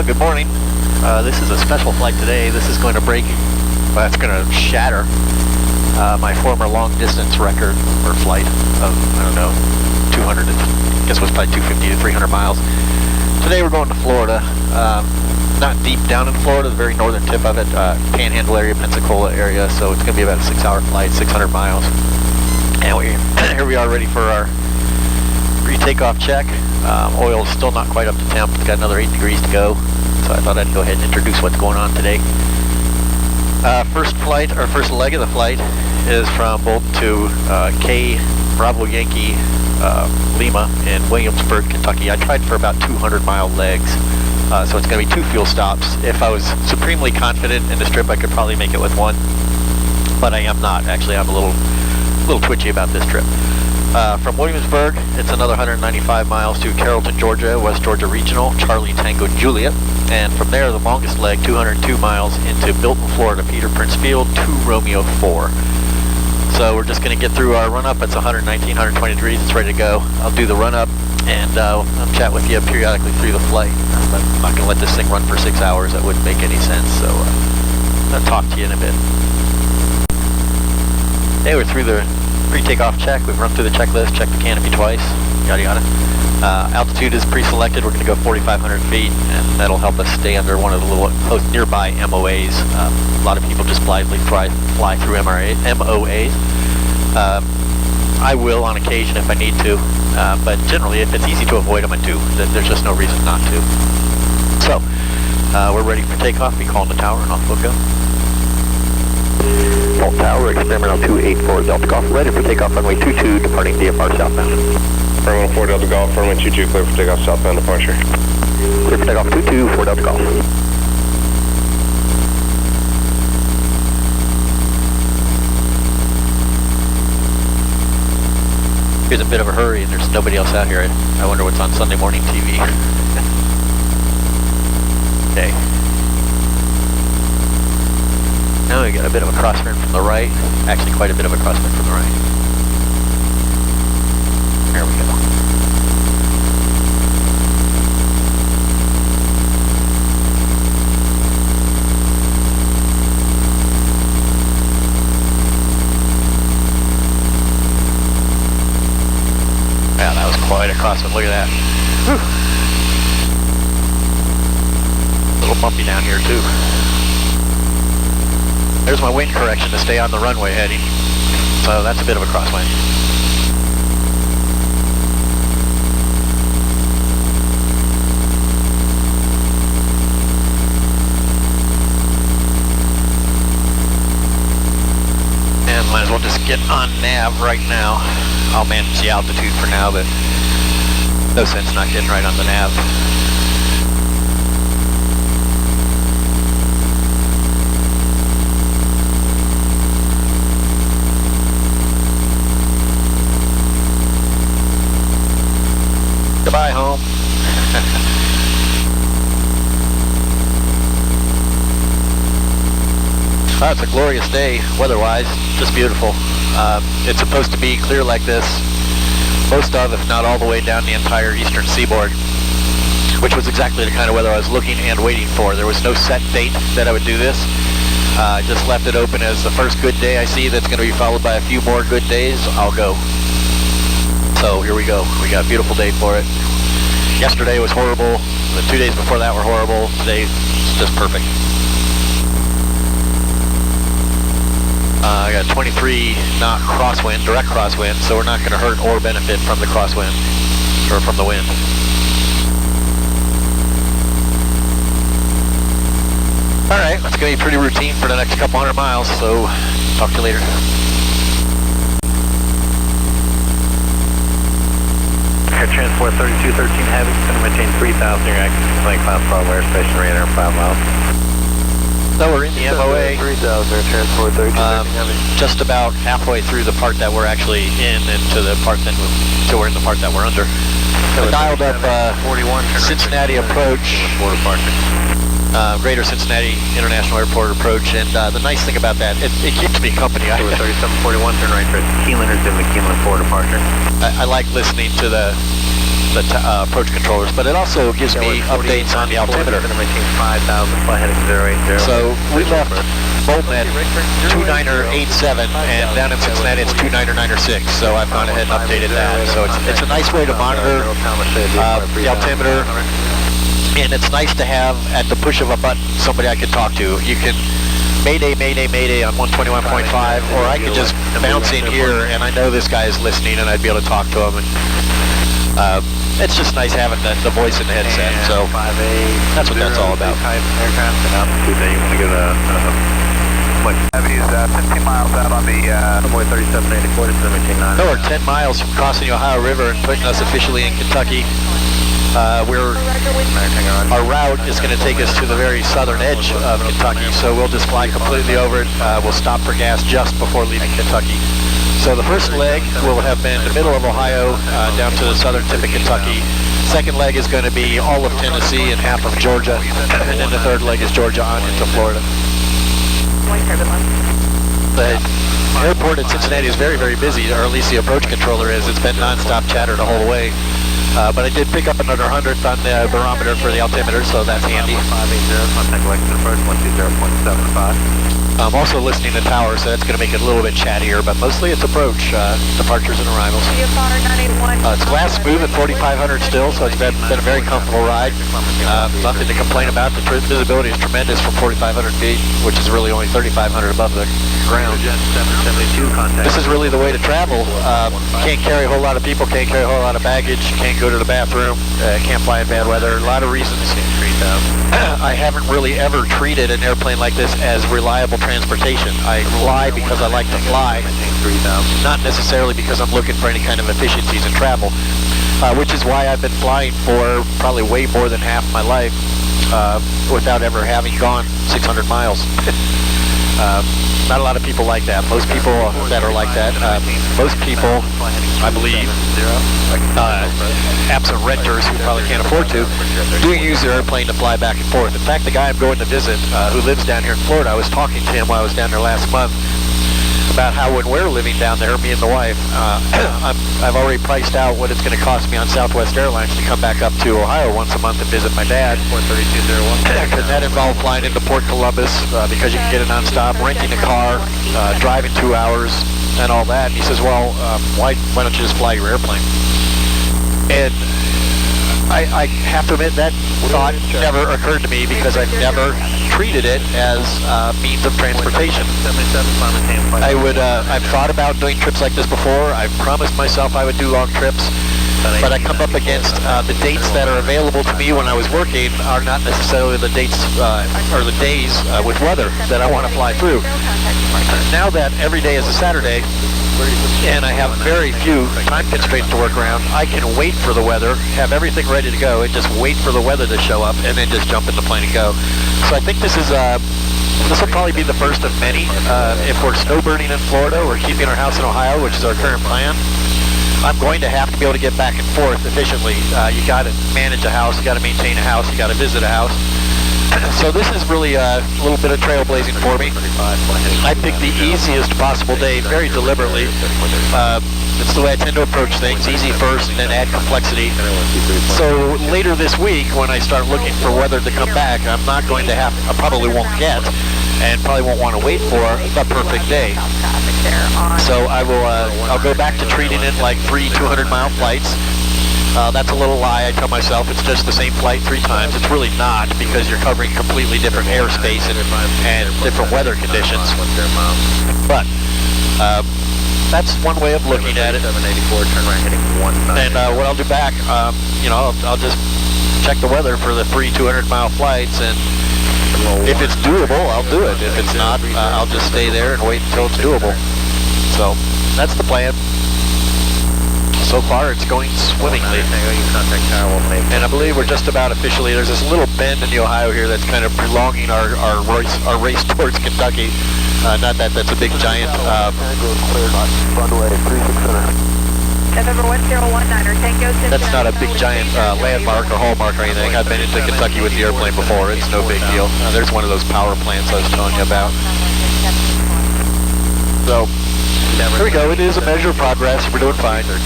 Good morning. This is a special flight today. This is going to break, well, it's going to shatter my former long distance record for flight of, I don't know, 200, I guess it was probably 250 to 300 miles. Today we're going to Florida. Not deep down in Florida, the very northern tip of it, Panhandle area, Pensacola area, so it's going to be about a 6-hour flight, 600 miles. And here we are ready for our pre-takeoff check. Oil's still not quite up to temp. It's got another 8 degrees to go, so I thought I'd go ahead and introduce what's going on today. First leg of the flight is from Bolton to K Bravo Yankee Lima in Williamsburg, Kentucky. I tried for about 200-mile legs, so it's going to be 2 fuel stops. If I was supremely confident in this trip, I could probably make it with 1, but I am not. Actually, I'm a little twitchy about this trip. From Williamsburg, it's another 195 miles to Carrollton, Georgia, West Georgia Regional, Charlie Tango Juliet. And from there, the longest leg, 202 miles into Bilton, Florida, Peter Prince Field, 2 Romeo 4. So we're just going to get through our run-up. It's 119, 120 degrees. It's ready to go. I'll do the run-up, and I'll chat with you periodically through the flight. I'm not going to let this thing run for 6 hours. That wouldn't make any sense, so I'll talk to you in a bit. Hey, we're through the pre-takeoff check. We've run through the checklist, checked the canopy twice, yada yada. Altitude is pre-selected. We're going to go 4,500 feet, and that'll help us stay under one of the little close nearby MOAs. A lot of people just blithely fly through MOAs. I will on occasion if I need to, but generally if it's easy to avoid them, I do. There's just no reason not to. So, we're ready for takeoff. Be calling the tower, and off we'll go. Bolton Tower, experimental 284 Delta Golf, ready for takeoff runway 22, departing DFR southbound. Terminal 4 Delta Golf, runway 22, clear for takeoff southbound departure. Clear for takeoff 22, 4 Delta Golf. Here's a bit of a hurry, and there's nobody else out here. I wonder what's on Sunday morning TV. Okay. Now we got a bit of a crosswind from the right. Actually, quite a bit of a crosswind from the right. There we go. Yeah, that was quite a crosswind. Look at that. Whew. A little bumpy down here, too. There's my wind correction to stay on the runway heading. So that's a bit of a crosswind. And might as well just get on nav right now. I'll manage the altitude for now, but no sense not getting right on the nav. Goodbye, home. Well, it's a glorious day, weather-wise, just beautiful. It's supposed to be clear like this, most of, if not all the way down the entire eastern seaboard, which was exactly the kind of weather I was looking and waiting for. There was no set date that I would do this. I just left it open as the first good day I see that's going to be followed by a few more good days, I'll go. So here we go. We got a beautiful day for it. Yesterday was horrible. The 2 days before that were horrible. Today is just perfect. I got a 23 knot crosswind, direct crosswind, so we're not going to hurt or benefit from the crosswind, or from the wind. All right, that's going to be pretty routine for the next couple 100 miles, so talk to you later. Air Transport 3213 Heavy, going to maintain 3,000 your access to St. Cloud Farm Air Station radar 5 miles. So we're in the MOA. 3,000, Air Transport 3213 Heavy. Just about halfway through the part that we're actually in, and to the part that we're in the part that we're under. So I dialed up 41 Cincinnati approach. Border departure. Greater Cincinnati International Airport approach, and the nice thing about that, it keeps me company. 3741, turn right for Keelan, or the Keelan 4 departure. I like listening to the approach controllers, but it also gives me updates on the altimeter. So we left Bolton at 2987, and down in Cincinnati it's 2996. So I've gone ahead and updated that. So it's a nice way to monitor the altimeter, and it's nice to have at the push of a button somebody I can talk to. You can Mayday, Mayday, Mayday on 121.5, or I could just bounce in here and I know this guy is listening and I'd be able to talk to him. And it's just nice having the voice in the headset. So that's what that's all about. He's 15 miles out on the 3784 to 1790. No, we're 10 miles from crossing the Ohio River and putting us officially in Kentucky. Our route is going to take us to the very southern edge of Kentucky, so we'll just fly completely over it. We'll stop for gas just before leaving Kentucky. So the first leg will have been the middle of Ohio down to the southern tip of Kentucky. Second leg is going to be all of Tennessee and half of Georgia, and then the third leg is Georgia on into Florida. The airport at Cincinnati is very, very busy, or at least the approach controller is. It's been non-stop chatter the whole way. But I did pick up another 100th on the barometer for the altimeter, so that's handy. I'm also listening to tower, so that's going to make it a little bit chattier, but mostly it's approach, departures and arrivals. It's glass smooth at 4,500 still, so it's been a very comfortable ride. Nothing to complain about. The visibility is tremendous from 4,500 feet, which is really only 3,500 above the ground. This is really the way to travel. Can't carry a whole lot of people, can't carry a whole lot of baggage, can't go to the bathroom, can't fly in bad weather. A lot of reasons. I haven't really ever treated an airplane like this as reliable transportation. I fly because I like to fly, not necessarily because I'm looking for any kind of efficiencies in travel, which is why I've been flying for probably way more than half my life without ever having gone 600 miles. Not a lot of people like that. Most people that are like that, most people, I believe, absent renters who probably can't afford to, do use their airplane to fly back and forth. In fact, the guy I'm going to visit, who lives down here in Florida, I was talking to him while I was down there last month about how when we're living down there, me and the wife, I've already priced out what it's going to cost me on Southwest Airlines to come back up to Ohio once a month and visit my dad. Because that involved flying into Port Columbus because you can get it nonstop, renting a car, driving 2 hours, and all that. And he says, well, why don't you just fly your airplane? And I have to admit that thought never occurred to me because I've never treated it as a means of transportation. I've thought about doing trips like this before. I've promised myself I would do long trips, but I come up against the dates that are available to me when I was working are not necessarily the dates or the days with weather that I want to fly through. Now that every day is a Saturday, and I have very few time constraints to work around, I can wait for the weather, have everything ready to go, and just wait for the weather to show up, and then just jump in the plane and go. So I think this will probably be the first of many. If we're snowbirding in Florida, we're keeping our house in Ohio, which is our current plan. I'm going to have to be able to get back and forth efficiently. You got to manage a house, you got to maintain a house, you got to visit a house. So this is really a little bit of trailblazing for me. I picked the easiest possible day very deliberately. It's the way I tend to approach things, easy first and then add complexity. So later this week when I start looking for weather to come back, I'm not going to have, I probably won't get, and probably won't want to wait for the perfect day. So I'll go back to treating it like 3 200-mile flights. That's a little lie. I tell myself it's just the same flight 3 times. It's really not, because you're covering completely different airspace and different weather conditions. But that's one way of looking at it. And what I'll do back, I'll just check the weather for the 3 200-mile flights, and if it's doable, I'll do it. If it's not, I'll just stay there and wait until it's doable. So that's the plan. So far, it's going swimmingly. And I believe we're just about officially, there's this little bend in the Ohio here that's kind of prolonging our race towards Kentucky. Not that that's a big giant... That's not a big giant landmark or hallmark or anything. I've been into Kentucky with the airplane before. It's no big deal. There's one of those power plants I was telling you about. So, here we go. It is a measure of progress. We're doing fine. 13,000.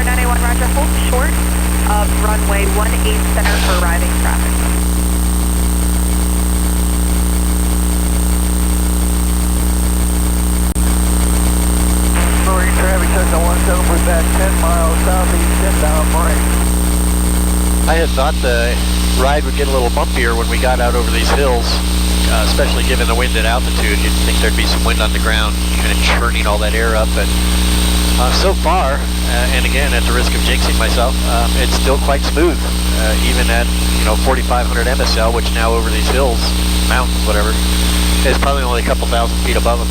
Tower 981, roger. Hold short of runway 18 center for arriving traffic. Marine traffic check on 17 for back 10 miles southeast inbound Marine. I had thought the ride would get a little bumpier when we got out over these hills, especially given the wind at altitude. You'd think there'd be some wind on the ground, kind of churning all that air up, but so far, and again at the risk of jinxing myself, it's still quite smooth, even at 4,500 MSL, which now over these hills, mountains, whatever, is probably only a couple thousand feet above them.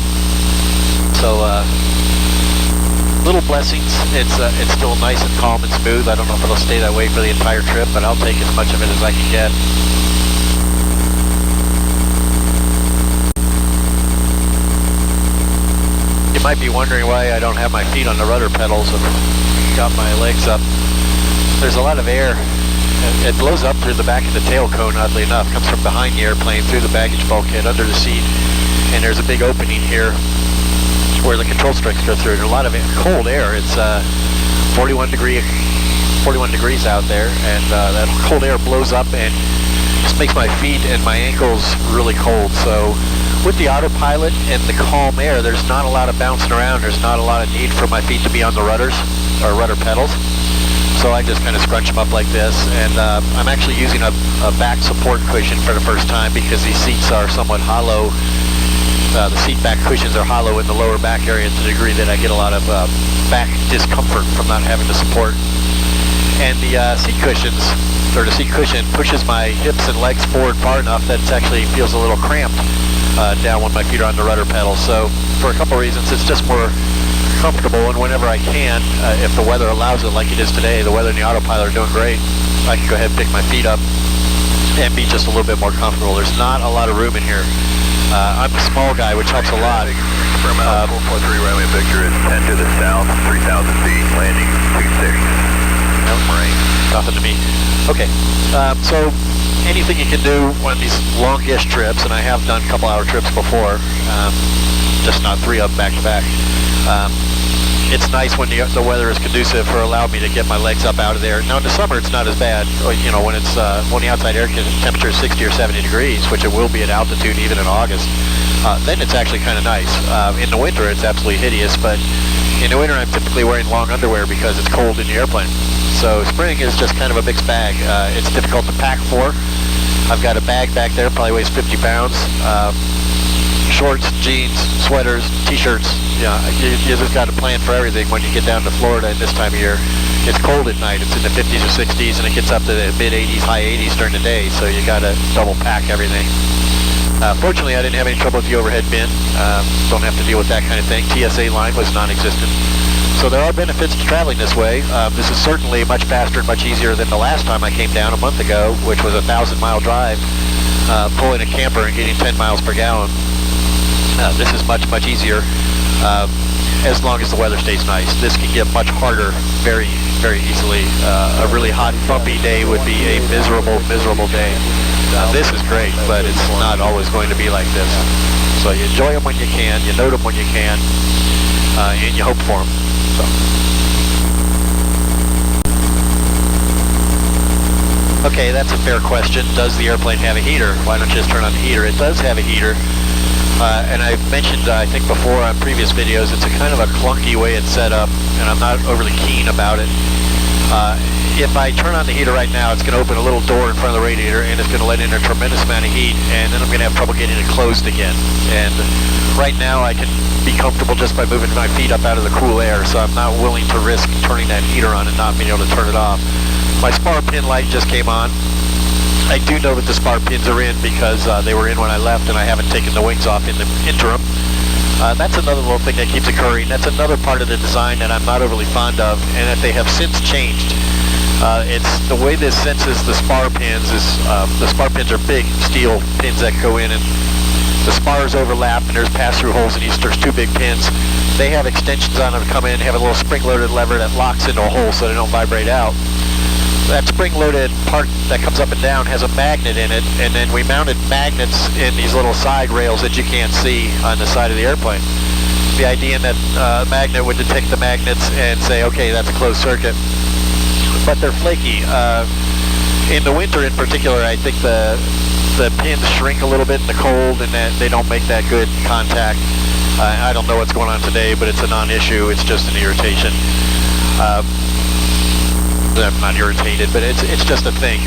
So little blessings. It's still nice and calm and smooth. I don't know if it'll stay that way for the entire trip, but I'll take as much of it as I can get. You might be wondering why I don't have my feet on the rudder pedals and got my legs up. There's a lot of air. It blows up through the back of the tail cone, oddly enough. Comes from behind the airplane, through the baggage bulkhead, under the seat, and there's a big opening here where the control strings go through. There's a lot of cold air. It's 41 degrees out there, and that cold air blows up and just makes my feet and my ankles really cold. So with the autopilot and the calm air, there's not a lot of bouncing around. There's not a lot of need for my feet to be on the rudders or rudder pedals. So I just kind of scrunch them up like this, and I'm actually using a back support cushion for the first time because these seats are somewhat hollow. The seat back cushions are hollow in the lower back area to the degree that I get a lot of back discomfort from not having the support. And the seat cushions, or the seat cushion, pushes my hips and legs forward far enough that it actually feels a little cramped down when my feet are on the rudder pedal. So for a couple reasons, it's just more comfortable, and whenever I can, if the weather allows it like it is today, the weather and the autopilot are doing great, I can go ahead and pick my feet up and be just a little bit more comfortable. There's not a lot of room in here. I'm a small guy, which helps a lot. From 443 runway Victor is 10 to the south, 3,000 feet, landing 26. No, Marine. Nothing to me. Okay, so anything you can do on these longish trips, and I have done a couple hour trips before, just not 3 of them back to back. It's nice when the weather is conducive for allowing me to get my legs up out of there. Now in the summer it's not as bad. When it's when the outside air temperature is 60 or 70 degrees, which it will be at altitude even in August, then it's actually kind of nice. In the winter it's absolutely hideous, but in the winter I'm typically wearing long underwear because it's cold in the airplane. So spring is just kind of a mixed bag. It's difficult to pack for. I've got a bag back there, probably weighs 50 pounds. Shorts, jeans, sweaters, t-shirts. You just got to plan for everything when you get down to Florida at this time of year. It's cold at night. It's in the 50s or 60s, and it gets up to the mid-80s, high 80s during the day, so you got to double pack everything. Fortunately, I didn't have any trouble with the overhead bin. Don't have to deal with that kind of thing. TSA line was non-existent. So there are benefits to traveling this way. This is certainly much faster and much easier than the last time I came down a month ago, which was a 1,000-mile drive, pulling a camper and getting 10 miles per gallon. This is much, much easier as long as the weather stays nice. This can get much harder very, very easily. A really hot, bumpy day would be a miserable, miserable day. This is great, but it's not always going to be like this. So you enjoy them when you can, you note them when you can, and you hope for them. So. Okay, that's a fair question. Does the airplane have a heater? Why don't you just turn on the heater? It does have a heater. And I've mentioned, I think before on previous videos, it's a kind of a clunky way it's set up, and I'm not overly keen about it. If I turn on the heater right now, it's going to open a little door in front of the radiator, and it's going to let in a tremendous amount of heat, and then I'm going to have trouble getting it closed again. And right now, I can be comfortable just by moving my feet up out of the cool air, so I'm not willing to risk turning that heater on and not being able to turn it off. My spar pin light just came on. I do know that the spar pins are in because they were in when I left, and I haven't taken the wings off in the interim. That's another little thing that keeps occurring. That's another part of the design that I'm not overly fond of, and that they have since changed. It's the way this senses the spar pins is, the spar pins are big steel pins that go in, and the spars overlap, and there's pass-through holes in each. There's 2 big pins. They have extensions on them to come in, have a little spring-loaded lever that locks into a hole so they don't vibrate out. That spring-loaded part that comes up and down has a magnet in it, and then we mounted magnets in these little side rails that you can't see on the side of the airplane. the idea that magnet would detect the magnets and say, okay, that's a closed circuit. But they're flaky. In the winter in particular, I think the pins shrink a little bit in the cold and that they don't make that good contact. I don't know what's going on today, but it's a non-issue. It's just an irritation. I'm not irritated, but it's just a thing.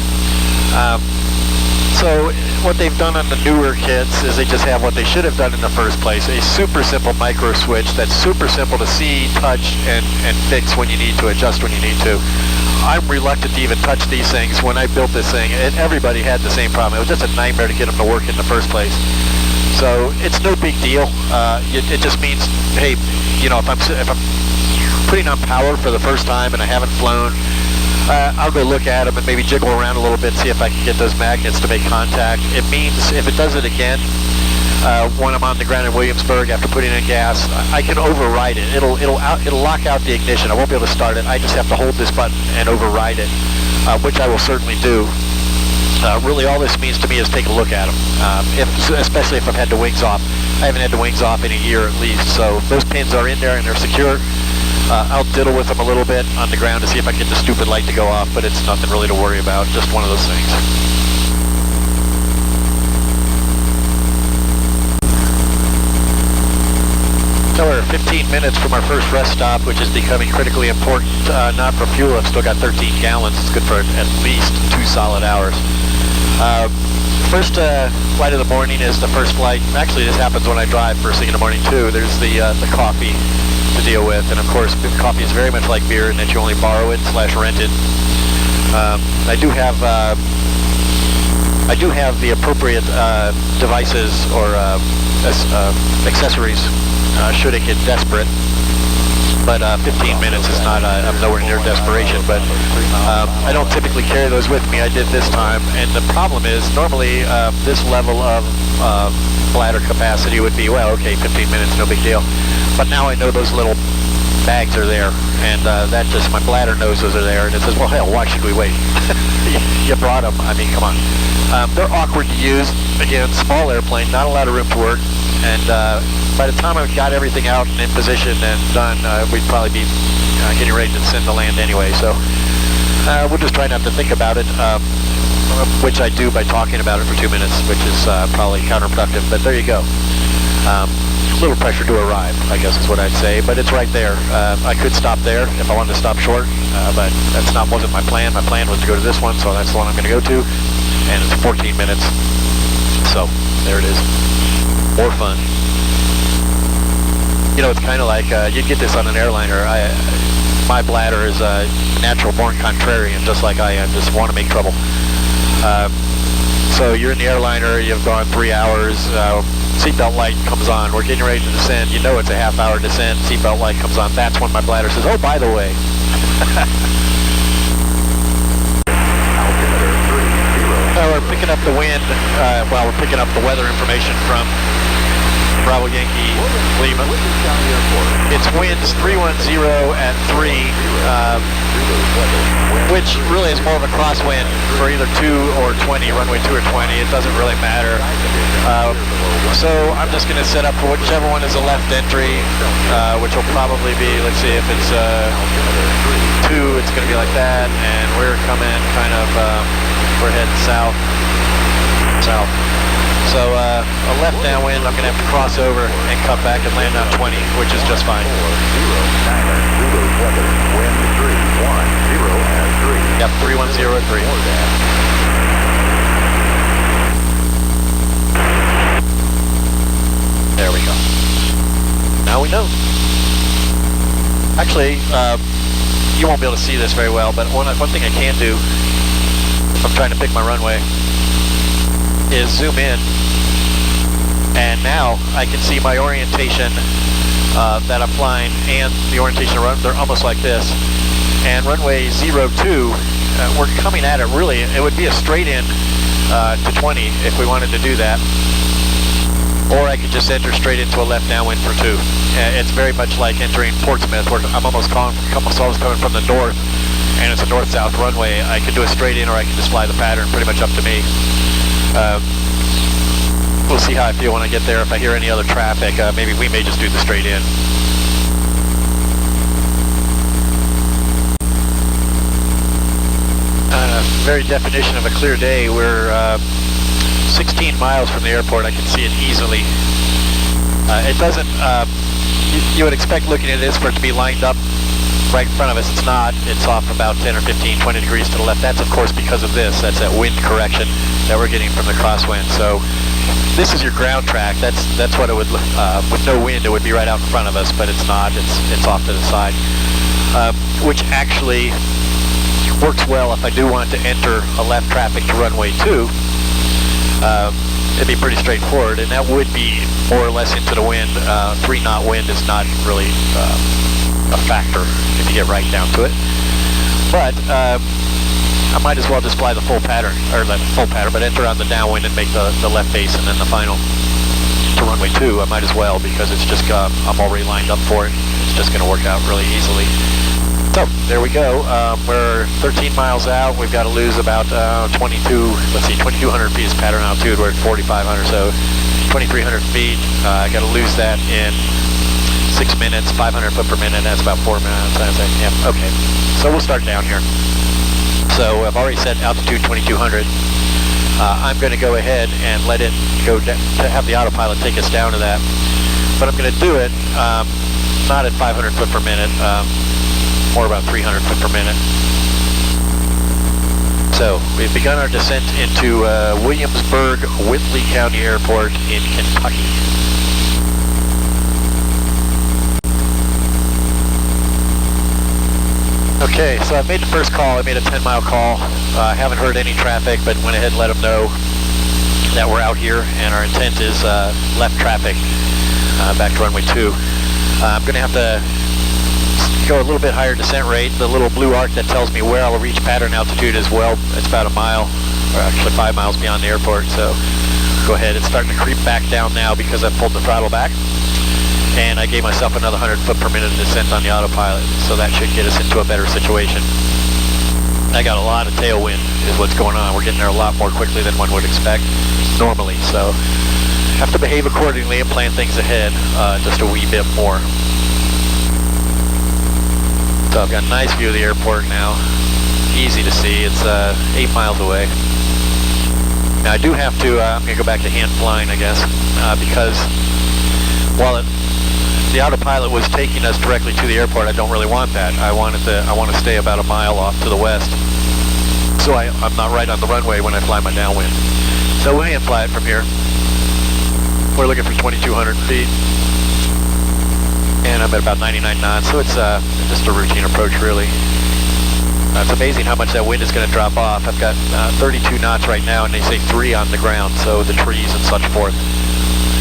So what they've done on the newer kits is they just have what they should have done in the first place, a super simple micro switch that's super simple to see, touch, and fix when you need to, adjust when you need to. I'm reluctant to even touch these things. When I built this thing, and everybody had the same problem. It was just a nightmare to get them to work in the first place. So it's no big deal. It just means, hey, you know, if I'm putting on power for the first time and I haven't flown, I'll go look at them and maybe jiggle around a little bit, see if I can get those magnets to make contact. It means if it does it again, when I'm on the ground in Williamsburg after putting in gas, I can override it. It'll lock out the ignition. I won't be able to start it. I just have to hold this button and override it, which I will certainly do. Really, all this means to me is take a look at them, especially if I've had the wings off. I haven't had the wings off in a year at least, so those pins are in there and they're secure. I'll diddle with them a little bit on the ground to see if I can get the stupid light to go off, but it's nothing really to worry about, just one of those things. So we're 15 minutes from our first rest stop, which is becoming critically important, not for fuel. I've still got 13 gallons. It's good for at least 2 solid hours. First flight of the morning is the first flight. Actually, this happens when I drive first thing in the morning too. There's the coffee to deal with, and of course coffee is very much like beer in that you only borrow it / rent it. I do have the appropriate devices or accessories should it get desperate, but 15 minutes is not, I'm nowhere near desperation, but I don't typically carry those with me. I did this time, and the problem is normally this level of bladder capacity would be, well, okay, 15 minutes, no big deal. But now I know those little bags are there, and that just, my bladder knows those are there, and it says, well, hell, why should we wait? You brought them, I mean, come on. They're awkward to use. Again, small airplane, not a lot of room to work, and by the time I've got everything out and in position and done, we'd probably be getting ready to descend to land anyway, so we'll just try not to think about it, which I do by talking about it for 2 minutes, which is probably counterproductive, but there you go. A little pressure to arrive, I guess is what I'd say, but it's right there. I could stop there if I wanted to stop short, but wasn't my plan. My plan was to go to this one, so that's the one I'm going to go to, and it's 14 minutes, so there it is. More fun. You know, it's kind of like, you'd get this on an airliner. My bladder is a natural born contrarian, just like I am, just want to make trouble. So you're in the airliner, you've gone 3 hours, seatbelt light comes on, we're getting ready to descend, you know it's a half-hour descent, seatbelt light comes on, that's when my bladder says, oh, by the way. We're picking up the wind, we're picking up the weather information from Bravo Yankee Lima. It's winds 310 at 3, which really is more of a crosswind for either 2 or 20, runway 2 or 20. It doesn't really matter. So I'm just going to set up for whichever one is a left entry, which will probably be, let's see, if it's 2, it's going to be like that, and we're coming kind of, we're heading south. So a left downwind, I'm going to have to cross over and cut back and land on 20, which is just fine. Yep, 310 at 3. There we go. Now we know. Actually, you won't be able to see this very well, but one thing I can do, if I'm trying to pick my runway, is zoom in, and now I can see my orientation that I'm flying and the orientation of they're almost like this. And runway 02, we're coming at it really, it would be a straight in to 20 if we wanted to do that. Or I could just enter straight into a left downwind for 2. It's very much like entering Portsmouth, where I'm almost always coming from the north, and it's a north-south runway. I could do a straight in, or I could just fly the pattern, pretty much up to me. We'll see how I feel when I get there. If I hear any other traffic, maybe we may just do the straight in. Very definition of a clear day. We're 16 miles from the airport. I can see it easily. It doesn't, you would expect looking at this for it to be lined up right in front of us. It's not. It's off about 10 or 15, 20 degrees to the left. That's of course because of this. That's that wind correction that we're getting from the crosswind. So this is your ground track. That's what it would, with no wind, it would be right out in front of us, but it's not. It's off to the side, which actually works well if I do want to enter a left traffic to runway 2. It'd be pretty straightforward, and that would be more or less into the wind. 3-knot wind is not really a factor if you get right down to it. But I might as well just fly the full pattern, but enter on the downwind and make the left base and then the final to runway 2. I might as well, because it's just I'm already lined up for it. It's just going to work out really easily. So there we go. We're 13 miles out. We've got to lose about 2,200 feet is pattern altitude. We're at 4,500, so 2,300 feet. I got to lose that in 6 minutes, 500 foot per minute. That's about 4 minutes. Yeah, okay. So we'll start down here. So I've already set altitude 2,200. I'm going to go ahead and let it go to have the autopilot take us down to that. But I'm going to do it not at 500 foot per minute. More about 300 foot per minute. So we've begun our descent into Williamsburg, Whitley County Airport in Kentucky. Okay, so I made the first call. I made a 10-mile call. I haven't heard any traffic, but went ahead and let them know that we're out here and our intent is left traffic back to runway 2. I'm going to have to go a little bit higher descent rate. The little blue arc that tells me where I'll reach pattern altitude as well. It's about a mile, or actually 5 miles beyond the airport. So go ahead. It's starting to creep back down now because I've pulled the throttle back. And I gave myself another 100 foot per minute descent on the autopilot. So that should get us into a better situation. I got a lot of tailwind is what's going on. We're getting there a lot more quickly than one would expect normally. So have to behave accordingly and plan things ahead just a wee bit more. So I've got a nice view of the airport now. Easy to see. It's 8 miles away. Now I do have to, I'm going to go back to hand flying, I guess, because while the autopilot was taking us directly to the airport, I don't really want that. I want to stay about a mile off to the west. So I'm not right on the runway when I fly my downwind. So we'll hand fly it from here. We're looking for 2,200 feet. And I'm at about 99 knots, so it's just a routine approach, really. It's amazing how much that wind is going to drop off. I've got 32 knots right now, and they say 3 on the ground, so the trees and such forth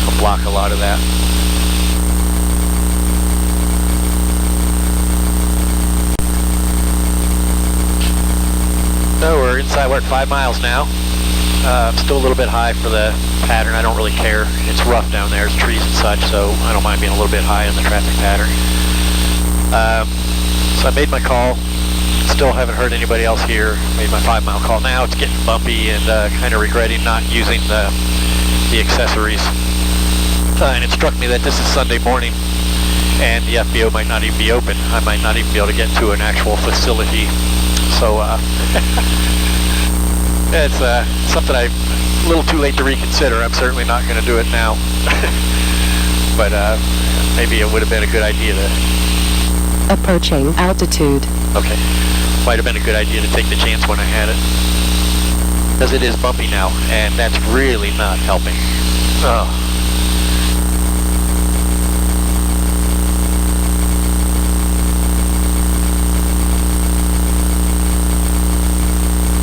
will block a lot of that. So we're inside, we're at 5 miles now. Still a little bit high for the pattern. I don't really care. It's rough down there. There's trees and such, so I don't mind being a little bit high in the traffic pattern. So I made my call. Still haven't heard anybody else here. Made my 5-mile call. Now it's getting bumpy and kind of regretting not using the accessories. And it struck me that this is Sunday morning and the FBO might not even be open. I might not even be able to get to an actual facility. So it's something a little too late to reconsider. I'm certainly not going to do it now. But maybe it would have been a good idea to... Approaching altitude. Okay. Might have been a good idea to take the chance when I had it. Because it is bumpy now, and that's really not helping. Oh.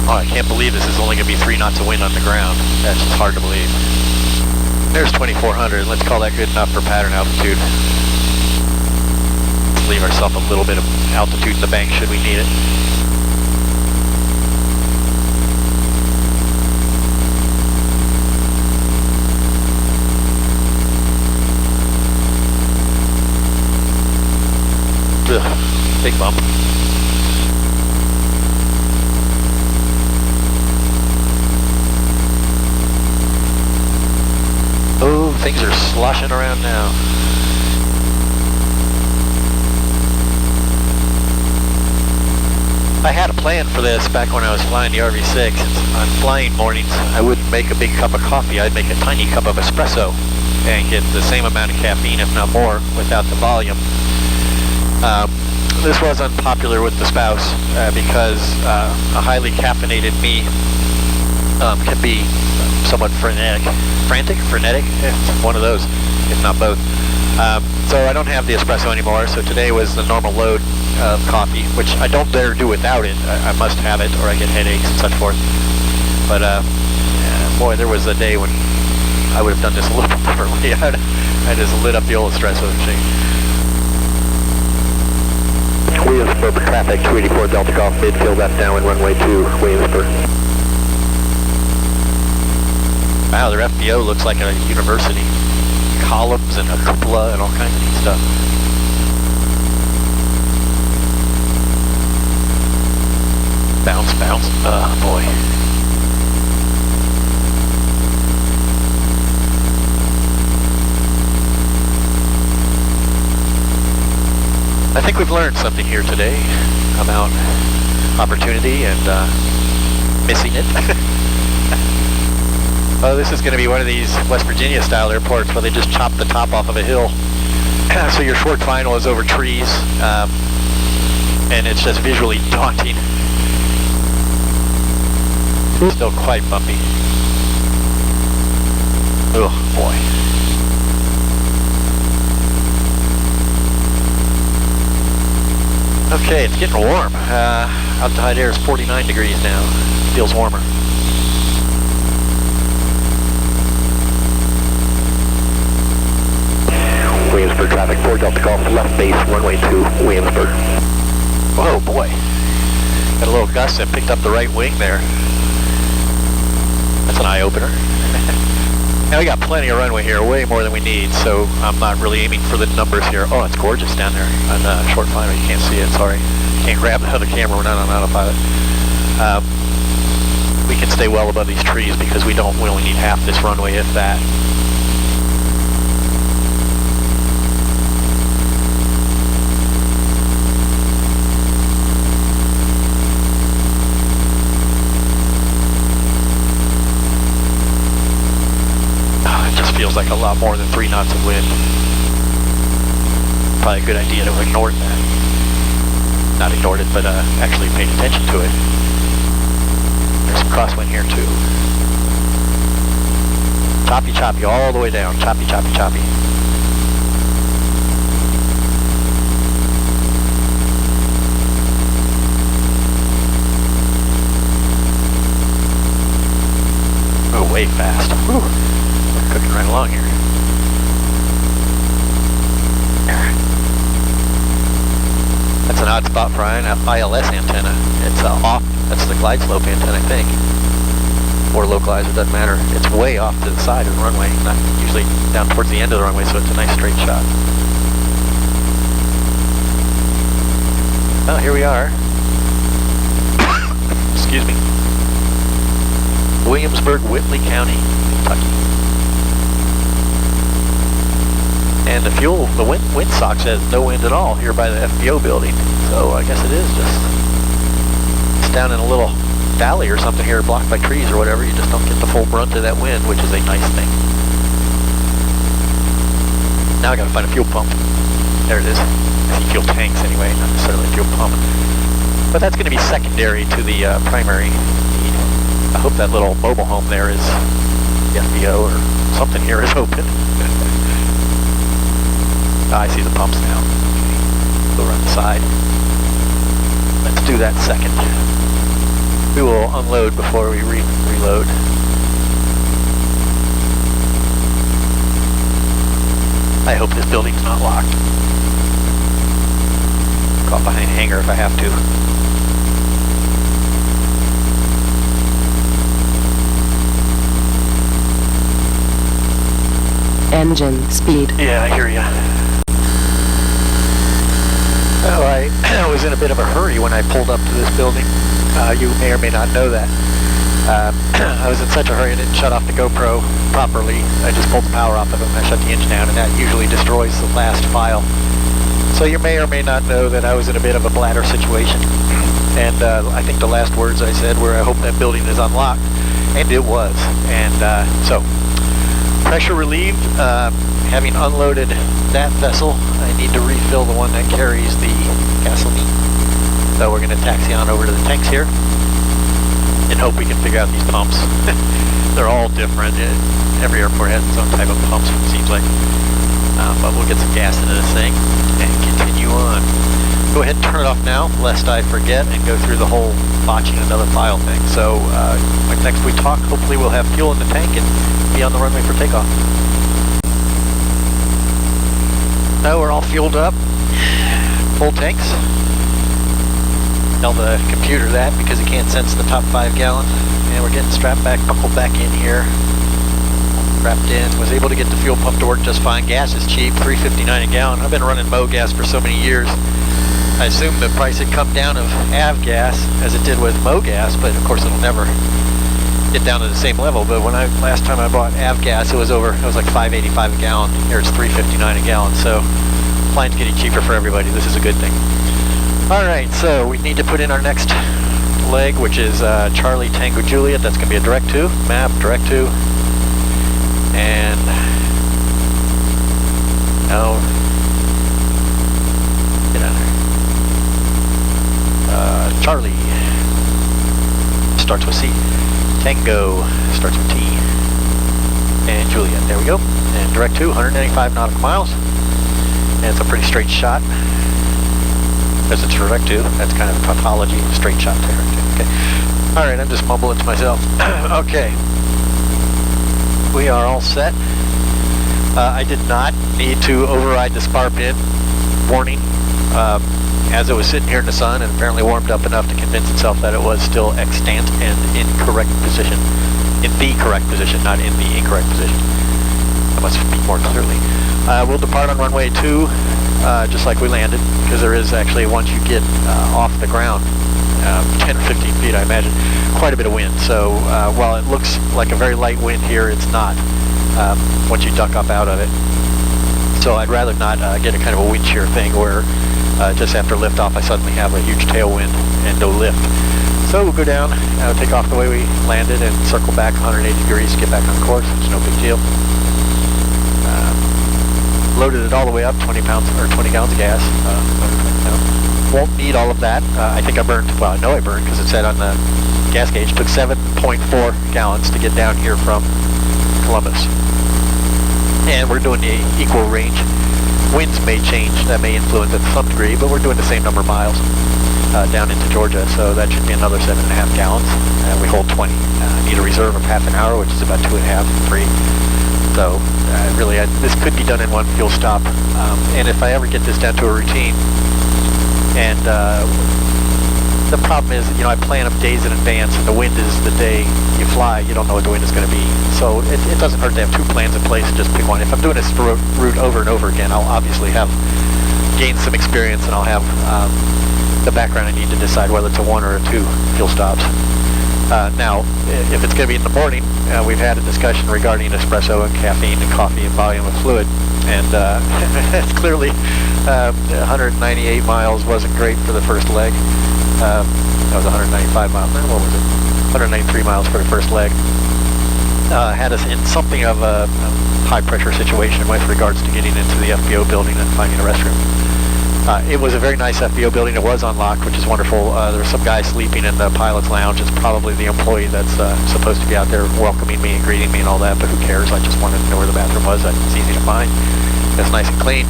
Oh, I can't believe this is only going to be 3 knots of wind on the ground. That's just hard to believe. There's 2,400. Let's call that good enough for pattern altitude. Leave ourselves a little bit of altitude in the bank should we need it. Ugh, big bump. sloshing around now. I had a plan for this back when I was flying the RV6. On flying mornings, I wouldn't make a big cup of coffee. I'd make a tiny cup of espresso and get the same amount of caffeine, if not more, without the volume. This was unpopular with the spouse because a highly caffeinated me can be somewhat frenetic, one of those, if not both. So I don't have the espresso anymore, so today was the normal load of coffee, which I don't dare do without it. I must have it or I get headaches and such forth. But yeah, boy, there was a day when I would have done this a little differently. I just lit up the old espresso machine. Williamsburg traffic, 284 Delta Golf, midfield left downwind runway 2, Williamsburg. Wow, their FBO looks like a university. Columns and a cupola and all kinds of neat stuff. Bounce, bounce. Boy. I think we've learned something here today about opportunity and missing it. Oh, this is going to be one of these West Virginia style airports where they just chop the top off of a hill. So your short final is over trees, and it's just visually daunting. Still quite bumpy. Oh boy. Okay, it's getting warm. Outside air is 49 degrees now. Feels warmer. Williamsburg traffic, 4 Delta Golf, left base, runway 2, Williamsburg. Oh boy. Got a little gust that picked up the right wing there. That's an eye-opener. Now we got plenty of runway here, way more than we need, so I'm not really aiming for the numbers here. Oh, it's gorgeous down there on short final. You can't see it, sorry. Can't grab the other camera, we're not on autopilot. We can stay well above these trees because we only need half this runway, if that. Feels like a lot more than 3 knots of wind. Probably a good idea to ignore that. Not ignored it, but actually paid attention to it. There's some crosswind here too. Choppy, choppy, all the way down. Choppy, choppy, choppy. Oh, way fast. Whew. Cooking right along here. That's an odd spot for an ILS antenna. It's off. That's the glide slope antenna, I think. Or localizer, doesn't matter. It's way off to the side of the runway, not usually down towards the end of the runway, so it's a nice straight shot. Well, here we are. Excuse me. Williamsburg, Whitley County, Kentucky. And the windsock says no wind at all here by the FBO building. So I guess it is just, it's down in a little valley or something here, blocked by trees or whatever. You just don't get the full brunt of that wind, which is a nice thing. Now I gotta find a fuel pump. There it is. I see fuel tanks anyway, not necessarily a fuel pump. But that's gonna be secondary to the primary need. I hope that little mobile home there is the FBO or something here is open. I see the pumps now. Okay. Go around the side. Let's do that second. We will unload before we reload. I hope this building's not locked. Caught behind a hangar if I have to. Engine speed. Yeah, I hear ya. Oh, I was in a bit of a hurry when I pulled up to this building. You may or may not know that. I was in such a hurry I didn't shut off the GoPro properly. I just pulled the power off of it and I shut the engine down, and that usually destroys the last file. So you may or may not know that I was in a bit of a bladder situation. And I think the last words I said were, I hope that building is unlocked. And it was. And so, pressure relieved. Having unloaded that vessel, I need to refill the one that carries the gasoline. So we're going to taxi on over to the tanks here and hope we can figure out these pumps. They're all different. Every airport has its own type of pumps, it seems like. But we'll get some gas into this thing and continue on. Go ahead and turn it off now, lest I forget and go through the whole botching another file thing. So next we talk, hopefully we'll have fuel in the tank and be on the runway for takeoff. No, we're all fueled up, full tanks. Tell the computer that because it can't sense the top 5 gallons. And we're getting strapped back, buckled back in here. Wrapped in, was able to get the fuel pump to work just fine. Gas is cheap, $3.59 a gallon. I've been running Mo gas for so many years. I assume the price had come down of Av gas as it did with Mo gas, but of course it'll never get down to the same level. But when last time I bought Av gas, it was like $5.85 a gallon. Here it's $3.59 a gallon. So flying's getting cheaper for everybody. This is a good thing. All right, so we need to put in our next leg, which is Charlie Tango Juliet. That's going to be a direct to map, direct to, and now get out of there. Charlie starts with C. Tango starts with T. And Juliet, there we go. And direct to 195 nautical miles. And it's a pretty straight shot. Because it's direct to, that's kind of a tautology, straight shot to direct to. Okay. Alright, I'm just mumbling to myself. Okay. We are all set. I did not need to override the spar pin warning as it was sitting here in the sun and apparently warmed up enough to convince itself that it was still extant and in correct position. In the correct position, not in the incorrect position. I must speak more clearly. We'll depart on runway 2 just like we landed, because there is actually, once you get off the ground, 10 or 15 feet I imagine, quite a bit of wind. So while it looks like a very light wind here, it's not once you duck up out of it. So I'd rather not get a kind of a wind shear thing where just after liftoff I suddenly have a huge tailwind and no lift. So we'll go down, take off the way we landed and circle back 180 degrees, get back on course. It's no big deal. Loaded it all the way up, 20 pounds or 20 gallons of gas. Won't need all of that. I think I burned, well, I know I burned because it said on the gas gauge. Took 7.4 gallons to get down here from Columbus. And we're doing the equal range. Winds may change, that may influence it to some degree, but we're doing the same number of miles down into Georgia, so that should be another 7.5 gallons. We hold 20. Need a reserve of half an hour, which is about 2.5, 3. So really, this could be done in one fuel stop. And if I ever get this down to a routine, and the problem is, I plan up days in advance, and the wind is the day you fly. You don't know what the wind is going to be. So it doesn't hurt to have 2 plans in place and just pick one. If I'm doing this route over and over again, I'll obviously have gained some experience, and I'll have the background I need to decide whether it's a 1 or a 2 fuel stops. Now, if it's going to be in the morning, we've had a discussion regarding espresso and caffeine and coffee and volume of fluid, and it's clearly 198 miles wasn't great for the first leg. That was 195 miles. What was it? 193 miles for the first leg. Had us in something of a high-pressure situation with regards to getting into the FBO building and finding a restroom. It was a very nice FBO building. It was unlocked, which is wonderful. There was some guy sleeping in the pilot's lounge. It's probably the employee that's supposed to be out there welcoming me and greeting me and all that, but who cares? I just wanted to know where the bathroom was. It's easy to find. It's nice and clean.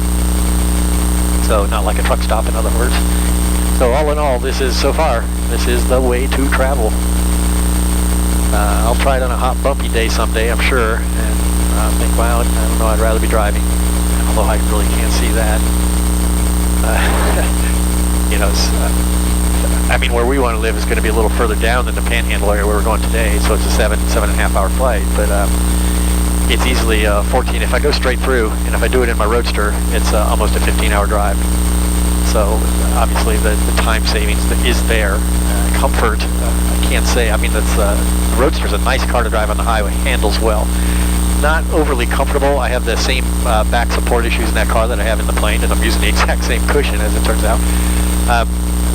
So not like a truck stop, in other words. So all in all, this is the way to travel. I'll try it on a hot, bumpy day someday, I'm sure, and think, well, I don't know, I'd rather be driving, although I really can't see that. I mean, where we want to live is going to be a little further down than the Panhandle area where we're going today, so it's a 7.5 hour flight, but it's easily 14. If I go straight through, and if I do it in my Roadster, it's almost a 15-hour drive. So obviously the time savings is there. Comfort, I can't say. I mean, the Roadster's a nice car to drive on the highway, handles well. Not overly comfortable. I have the same back support issues in that car that I have in the plane, and I'm using the exact same cushion as it turns out.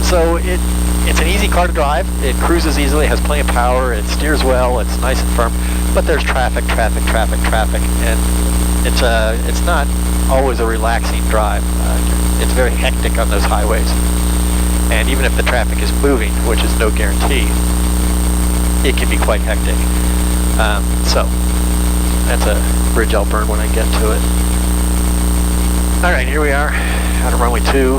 So it's an easy car to drive. It cruises easily, has plenty of power, it steers well, it's nice and firm, but there's traffic, and it's not always a relaxing drive. It's very hectic on those highways, and even if the traffic is moving, which is no guarantee, it can be quite hectic. So that's a bridge I'll burn when I get to it. Alright, here we are out of runway 2.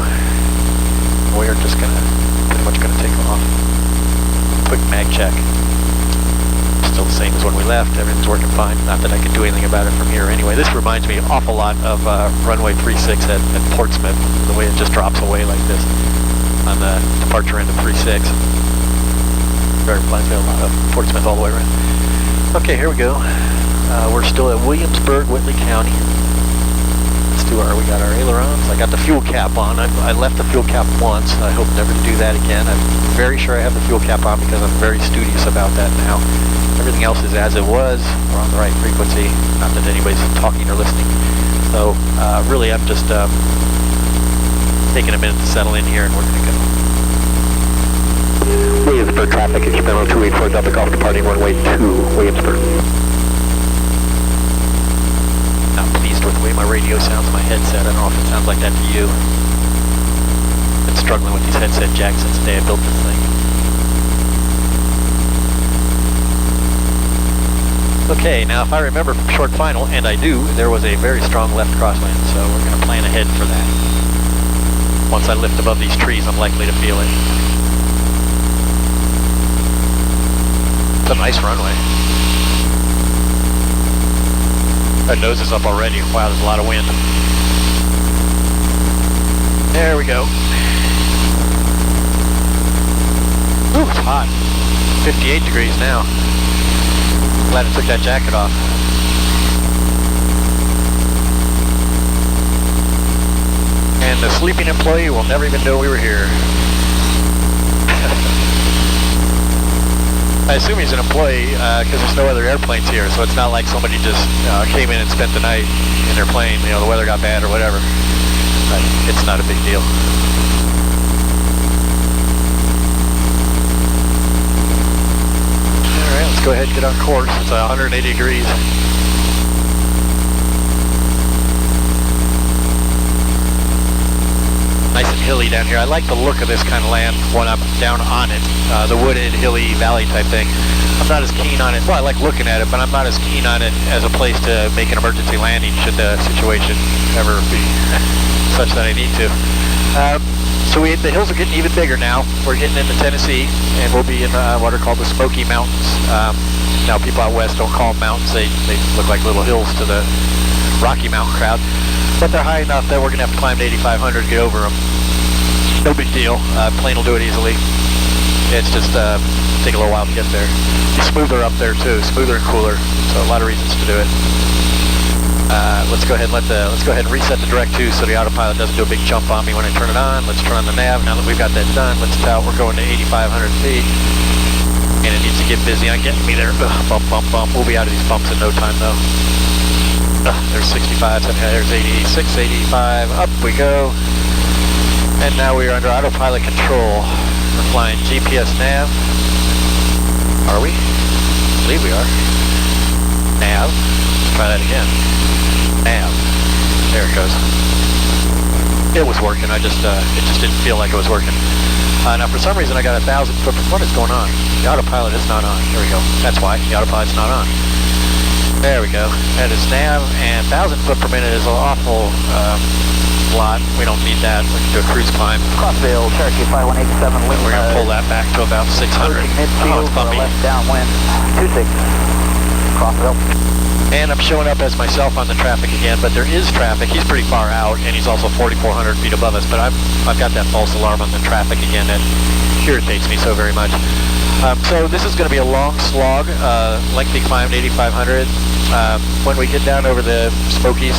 We're just pretty much gonna take off. Quick mag check. Still the same as when we left. Everything's working fine. Not that I can do anything about it from here anyway. This reminds me an awful lot of runway 36 at Portsmouth, the way it just drops away like this on the departure end of 36. Very reminds me a lot of Portsmouth all the way around. Okay, here we go. We're still at Williamsburg, Whitley County. We got our ailerons. I got the fuel cap on. I left the fuel cap once. I hope never to do that again. I'm very sure I have the fuel cap on because I'm very studious about that now. Everything else is as it was. We're on the right frequency. Not that anybody's talking or listening. So really I'm just taking a minute to settle in here and we're going to go. Williamsburg traffic, experimental 284 Delta Golf departing runway 2, Williamsburg. Not pleased with the way my radio sounds in my headset. I don't know if it sounds like that to you. Been struggling with these headset jacks since the day I built this thing. Okay, now if I remember from short final, and I do, there was a very strong left crosswind, so we're going to plan ahead for that. Once I lift above these trees, I'm likely to feel it. It's a nice runway. That nose is up already. Wow, there's a lot of wind. There we go. Ooh, it's hot. 58 degrees now. Glad I took that jacket off. And the sleeping employee will never even know we were here. I assume he's an employee because there's no other airplanes here, so it's not like somebody just came in and spent the night in their plane, you know, the weather got bad or whatever. But it's not a big deal. Alright, let's go ahead and get on course. It's 180 degrees. Nice and hilly down here. I like the look of this kind of land when I'm down on it. The wooded, hilly, valley type thing. I'm not as keen on it. Well, I like looking at it, but I'm not as keen on it as a place to make an emergency landing should the situation ever be such that I need to. So the hills are getting even bigger now. We're getting into Tennessee, and we'll be in what are called the Smoky Mountains. Now, people out west don't call them mountains. They look like little hills to the Rocky Mountain crowd. But they're high enough that we're going to have to climb to 8,500 to get over them. No big deal. Plane will do it easily. It's just take a little while to get there. It's smoother up there too, smoother and cooler. So a lot of reasons to do it. Let's go ahead and reset the direct 2 so the autopilot doesn't do a big jump on me when I turn it on. Let's turn on the nav. Now that we've got that done, let's tell we're going to 8,500 feet. And it needs to get busy on getting me there. Ugh, bump, bump, bump. We'll be out of these bumps in no time though. There's 65, there's 86, 85, up we go. And now we are under autopilot control. We're flying GPS nav. Are we? I believe we are. Nav. Let's try that again. Nav. There it goes. It was working, it just didn't feel like it was working. Now for some reason I got 1,000 foot. What is going on? The autopilot is not on. Here we go. That's why the autopilot's not on. There we go. That is nav, and 1,000 foot per minute is an awful lot. We don't need that. We can do a cruise climb. Crossville, Cherokee 5187, wind. We're going to pull that back to about 600. Midfield, it's bumpy. left downwind, 26. Crossville. And I'm showing up as myself on the traffic again, but there is traffic. He's pretty far out, and he's also 4,400 feet above us, but I've got that false alarm on the traffic again that irritates me so very much. So this is going to be a long slog, lengthy climb to 8,500. When we get down over the Smoky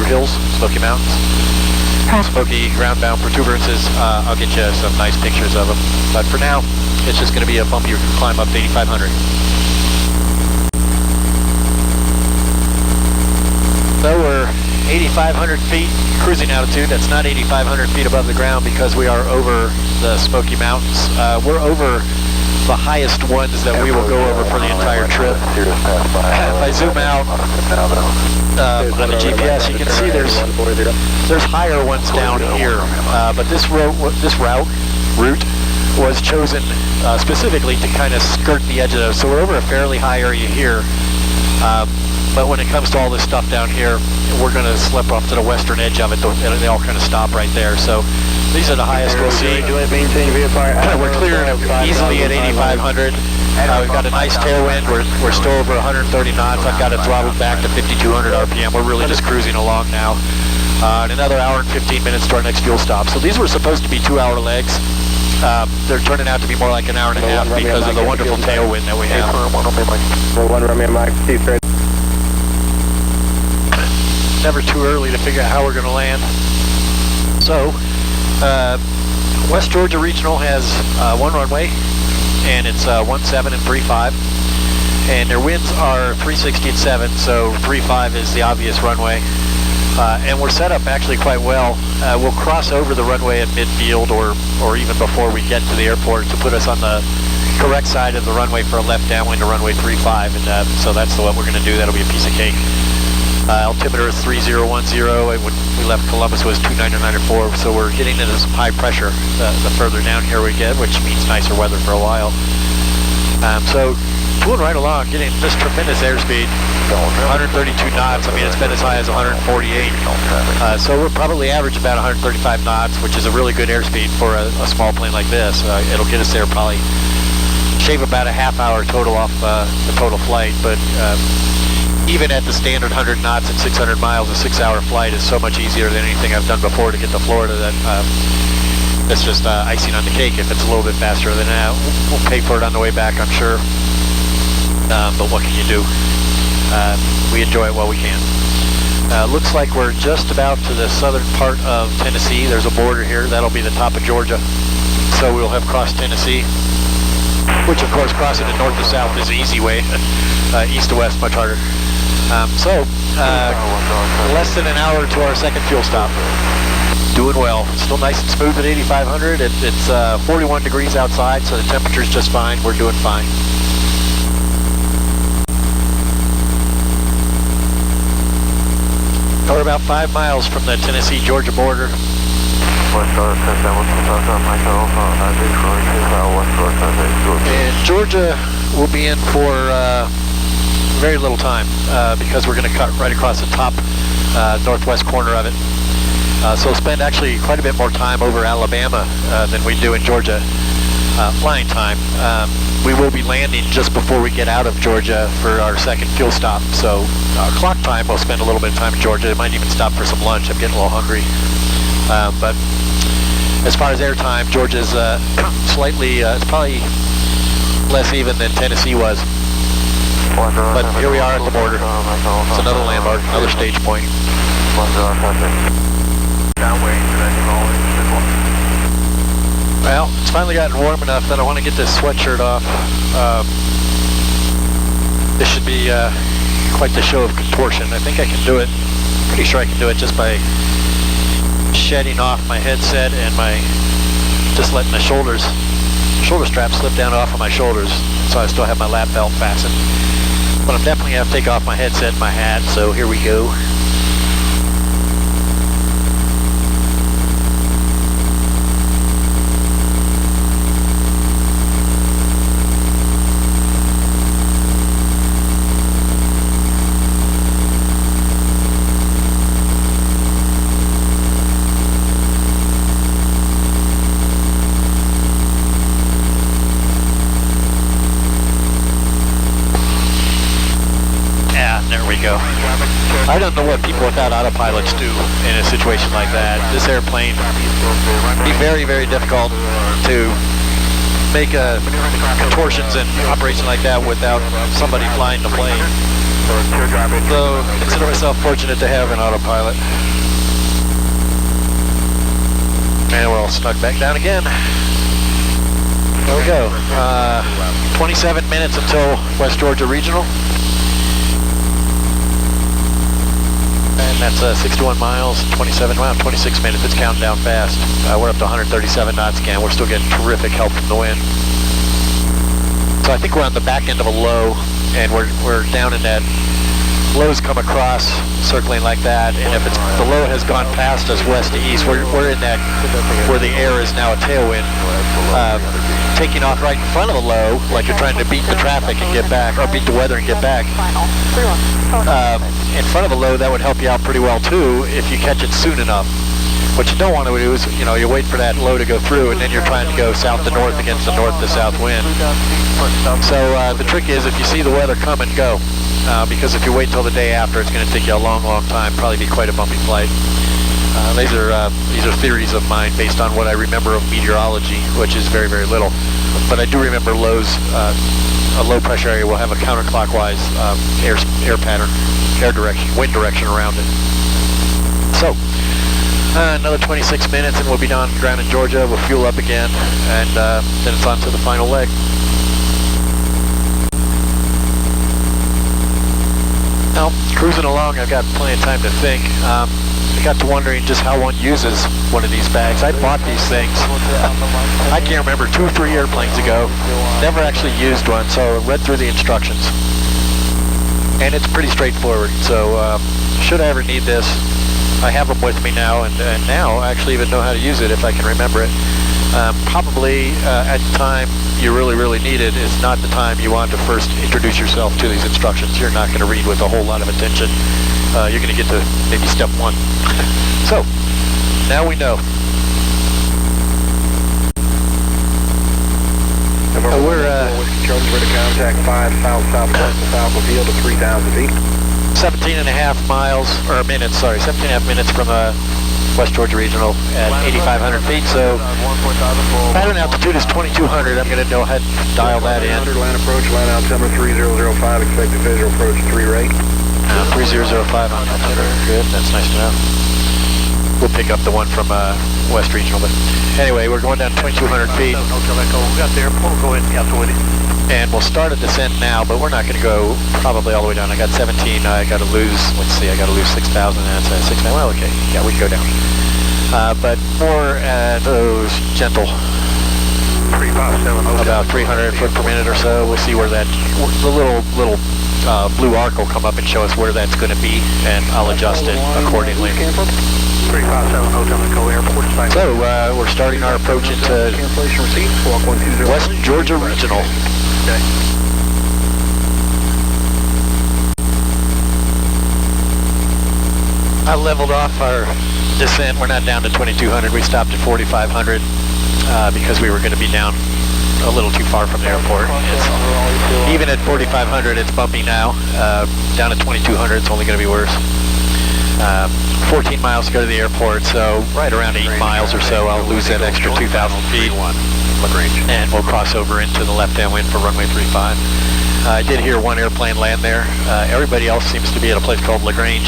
Hills, Smoky Mountains, smoky ground-bound protuberances. I'll get you some nice pictures of them. But for now, it's just going to be a bumpy climb up to 8,500. So we're 8,500 feet cruising altitude. That's not 8,500 feet above the ground because we are over the Smoky Mountains. We're over the highest ones that we will go over for the entire trip. If I zoom out on the GPS, you can see there's higher ones down here, but this route was chosen specifically to kind of skirt the edge of those. So we're over a fairly high area here, but when it comes to all this stuff down here, we're going to slip up to the western edge of it, and they all kind of stop right there. So these are the highest we'll see. We're clearing easily at 8,500. We've got a nice tailwind. We're still over 130 knots. I've got it throttled back to 5,200 RPM. We're really just cruising along now. In another hour and 15 minutes to our next fuel stop. So these were supposed to be 2-hour legs. They're turning out to be more like an hour and a half because of the wonderful tailwind that we have. Never too early to figure out how we're going to land. So, West Georgia Regional has one runway, and it's 17 and 35, and their winds are 360 and 7, so 35 is the obvious runway. And we're set up actually quite well. We'll cross over the runway at midfield or even before we get to the airport to put us on the correct side of the runway for a left downwind to runway 35, and so that's what we're going to do. That'll be a piece of cake. Altimeter is 3010, and when we left Columbus was 299.4, so we're getting into some high pressure the further down here we get, which means nicer weather for a while. So moving right along, getting just tremendous airspeed, 132 knots. I mean, it's been as high as 148. So we'll probably average about 135 knots, which is a really good airspeed for a small plane like this. It'll get us there probably, shave about a half hour total off the total flight, but even at the standard 100 knots and 600 miles, a 6-hour flight is so much easier than anything I've done before to get to Florida that it's just icing on the cake if it's a little bit faster than that. We'll pay for it on the way back, I'm sure. But what can you do? We enjoy it while we can. Looks like we're just about to the southern part of Tennessee. There's a border here. That'll be the top of Georgia. So we'll have crossed Tennessee, which of course crossing it north to south is the easy way. East to west, much harder. Less than an hour to our second fuel stop. Doing well. Still nice and smooth at 8,500. It's 41 degrees outside, so the temperature's just fine. We're doing fine. We're about 5 miles from the Tennessee-Georgia border. And Georgia will be in for very little time because we're going to cut right across the top northwest corner of it. So we'll spend actually quite a bit more time over Alabama than we do in Georgia flying time. We will be landing just before we get out of Georgia for our second fuel stop. So clock time, we'll spend a little bit of time in Georgia. It might even stop for some lunch. I'm getting a little hungry. But as far as air time, Georgia's slightly, it's probably less even than Tennessee was. But here we are at the border. It's another landmark, another stage point. Well, it's finally gotten warm enough that I want to get this sweatshirt off. This should be quite the show of contortion. I think I can do it. Pretty sure I can do it just by shedding off my headset and just letting the shoulder strap slip down off of my shoulders, so I still have my lap belt fastened. But I'm definitely going to take off my headset and my hat, so here we go. Go. I don't know what people without autopilots do in a situation like that. This airplane would be very, very difficult to make contortions and operation like that without somebody flying the plane. So consider myself fortunate to have an autopilot. And we're all snug back down again. There we go. 27 minutes until West Georgia Regional. And that's 61 miles, 26 minutes. It's counting down fast. We're up to 137 knots again. We're still getting terrific help from the wind. So I think we're on the back end of a low, and we're down in that. Lows come across, circling like that, and if the low has gone past us west to east, we're in that where the air is now a tailwind, taking off right in front of the low, like you're trying to beat the traffic and get back, or beat the weather and get back. In front of the low, that would help you out pretty well too if you catch it soon enough. What you don't want to do is, you know, you wait for that low to go through, and then you're trying to go south to north against the north to south wind. So the trick is, if you see the weather come and go, because if you wait till the day after, it's going to take you a long, long time, probably be quite a bumpy flight. These are theories of mine based on what I remember of meteorology, which is very, very little. But I do remember lows, a low pressure area will have a counterclockwise air pattern, wind direction around it. So, another 26 minutes and we'll be down on the ground in Georgia. We'll fuel up again, and then it's on to the final leg. Now, cruising along, I've got plenty of time to think. I got to wondering just how one uses one of these bags. I bought these things, I can't remember, 2 or 3 airplanes ago. Never actually used one, so I read through the instructions. And it's pretty straightforward, so should I ever need this, I have them with me now, and now I actually even know how to use it if I can remember it. Probably at the time you really, really need it is not the time you want to first introduce yourself to these instructions. You're not going to read with a whole lot of attention. You're going to get to maybe step 1. So, now we know. We're Charlie, to contact 5 south-southwest of South Field to 3,000 feet. 17 and a half miles, or minutes, sorry, 17 and a half minutes from West Georgia Regional at 8,500 feet, so pattern altitude is 2,200. I'm going to go ahead and dial that in. Land approach, line altimeter 3005, expected visual approach 3 rate. 3005 on altimeter, good, that's nice to know. We'll pick up the one from West Regional, but anyway, we're going down 2,200 feet. And we'll start a descent now, but we're not going to go probably all the way down. I got 17, I got to lose, let's see, I got to lose 6,000, that's 6,000, well, okay, yeah, we can go down. But more those gentle, about 300 foot per minute or so. We'll see where that, the little blue arc will come up and show us where that's going to be, and I'll adjust it accordingly. 357 Hotel Echo Airport. So we're starting our approach into West Georgia Regional. Okay. I leveled off our descent. We're not down to 2,200. We stopped at 4,500 because we were going to be down a little too far from the airport. Even at 4,500, it's bumpy now. Down at 2,200, it's only going to be worse. 14 miles to go to the airport, so right around 8 miles or so, I'll lose that extra 2,000 feet. And we'll cross over into the left-hand wind for runway 35. I did hear one airplane land there. Everybody else seems to be at a place called LaGrange,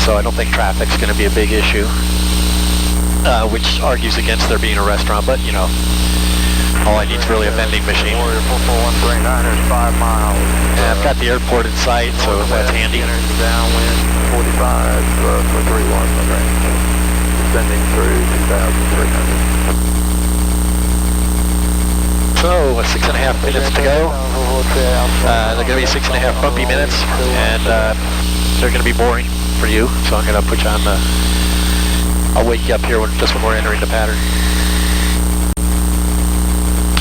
so I don't think traffic's going to be a big issue, which argues against there being a restaurant, but you know, all I need is really a vending machine. And I've got the airport in sight, so that's handy. Downwind 45 for 31 LaGrange. Descending through 2,300. So, 6.5 minutes to go. They're going to be 6.5 bumpy minutes, and they're going to be boring for you. So I'm going to put you on the. I'll wake you up here just when we're entering the pattern.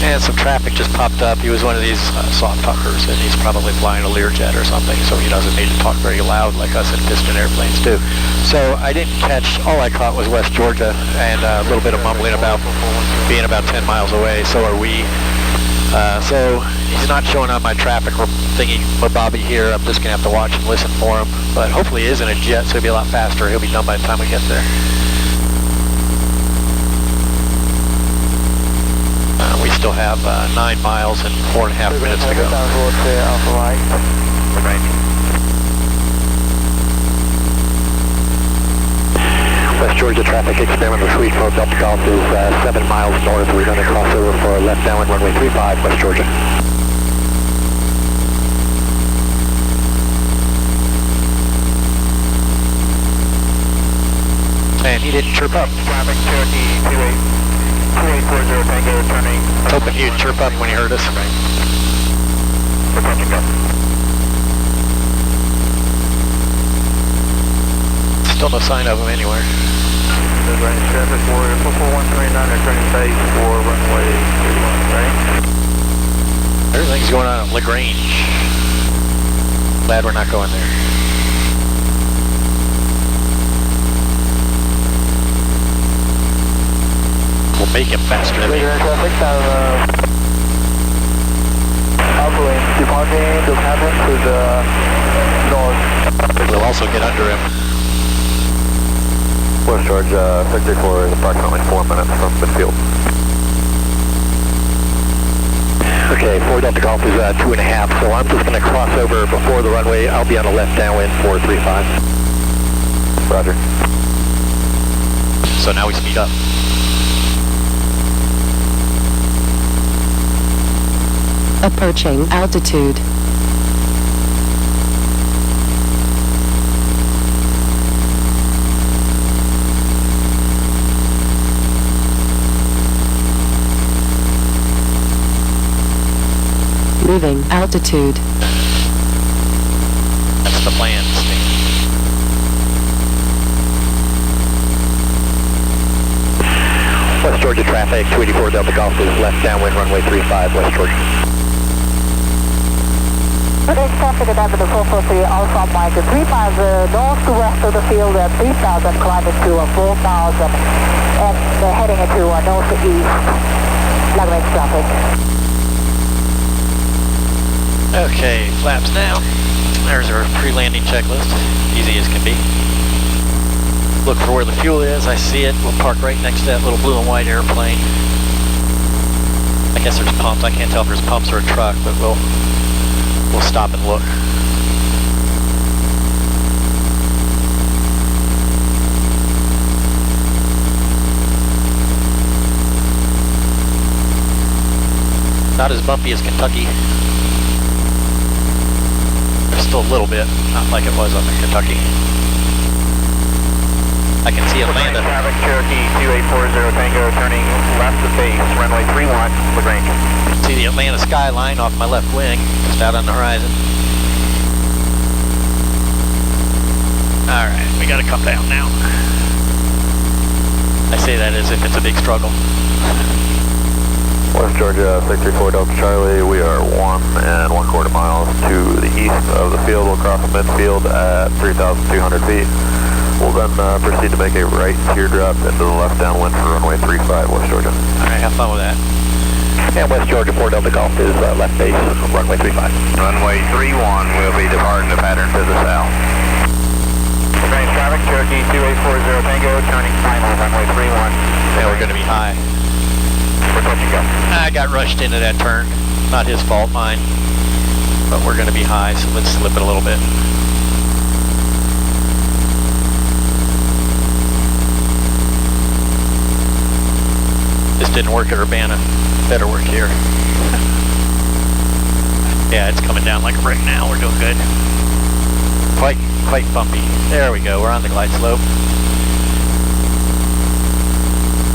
And some traffic just popped up. He was one of these soft talkers, and he's probably flying a Learjet or something, so he doesn't need to talk very loud like us in piston airplanes do. So I didn't catch, all I caught was West Georgia, and a little bit of mumbling about being about 10 miles away, so are we. So he's not showing on my traffic thingy, Bobby here. I'm just going to have to watch and listen for him, but hopefully he is in a jet, so he'll be a lot faster. He'll be done by the time we get there. We still have 9 miles and 4.5 minutes to go. West Georgia traffic, experimental suite for Delta Golf is 7 miles north. We're going to cross over for left downwind runway 35, West Georgia. And he didn't chirp up. Traffic, Cherokee 2840 Tango, turning. Hoping he'd chirp up when he heard us. We're touching up. Still no sign of him anywhere. Range traffic, Warrior 44139, returning base for runway 31, right? Everything's going on at LaGrange. Glad we're not going there. We'll make him faster than me. Traffic, outgoing, departing the cabin to the north. We'll also get under him. West Georgia, Sector 4 is approximately 4 minutes from midfield. Okay, 4 Delta Golf is 2.5, so I'm just going to cross over before the runway. I'll be on the left downwind 435. Roger. So now we speed up. Approaching altitude. Moving altitude. That's the plan, Steve. West Georgia traffic, 284 Delta Golf is left downwind runway 35, West Georgia. Today's traffic at Avenue 443 Alpha Mike 3,000 north to west of the field at 3,000 climbing to 4,000 and heading into northeast long-range traffic. Okay, flaps down. There's our pre-landing checklist. Easy as can be. Look for where the fuel is. I see it. We'll park right next to that little blue and white airplane. I guess there's pumps. I can't tell if there's pumps or a truck, but we'll stop and look. Not as bumpy as Kentucky. Still a little bit, not like it was up in Kentucky. I can see Atlanta. Traffic, Cherokee 2840 Tango, turning left of base, runway 31, LaGrange. See the Atlanta skyline off my left wing, just out on the horizon. Alright, we gotta come down now. I say that as if it's a big struggle. West Georgia, Sector 4 Delta Charlie, we are 1 1/4 miles to the east of the field. We'll cross the midfield at 3,200 feet. We'll then proceed to make a right teardrop into the left downwind for runway 35, West Georgia. Alright, have fun with that. And West Georgia 4 Delta Golf is left base, runway 35. Runway 31 will be departing the pattern to the south. LaGrange traffic, Cherokee 2840 Tango, turning final, runway 31. Yeah, we're gonna be high. We're touching up. I got rushed into that turn. Not his fault, mine. But we're gonna be high, so let's slip it a little bit. This didn't work at Urbana. Better work here. Yeah, it's coming down like a brick now. We're doing good. Quite bumpy. There we go. We're on the glide slope.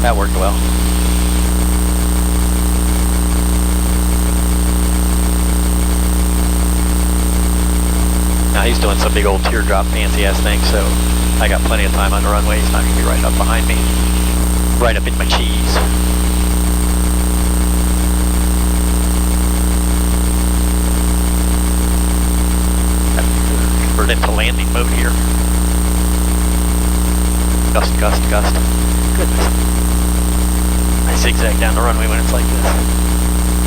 That worked well. Now he's doing some big old teardrop fancy ass thing, so I got plenty of time on the runway. He's not gonna be right up behind me. Right up in my cheese. Convert into landing mode here. Gust, gust, gust. Goodness. I zigzag down the runway when it's like this.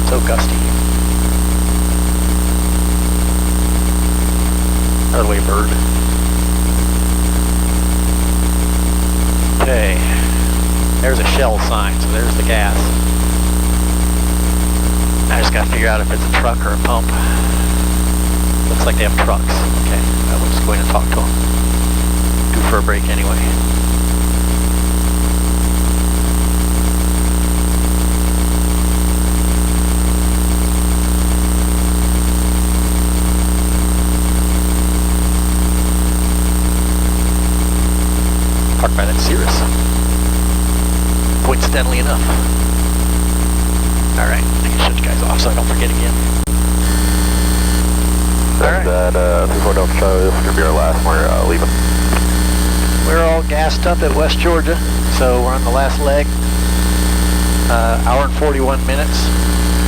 So gusty. Out of the way, bird. Okay. There's a shell sign, so there's the gas. I just gotta figure out if it's a truck or a pump. Looks like they have trucks. Okay, I will just go in and talk to them. Goof for a break anyway. Parked by that Cirrus. Coincidentally enough. Alright, I can shut you guys off so I don't forget again. Alright. That 34 Delta Charlie, this is going to be our last. We're leaving. We're all gassed up at West Georgia, so we're on the last leg. Hour and 41 minutes,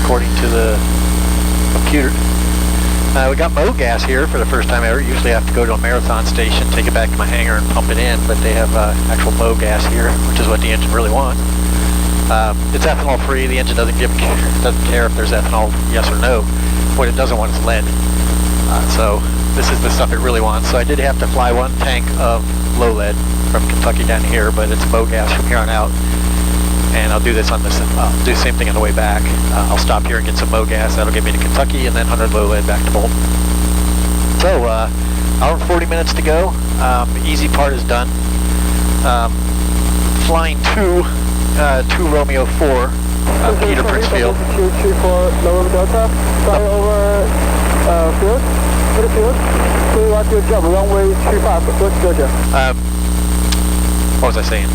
according to the computer. We got Mo gas here for the first time ever. Usually I have to go to a marathon station, take it back to my hangar and pump it in, but they have actual Mo gas here, which is what the engine really wants. It's ethanol free. The engine doesn't care if there's ethanol, yes or no. What it doesn't want is lead. So this is the stuff it really wants. So I did have to fly one tank of low lead from Kentucky down here, but it's Mo gas from here on out. And I'll do this on this. I'll do the same thing on the way back. I'll stop here and get some Mo gas. That'll get me to Kentucky, and then 100 low lead back to Bolton. So hour and 40 minutes to go. The easy part is done. Flying two Romeo 4, Peter Prince Field. 224 Lower Delta, fly over field, to the field. So you want your job, runway 25, West Georgia. What was I saying?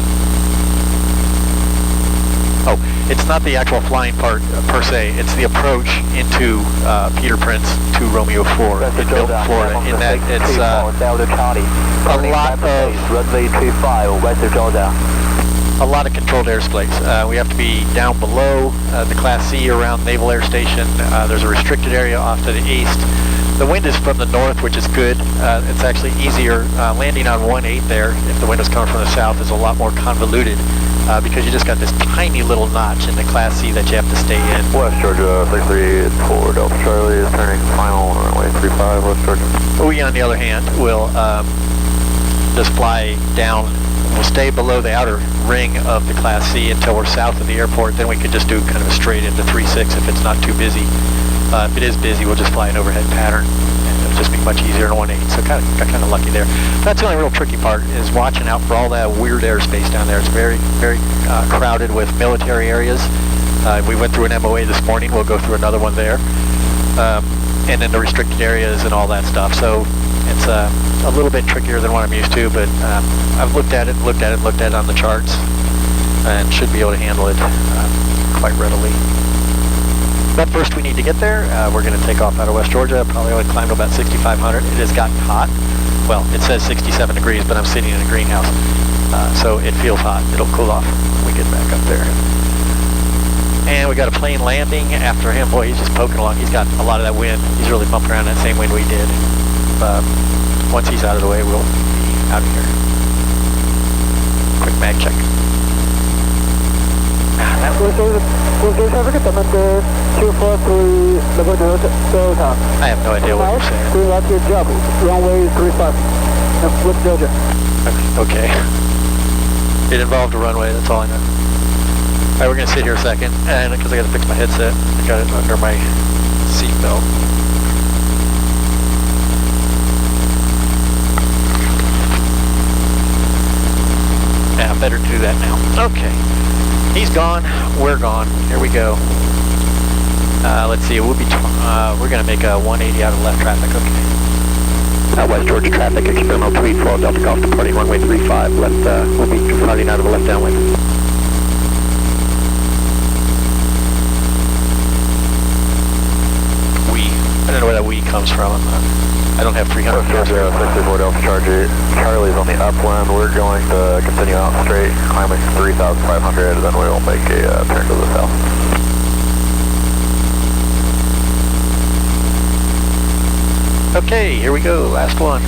Oh, it's not the actual flying part per se, it's the approach into Peter Prince to Romeo 4 in Milton, Florida. In that it's a lot of controlled airspace. We have to be down below the Class C around Naval Air Station. There's a restricted area off to the east. The wind is from the north, which is good. It's actually easier landing on 1-8 there. If the wind is coming from the south, is a lot more convoluted because you just got this tiny little notch in the Class C that you have to stay in. West Georgia 634 Delta Charlie is turning final runway 35 West Georgia. We, on the other hand, will just fly down. We'll stay below the outer ring of the Class C until we're south of the airport. Then we could just do kind of a straight into 3-6 if it's not too busy. If it is busy, we'll just fly an overhead pattern, and it'll just be much easier in 1-8. So got kind of lucky there. That's the only real tricky part, is watching out for all that weird airspace down there. It's very, very crowded with military areas. We went through an MOA this morning. We'll go through another one there, and then the restricted areas and all that stuff. So it's a little bit trickier than what I'm used to, but I've looked at it on the charts, and should be able to handle it quite readily. But first we need to get there. We're going to take off out of West Georgia. Probably only climbed to about 6,500. It has gotten hot. Well, it says 67 degrees, but I'm sitting in a greenhouse. So it feels hot. It'll cool off when we get back up there. And we got a plane landing after him. Boy, he's just poking along. He's got a lot of that wind. He's really bumping around that same wind we did. Once he's out of the way, we'll be out of here. Quick mag check. I have no idea what you're saying. Do like your job, runway 35, West Georgia. Okay. It involved a runway, that's all I know. Alright, we're going to sit here a second, and because I got to fix my headset, I got it under my seat belt. Yeah, better do that now. Okay. He's gone. We're gone. Here we go. Let's see. We'll be. We're gonna make a 180 out of left traffic. Okay. West Georgia traffic, experimental tweet, 12 Delta Golf departing runway 35. Left. We'll be departing out of the left downwind. I don't know where that we comes from. I don't have 300. West Georgia 64 Delta Charlie's on the upland. We're going to continue out straight, climbing 3,500, then we'll make a turn to the south. Okay, here we go. Last one.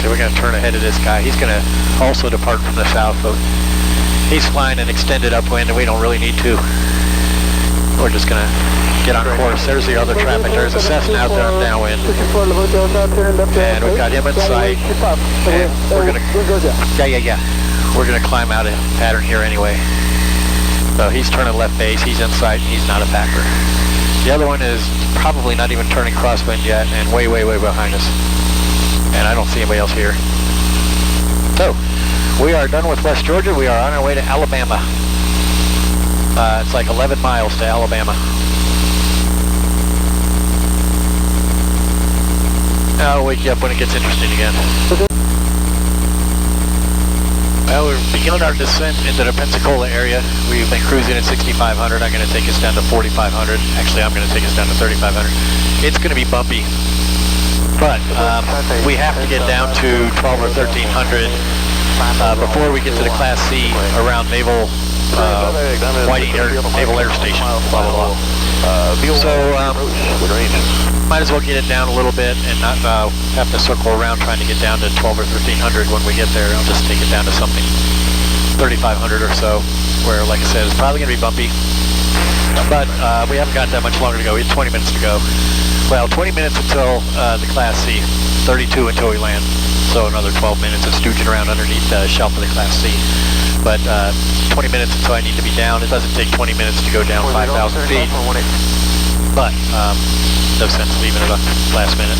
So we're going to turn ahead of this guy. He's going to also depart from the south, but he's flying an extended upwind, and we don't really need to. We're just going to get on course. There's the other traffic. There's a Cessna out there downwind. And we've got him in sight. And we're going to... We're going to climb out of pattern here anyway. So he's turning left base. He's in sight. He's not a factor. The other one is probably not even turning crosswind yet, and way, way, way behind us. And I don't see anybody else here. So, we are done with West Georgia. We are on our way to Alabama. It's like 11 miles to Alabama. I'll wake you up when it gets interesting again. Well, we're beginning our descent into the Pensacola area. We've been cruising at 6,500. I'm going to take us down to 4,500. Actually, I'm going to take us down to 3,500. It's going to be bumpy, but we have to get down to 12 or 1,300 before we get to the Class C around Naval Whiting Naval Air Station. Blah blah blah. So might as well get it down a little bit and not have to circle around trying to get down to 12 or 1,300 when we get there. I'll just take it down to something 3,500 or so, where, like I said, it's probably going to be bumpy. But we haven't got that much longer to go. We have 20 minutes to go. Well, 20 minutes until the Class C, 32 until we land. So another 12 minutes of stooging around underneath the shelf of the Class C. But 20 minutes until I need to be down. It doesn't take 20 minutes to go down 5,000 feet. But no sense leaving it up last minute.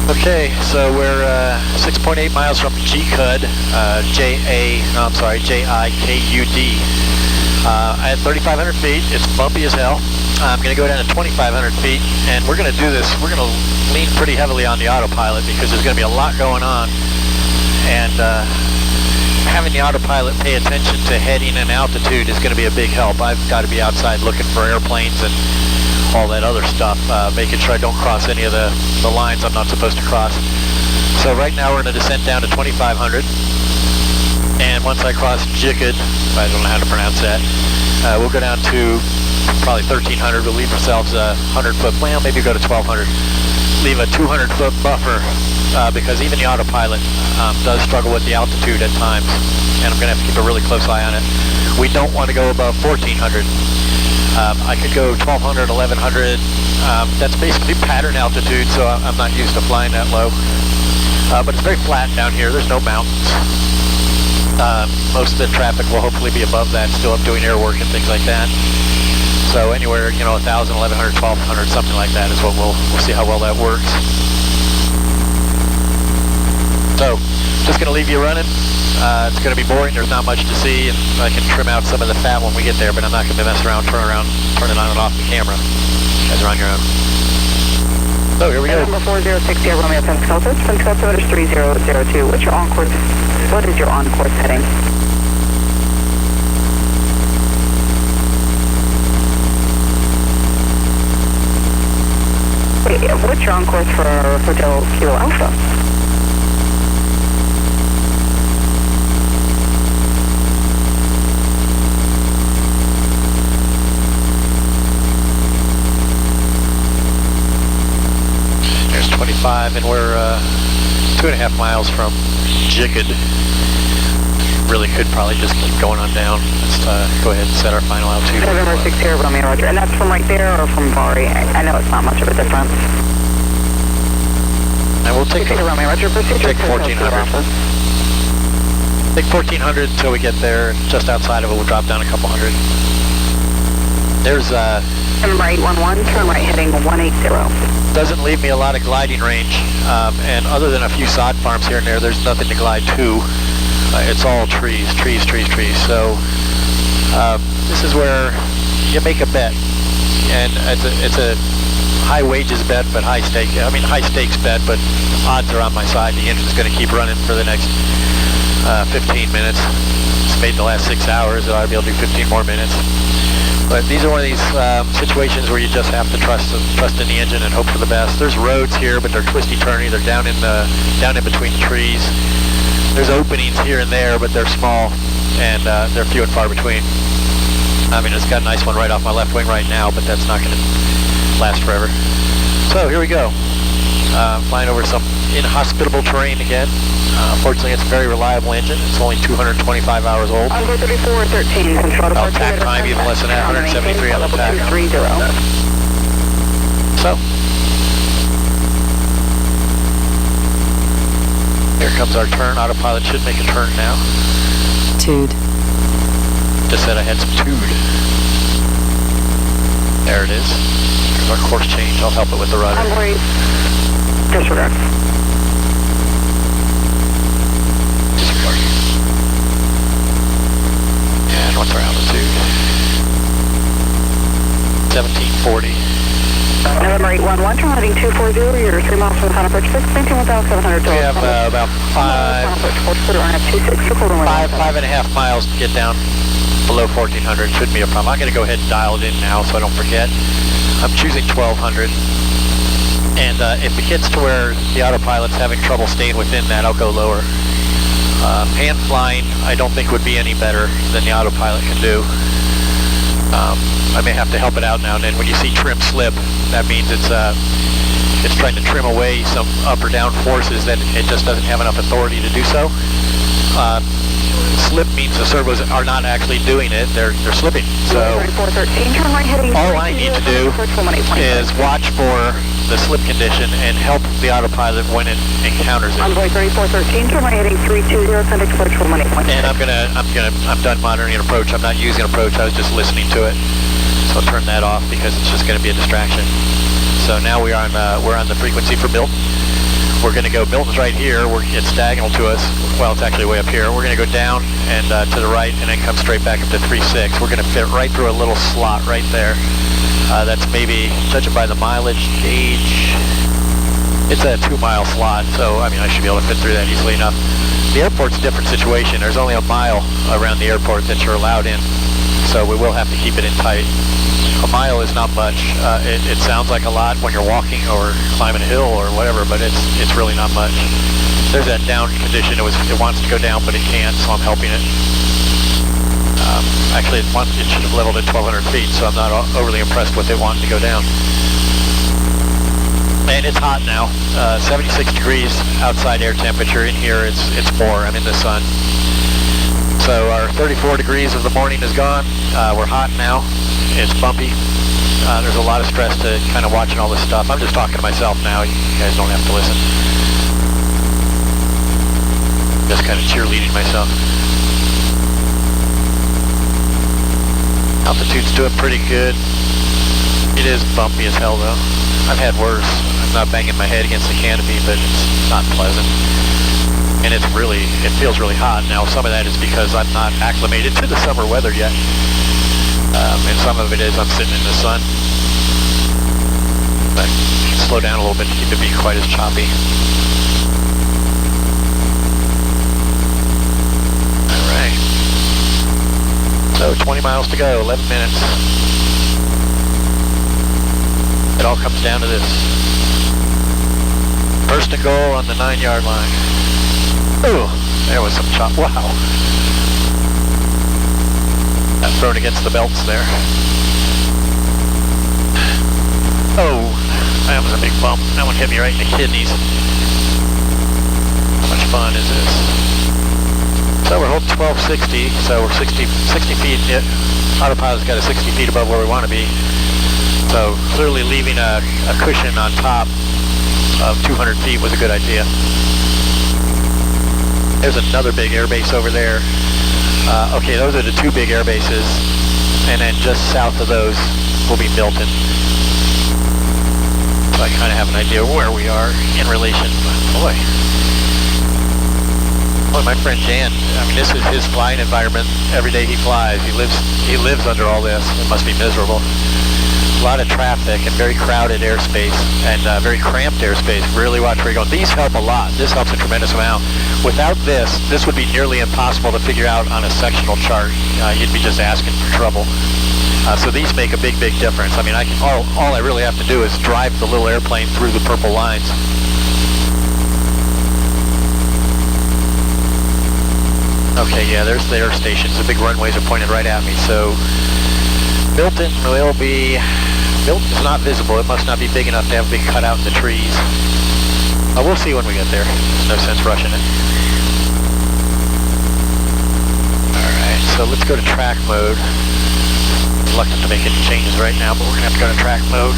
Okay, so we're 6.8 miles from GCUD, J-I-K-U-D. At 3,500 feet, it's bumpy as hell. I'm going to go down to 2,500 feet, and we're going to do this. We're going to lean pretty heavily on the autopilot because there's going to be a lot going on. And having the autopilot pay attention to heading and altitude is going to be a big help. I've got to be outside looking for airplanes and all that other stuff, making sure I don't cross any of the lines I'm not supposed to cross. So right now we're in a descent down to 2,500. And once I cross GCUD, I don't know how to pronounce that, we'll go down to probably 1,300. We'll leave ourselves a 100-foot, well, maybe go to 1,200. Leave a 200-foot buffer because even the autopilot does struggle with the altitude at times, and I'm going to have to keep a really close eye on it. We don't want to go above 1,400. I could go 1,200, 1,100. That's basically pattern altitude, so I'm not used to flying that low. But it's very flat down here. There's no mountains. Most of the traffic will hopefully be above that, still up doing air work and things like that. So anywhere, 1,000, 1,100, 1,200, something like that is what we'll see how well that works. So, just going to leave you running. It's going to be boring. There's not much to see, and I can trim out some of the fat when we get there, but I'm not going to mess around, turning on and off the camera. You guys are on your own. So here we go. Number 4060 Romeo Pensacola. Pensacola is 3002. What's your on-course? What is your on-course heading? Wait, what's your on-course for Hotel Kilo Alpha? There's 25, and we're 2.5 miles from GCUD. Really could probably just keep going on down. Let's go ahead and set our final altitude. November 6 here, Romeo Roger. And that's from right there or from Bari? I know it's not much of a difference. And we'll take Romeo Roger. take 1,400. Take 1,400 until we get there. Just outside of it, we'll drop down a couple hundred. There's turn right 11, turn right heading 180. Doesn't leave me a lot of gliding range, and other than a few sod farms here and there, there's nothing to glide to. It's all trees. So this is where you make a bet, and it's a high wages bet, but high stakes bet, but odds are on my side. The engine's going to keep running for the next 15 minutes. It's made the last 6 hours, so I'll be able to do 15 more minutes. But these are one of these situations where you just have to trust in the engine and hope for the best. There's roads here, but they're twisty-turny. They're down in between the trees. There's openings here and there, but they're small, and they're few and far between. I mean, it's got a nice one right off my left wing right now, but that's not going to last forever. So here we go. Flying over some inhospitable terrain again. Fortunately, it's a very reliable engine. It's only 225 hours old. Envoy 3413, control I'll tack time even less than that, 173 on the tack. 230. So, here comes our turn. Autopilot should make a turn now. Tude. Just said I had some tude. There it is. There's our course change. I'll help it with the rudder. Envoy, disregard. Disregard. And what's our altitude? 1740. November 811, turn heading 240, you're 3 miles from the final approach 6, 21,700 We have about 5.5 miles to get down below 1400. Shouldn't be a problem. I'm going to go ahead and dial it in now so I don't forget. I'm choosing 1200. And if it gets to where the autopilot's having trouble staying within that, I'll go lower. Hand flying, I don't think would be any better than the autopilot can do. I may have to help it out now and then. When you see trim slip, that means it's trying to trim away some up or down forces that it just doesn't have enough authority to do so. Slip means the servos are not actually doing it, they're slipping. So all I need to do is watch for the slip condition and help the autopilot when it encounters it. Envoy 3413, turn right heading 320, send approach for 1.8. And I'm done monitoring an approach. I'm not using approach, I was just listening to it. So I'll turn that off because it's just going to be a distraction. So now we're on the frequency for Milton. We're going to go, Milton's right here, it's diagonal to us. Well, it's actually way up here. We're going to go down and to the right and then come straight back up to 36. We're going to fit right through a little slot right there. That's maybe, judging by the mileage gauge, it's a 2-mile slot, so I mean I should be able to fit through that easily enough. The airport's a different situation. There's only a mile around the airport that you're allowed in, so we will have to keep it in tight. A mile is not much. It sounds like a lot when you're walking or climbing a hill or whatever, but it's really not much. There's that down condition. It wants to go down, but it can't, so I'm helping it. Actually, it should have leveled at 1,200 feet, so I'm not overly impressed with it wanting to go down. And it's hot now. 76 degrees outside air temperature. In here, it's more. I'm in the sun. So our 34 degrees of the morning is gone. We're hot now. It's bumpy. There's a lot of stress to kind of watching all this stuff. I'm just talking to myself now. You guys don't have to listen. Just kind of cheerleading myself. Altitude's doing pretty good. It is bumpy as hell though. I've had worse. I'm not banging my head against the canopy, but it's not pleasant. And it feels really hot. Now some of that is because I'm not acclimated to the summer weather yet. And some of it is I'm sitting in the sun. But slow down a little bit to keep it being quite as choppy. Alright. So 20 miles to go, 11 minutes. It all comes down to this. First and goal on the 9-yard line. Ooh, there was some chop. Wow. Got thrown against the belts there. Oh, that was a big bump. That one hit me right in the kidneys. How much fun is this? So we're holding 1260, so we're 60 feet. Autopilot's got a 60 feet above where we want to be. So clearly leaving a cushion on top of 200 feet was a good idea. There's another big air base over there. Okay, those are the two big air bases, and then just south of those will be Milton. So I kind of have an idea where we are in relation. Boy, my friend Jan. I mean, this is his flying environment. Every day he flies, he lives under all this. It must be miserable. A lot of traffic and very crowded airspace and very cramped airspace. Really watch where you're going. These help a lot. This helps a tremendous amount. Without this would be nearly impossible to figure out on a sectional chart. You'd be just asking for trouble. So these make a big difference. I mean, all I really have to do is drive the little airplane through the purple lines. Okay, yeah, there's the air stations. The big runways are pointed right at me. So Milton will be... Milton's not visible. It must not be big enough to have a big cutout in the trees. We'll see when we get there. There's no sense rushing it. Alright, so let's go to track mode. Reluctant to make any changes right now, but we're going to have to go to track mode.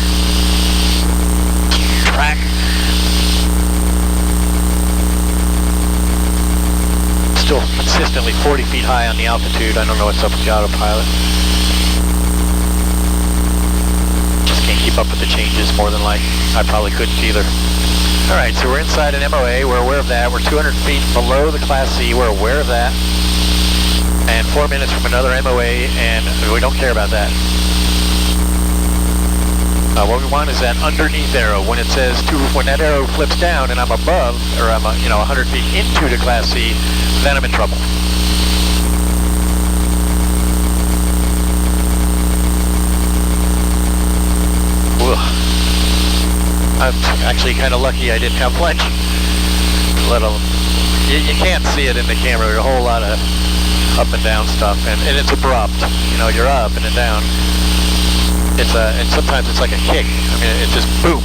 Track. Still consistently 40 feet high on the altitude. I don't know what's up with the autopilot. Just can't keep up with the changes more than like I probably couldn't either. Alright, so we're inside an MOA. We're aware of that. We're 200 feet below the Class C. We're aware of that. And 4 minutes from another MOA, and we don't care about that. What we want is that underneath arrow. When it says when that arrow flips down and I'm above, or I'm 100 feet into the Class C, then I'm in trouble. I'm actually kind of lucky I didn't have lunch. Let alone, you can't see it in the camera. There's a whole lot of up and down stuff, and it's abrupt. You're up and then down. And sometimes it's like a kick. I mean, it's just boom.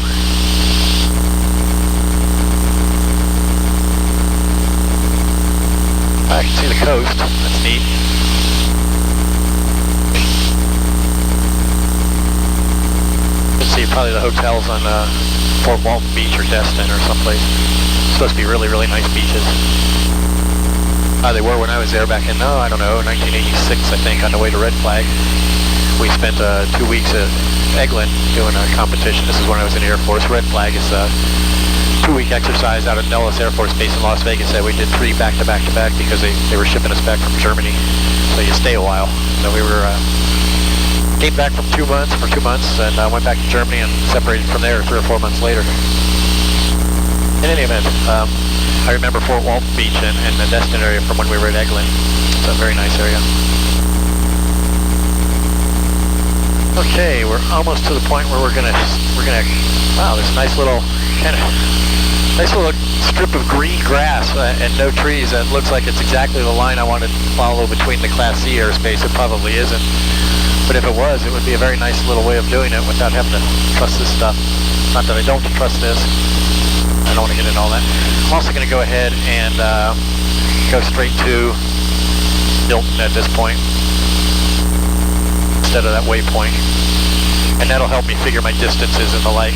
I can see the coast. That's neat. Let's see, probably the hotels on Fort Walton Beach or Destin or someplace. Supposed to be really, really nice beaches. They were when I was there back in, 1986, I think, on the way to Red Flag. We spent 2 weeks at Eglin doing a competition. This is when I was in the Air Force. Red Flag is a 2-week exercise out at Nellis Air Force Base in Las Vegas that we did 3 back-to-back-to-back because they were shipping us back from Germany. So you stay a while. So we were came back from 2 months for 2 months and went back to Germany and separated from there 3 or 4 months later. In any event, I remember Fort Walton Beach and the Destin area from when we were at Eglin. It's a very nice area. Okay, we're almost to the point where we're gonna, wow, there's a nice little strip of green grass and no trees. That looks like it's exactly the line I want to follow between the Class C airspace. It probably isn't, but if it was, it would be a very nice little way of doing it without having to trust this stuff. Not that I don't trust this. I don't want to get into all that. I'm also going to go ahead and go straight to Milton at this point instead of that waypoint, and that'll help me figure my distances and the like.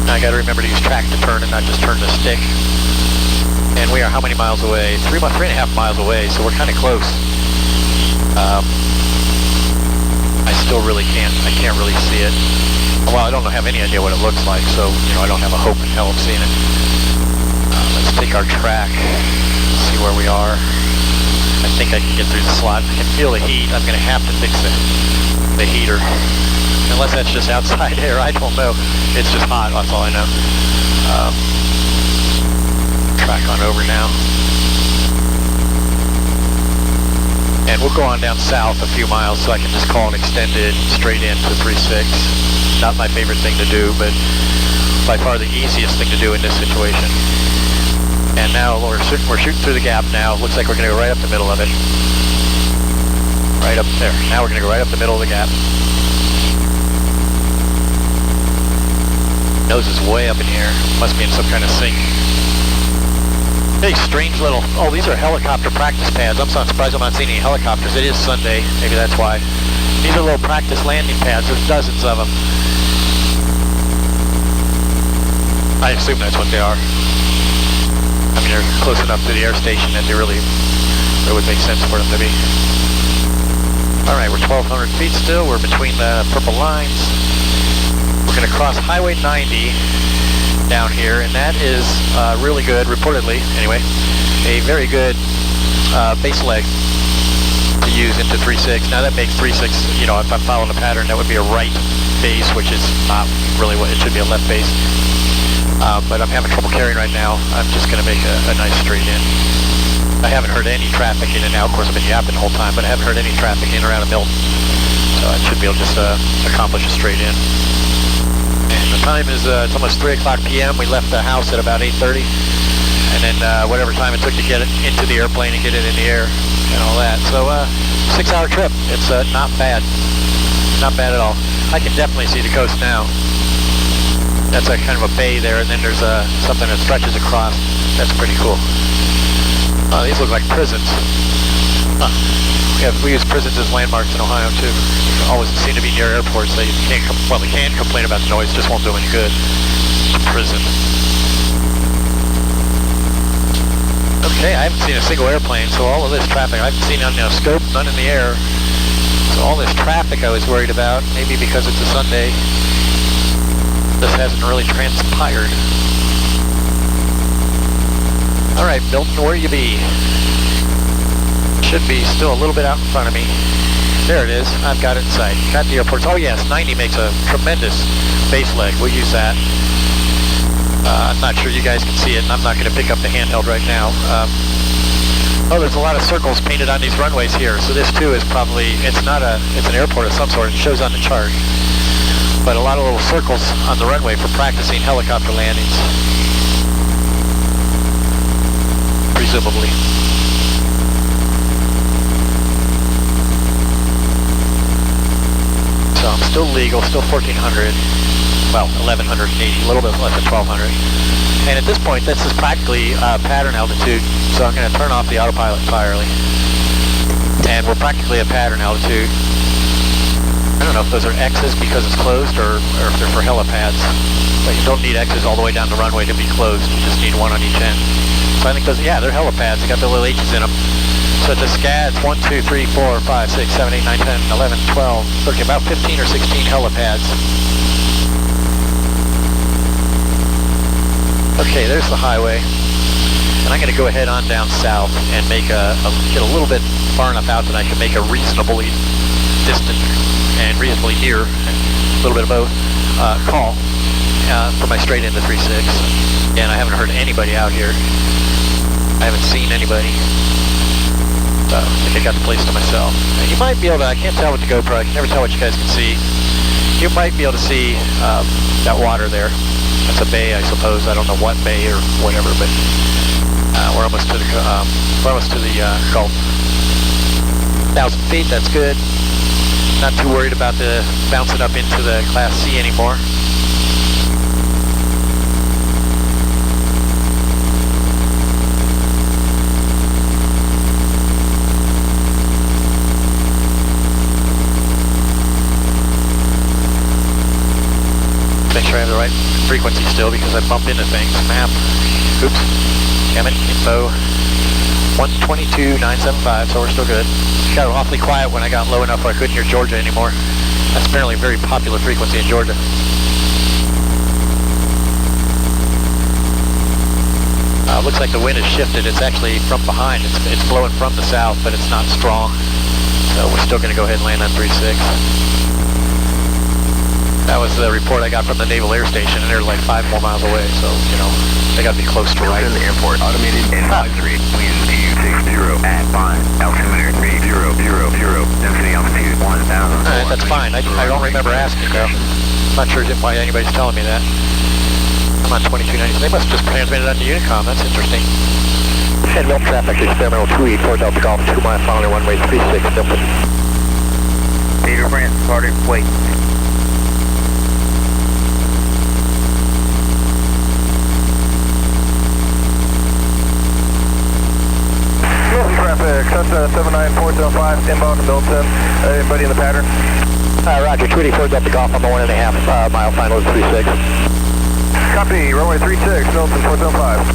Now I got to remember to use track to turn and not just turn the stick. And we are how many miles away? 3.5 miles away, so we're kind of close. I still really can't really see it. Well, I don't have any idea what it looks like, so I don't have a hope in hell of seeing it. Let's take our track, see where we are. I think I can get through the slot. I can feel the heat. I'm going to have to fix the heater. Unless that's just outside air, I don't know. It's just hot, that's all I know. Track on over now. And we'll go on down south a few miles so I can just call an extended straight into 36. Not my favorite thing to do, but by far the easiest thing to do in this situation. And now we're shooting through the gap now. Looks like we're going to go right up the middle of it. Right up there. Now we're going to go right up the middle of the gap. Nose is way up in here. Must be in some kind of sink. Big strange little, oh, these are helicopter practice pads. I'm so surprised I'm not seeing any helicopters. It is Sunday, maybe that's why. These are little practice landing pads. There's dozens of them. I assume that's what they are. I mean, they're close enough to the air station that it would make sense for them to be. All right, we're 1,200 feet still. We're between the purple lines. We're going to cross Highway 90 down here, and that is really good, reportedly, anyway, a very good base leg to use into 36. Now that makes 36, if I'm following the pattern, that would be a right base, which is not really what it should be, a left base. But I'm having trouble carrying right now. I'm just going to make a nice straight in. I haven't heard any traffic in and out. Of course, I've been yapping the whole time, but I haven't heard any traffic in or out of Milton. So I should be able to just accomplish a straight in. And The time is it's almost 3 o'clock p.m. We left the house at about 8:30, and then whatever time it took to get it into the airplane and get it in the air and all that. So 6-hour trip. It's not bad. Not bad at all. I can definitely see the coast now. That's a kind of a bay there, and then there's something that stretches across. That's pretty cool. These look like prisons. Huh. We use prisons as landmarks in Ohio too. Always seem to be near airports. They can't they can complain about the noise, just won't do any good. It's a prison. Okay, I haven't seen a single airplane, so all of this traffic, I haven't seen on the scope, none in the air. So all this traffic I was worried about, maybe because it's a Sunday, this hasn't really transpired. All right, Milton, where you be? Should be still a little bit out in front of me. There it is. I've got it in sight. Got the airports. Oh yes, 90 makes a tremendous base leg. We'll use that. I'm not sure you guys can see it, and I'm not going to pick up the handheld right now. Oh, there's a lot of circles painted on these runways here. So this too is probably, it's an airport of some sort. It shows on the chart. But a lot of little circles on the runway for practicing helicopter landings. Presumably. So I'm still legal, still 1400. Well, 1180, a little bit less than 1200. And at this point, this is practically pattern altitude, so I'm going to turn off the autopilot entirely. And we're practically at pattern altitude. I don't know if those are X's because it's closed or if they're for helipads. But you don't need X's all the way down the runway to be closed. You just need one on each end. So I think those, yeah, they're helipads. They got the little H's in them. So at the SCAD, it's 1, 2, 3, 4, 5, 6, 7, 8, 9, 10, 11, 12. Okay, about 15 or 16 helipads. Okay, there's the highway, and I'm going to go ahead on down south and make get a little bit far enough out that I can make a reasonably distant and reasonably near, a little bit of both, call for my straight into 36. And I haven't heard anybody out here. I haven't seen anybody. So I think I got the place to myself. And you might be able to, I can't tell with the GoPro, I can never tell what you guys can see. You might be able to see that water there. That's a bay, I suppose. I don't know what bay or whatever, but we're almost to the Gulf. 1,000 feet, that's good. Not too worried about the bouncing up into the Class C anymore. Make sure I have the right frequency still because I bump into things. Map. Oops. Damn it. Info. 122.975, so we're still good. Got awfully quiet when I got low enough where I couldn't hear Georgia anymore. That's apparently a very popular frequency in Georgia. Looks like the wind has shifted. It's actually from behind. It's blowing from the south, but it's not strong. So we're still going to go ahead and land on 36. That was the report I got from the Naval Air Station, and they're like 5 more miles away, so, you know, they got to be close to right. In the airport, automated in 53, wind 260 at 5, altimeter 3000, density altitude 1,000. Alright, that's fine. I don't remember asking, though. I'm not sure why anybody's telling me that. I'm on 2290. They must have just transmitted on the Unicom. That's interesting. Head Milton traffic, experimental 284 Delta Golf, 2 mile final runway 36, Milton. Peter France, departed, wait. Milton traffic, Cessna 79405, inbound to Milton. Anybody in the pattern? Roger, 284 Delta Golf on the 1.5 mile final 36. Copy, runway 36, Milton 405.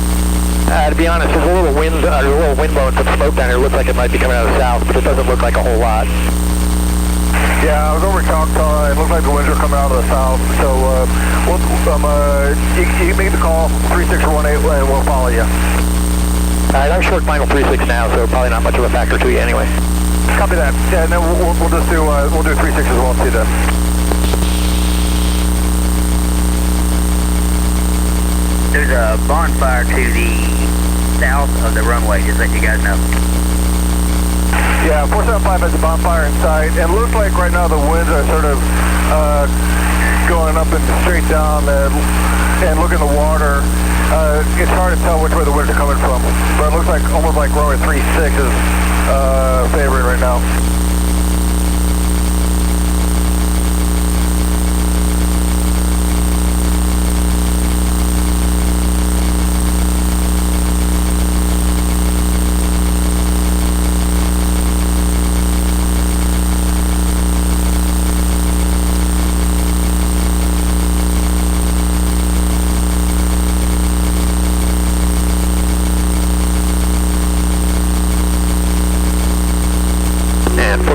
To be honest, there's a little wind blow and some smoke down here. It looks like it might be coming out of the south, but it doesn't look like a whole lot. Yeah, I was over at Choctaw. It looks like the winds are coming out of the south. So you can make the call 3618 and we'll follow you. Alright, I'm short final 36 now, so probably not much of a factor to you anyway. Copy that. Yeah, and then we'll just do 36 as well. See then. There's a bonfire to the south of the runway, just let you guys know. Yeah, 475 has a bonfire in sight, and looks like right now the winds are sort of going up and straight down, and look in the water. It's hard to tell which way the winds are coming from, but it looks like almost like runway 36 is favoring right now.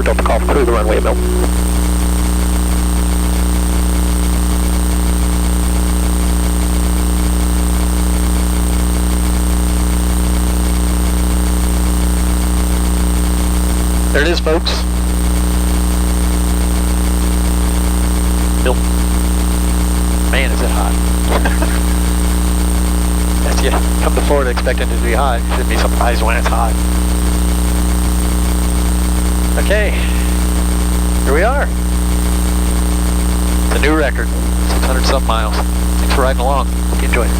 Delta call through the runway, Bill. There it is, folks. Bill. Man, is it hot. As you come to Florida expecting it to be hot, you shouldn't be surprised when it's hot. Okay, here we are. It's a new record, 600 some miles. Thanks for riding along. Hope you enjoyed it.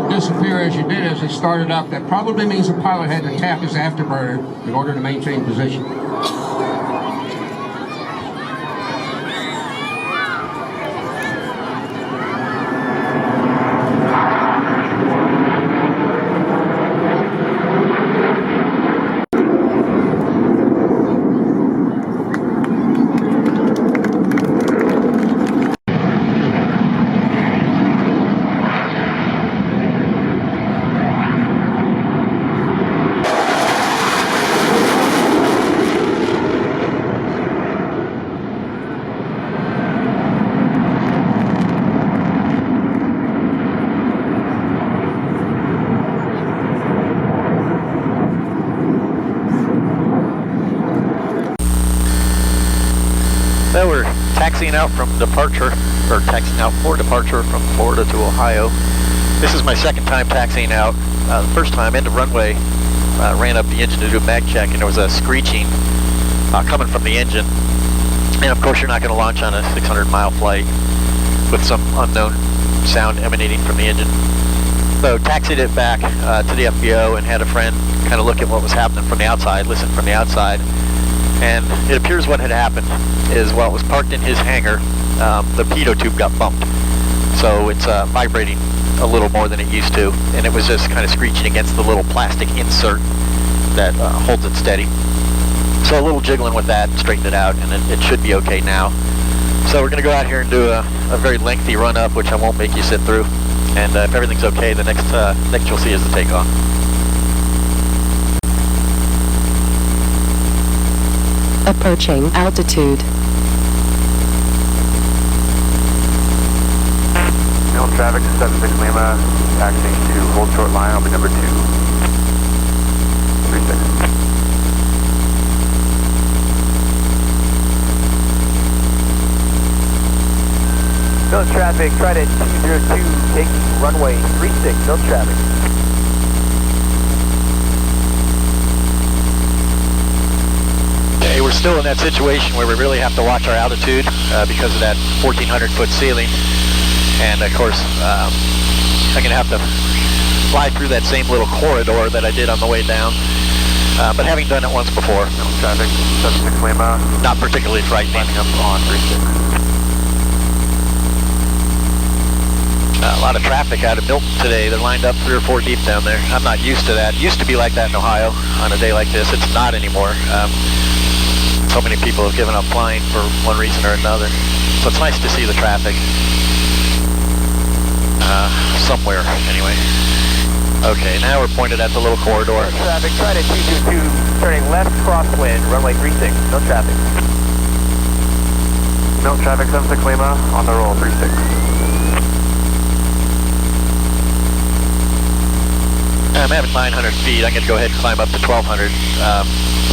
Disappear as you did as it started up. That probably means the pilot had to tap his afterburner in order to maintain position. So we're taxiing out from departure, or taxiing out for departure from Florida to Ohio. This is my second time taxiing out. The first time, end of runway, ran up the engine to do a mag check, and there was a screeching coming from the engine. And of course you're not going to launch on a 600-mile flight with some unknown sound emanating from the engine. So taxied it back to the FBO and had a friend kind of look at what was happening from the outside, listen from the outside. And it appears what had happened is while it was parked in his hangar, the pitot tube got bumped. So it's vibrating a little more than it used to, and it was just kind of screeching against the little plastic insert that holds it steady. So a little jiggling with that, straightened it out, and it should be okay now. So we're going to go out here and do a very lengthy run-up, which I won't make you sit through. And if everything's okay, the next you'll see is the takeoff. Approaching altitude. Mill traffic, 76 Lima, taxiing to hold short line, I'll be number 236. Mill traffic, try to 202, taking runway 36, mill traffic. We're still in that situation where we really have to watch our altitude because of that 1,400-foot ceiling. And of course, I'm going to have to fly through that same little corridor that I did on the way down. But having done it once before, Traffic, 76 Lima, not particularly frightening. up on 36. A lot of traffic out of Milton today. They're lined up 3 or 4 deep down there. I'm not used to that. It used to be like that in Ohio on a day like this. It's not anymore. So many people have given up flying for one reason or another. So it's nice to see the traffic. Somewhere, anyway. Okay, now we're pointed at the little corridor. Traffic, try to 222, turning left crosswind, runway 36, no traffic. No traffic, 76 Lima, on the roll, 36. I'm having 900 feet. I'm going to go ahead and climb up to 1200.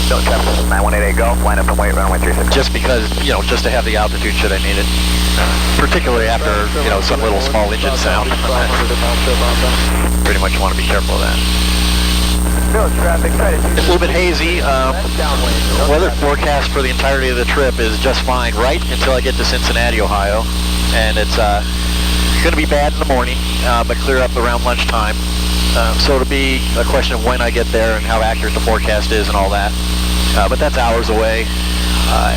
No traffic, 9188 Golf, line up and wait, runway 36. Just because, just to have the altitude should I need it. Particularly after, some little small engine sound. Pretty much want to be careful of that. No traffic, try to It's a little bit hazy. Weather forecast for the entirety of the trip is just fine right until I get to Cincinnati, Ohio. And it's going to be bad in the morning, but clear up around lunchtime. So it'll be a question of when I get there and how accurate the forecast is and all that. But that's hours away.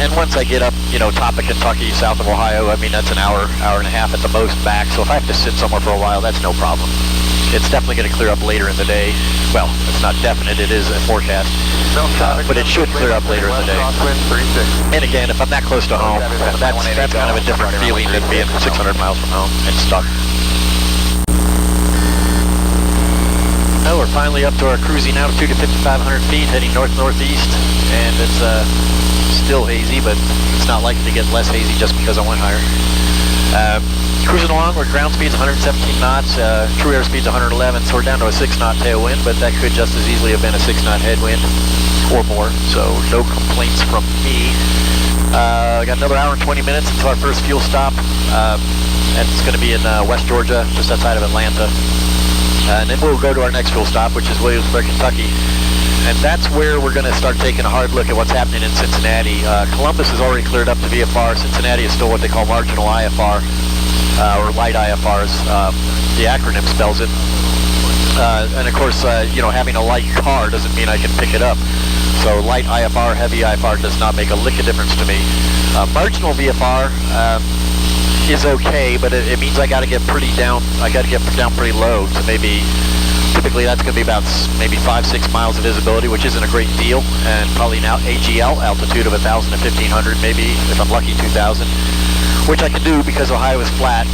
And once I get up, top of Kentucky, south of Ohio, I mean, that's an hour and a half at the most back. So if I have to sit somewhere for a while, that's no problem. It's definitely going to clear up later in the day. Well, it's not definite, it is a forecast. But it should clear up later in the day. And again, if I'm that close to home, that's kind of a different feeling than being 600 miles from home and stuck. Oh, we're finally up to our cruising altitude of 5,500 feet, heading north-northeast, and it's still hazy, but it's not likely to get less hazy just because I went higher. Cruising along, where ground speed's 117 knots, true air speed's 111, so we're down to a 6-knot tailwind, but that could just as easily have been a 6-knot headwind or more, so no complaints from me. Got another hour and 20 minutes until our first fuel stop, and it's going to be in West Georgia, just outside of Atlanta. And then we'll go to our next fuel stop, which is Williamsburg, Kentucky. And that's where we're going to start taking a hard look at what's happening in Cincinnati. Columbus is already cleared up to VFR. Cincinnati is still what they call marginal IFR, or light IFRs. The acronym spells it. And of course, having a light car doesn't mean I can pick it up. So light IFR, heavy IFR does not make a lick of difference to me. Marginal VFR is okay, but it means I got to get pretty down. I got to get down pretty low to typically that's going to be about maybe 5-6 miles of visibility, which isn't a great deal, and probably now AGL altitude of 1,000 to 1,500, maybe if I'm lucky 2,000, which I can do because Ohio is flat,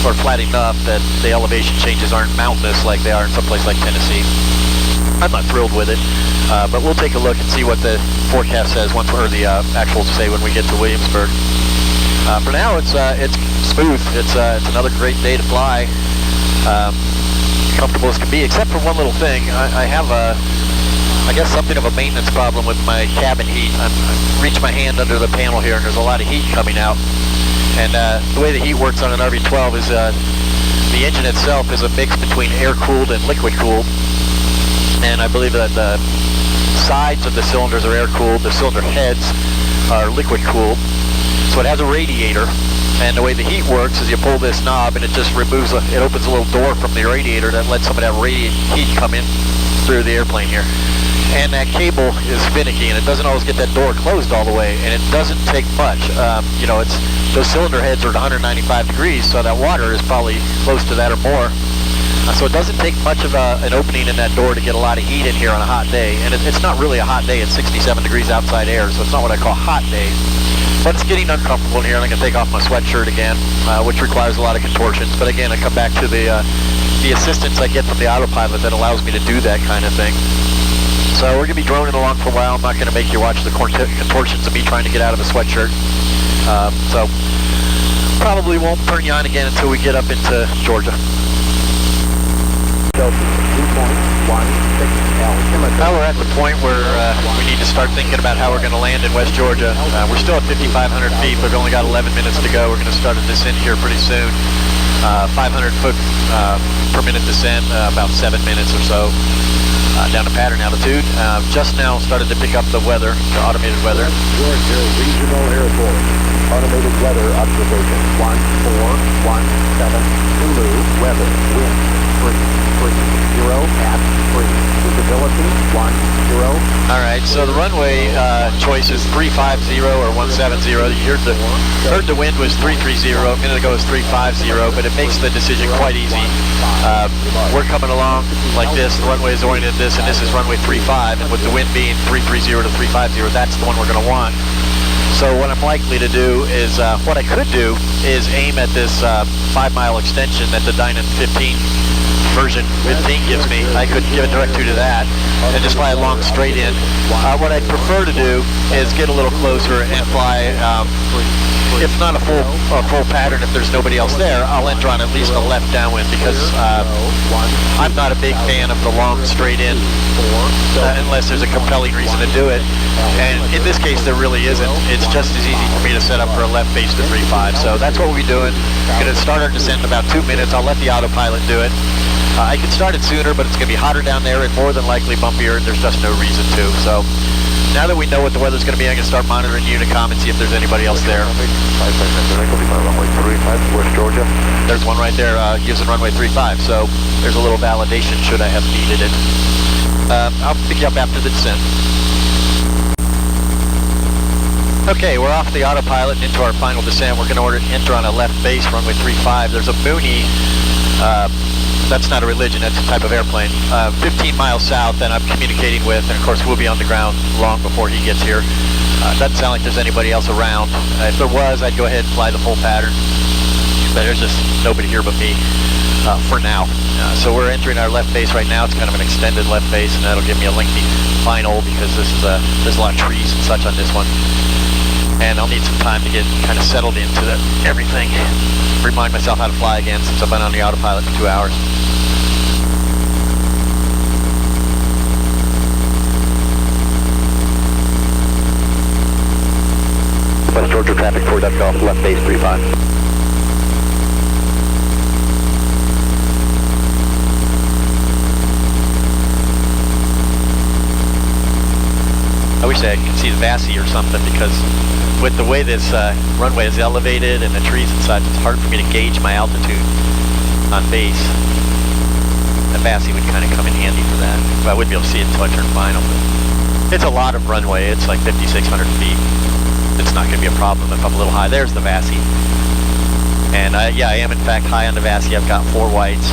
or flat enough that the elevation changes aren't mountainous like they are in some place like Tennessee. I'm not thrilled with it, but we'll take a look and see what the forecast says or the actuals say when we get to Williamsburg. For now, it's smooth. It's another great day to fly. Comfortable as can be, except for one little thing. I have I guess something of a maintenance problem with my cabin heat. I reached my hand under the panel here, and there's a lot of heat coming out. And the way the heat works on an RV-12 is the engine itself is a mix between air-cooled and liquid-cooled. And I believe that the sides of the cylinders are air-cooled, the cylinder heads are liquid-cooled. So it has a radiator, and the way the heat works is you pull this knob and it just removes, it opens a little door from the radiator that lets some of that heat come in through the airplane here. And that cable is finicky, and it doesn't always get that door closed all the way, and it doesn't take much. Those cylinder heads are at 195 degrees, so that water is probably close to that or more. So it doesn't take much of an opening in that door to get a lot of heat in here on a hot day. And it's not really a hot day, it's 67 degrees outside air, so it's not what I call hot day. But it's getting uncomfortable in here, and I'm going to take off my sweatshirt again, which requires a lot of contortions. But again, I come back to the assistance I get from the autopilot that allows me to do that kind of thing. So we're going to be droning along for a while. I'm not going to make you watch the contortions of me trying to get out of a sweatshirt. So probably won't turn you on again until we get up into Georgia. Now we're at the point where we need to start thinking about how we're going to land in West Georgia. We're still at 5,500 feet, but we've only got 11 minutes to go. We're going to start a descent here pretty soon. 500 foot per minute descent, about 7 minutes or so. Down to pattern altitude. Just now started to pick up the weather, the automated weather. Georgia Regional Airport. Automated weather observation. 1417 Zulu. Weather. Wind 330 at 3. visibility 10. Alright, so the runway choice is 350 or 170. You heard the wind was 330, a minute ago it was 350, but it makes the decision quite easy. We're coming along like this, the runway is oriented this, and this is runway 35, and with the wind being 330 to 350, that's the one we're going to want. So what I'm likely to do is, what I could do is aim at this 5-mile extension that the Dynan 15 version 15 gives me. I could give a direct to that and just fly along straight in. What I'd prefer to do is get a little closer and fly, if not a full pattern, if there's nobody else there, I'll enter on at least a left downwind because I'm not a big fan of the long straight in unless there's a compelling reason to do it. And in this case, there really isn't. It's just as easy for me to set up for a left base to 3.5. So that's what we'll be doing. Going to start our descent in about 2 minutes. I'll let the autopilot do it. I could start it sooner, but it's going to be hotter down there and more than likely bumpier, and there's just no reason to. So now that we know what the weather's going to be, I'm going to start monitoring Unicom and see if there's anybody else there. Runway 35, West Georgia. There's one right there using runway 35, so there's a little validation should I have needed it. I'll pick you up after the descent. Okay, we're off the autopilot and into our final descent. We're going to enter on a left base, runway 35. There's a Mooney. That's not a religion, that's a type of airplane. 15 miles south that I'm communicating with, and of course we'll be on the ground long before he gets here. Doesn't sound like there's anybody else around. If there was, I'd go ahead and fly the full pattern. But there's just nobody here but me for now. So we're entering our left base right now. It's kind of an extended left base, and that'll give me a lengthy final because there's a lot of trees and such on this one. And I'll need some time to get kind of settled into everything. Remind myself how to fly again since I've been on the autopilot for 2 hours. West Georgia traffic for that golf, left base 35. I wish I could see the Vassy or something because with the way this runway is elevated and the trees and such, it's hard for me to gauge my altitude on base. The Vassy would kind of come in handy for that. But I wouldn't be able to see it until I turn final. But it's a lot of runway. It's like 5,600 feet. It's not going to be a problem if I'm a little high. There's the Vassy. And yeah, I am in fact high on the Vassy. I've got 4 whites.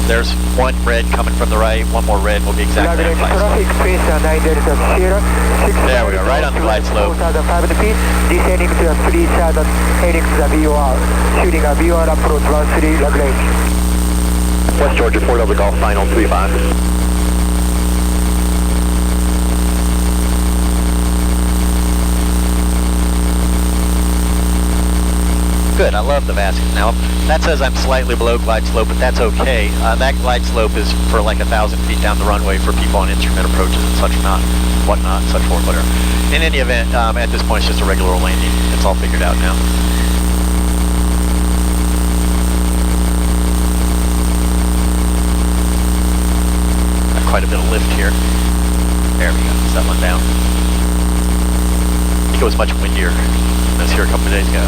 There's one red coming from the right. One more red will be exactly on glide slope. There we go, right on the glide slope. Descending to a 3,000, heading to the VOR. Shooting a VOR approach 13, Lagrange. West Georgia, 4 Delta Golf, final 35. Good, I love the Vassy. Now, that says I'm slightly below glide slope, but that's okay. That glide slope is for like 1,000 feet down the runway for people on instrument approaches and such whatnot, such forth, whatever. In any event, at this point, it's just a regular old landing. It's all figured out now. Got quite a bit of lift here. There we go, set one down. I think it was much windier than I was here a couple of days ago.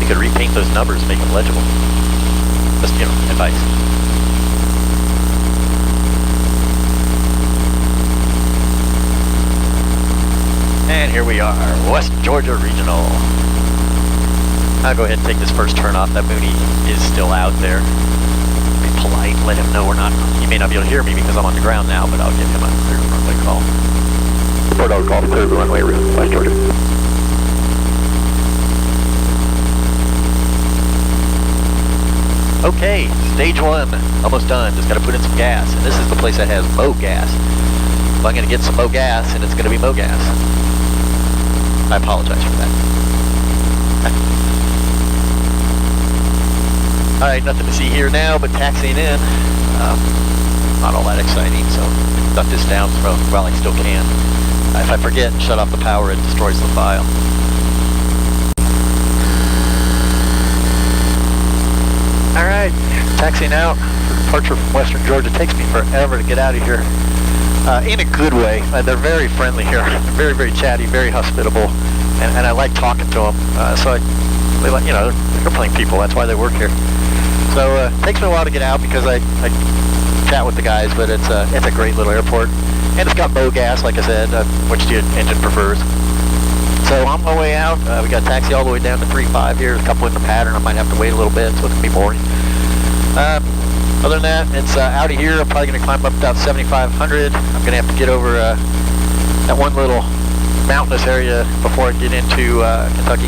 Could repaint those numbers, make them legible. Just, you know, advice. And here we are, West Georgia Regional. I'll go ahead and take this first turn off. That Mooney is still out there. Be polite, let him know we're not, he may not be able to hear me because I'm on the ground now, but I'll give him a clear runway call. Port Dog Golf, clear runway, West Georgia. Okay, stage 1, almost done. Just got to put in some gas, and this is the place that has Mo gas. So I'm going to get some Mo gas, and it's going to be Mo gas. I apologize for that. All right, nothing to see here now, but taxiing in. Not all that exciting, so shut this down while I still can. If I forget and shut off the power, it destroys the file. All right, taxiing out. Departure from Western Georgia. Takes me forever to get out of here. In a good way. They're very friendly here. Very, very chatty, very hospitable, and I like talking to them. So they like, you know, they're playing people. That's why they work here. So So it takes me a while to get out because I chat with the guys, but it's a great little airport. And it's got bow gas, like I said, which the engine prefers. So on my way out, we got a taxi all the way down to 3.5 here. There's a couple in the pattern. I might have to wait a little bit, so it's going to be boring. Other than that, it's out of here. I'm probably going to climb up about 7,500. I'm going to have to get over that one little mountainous area before I get into Kentucky.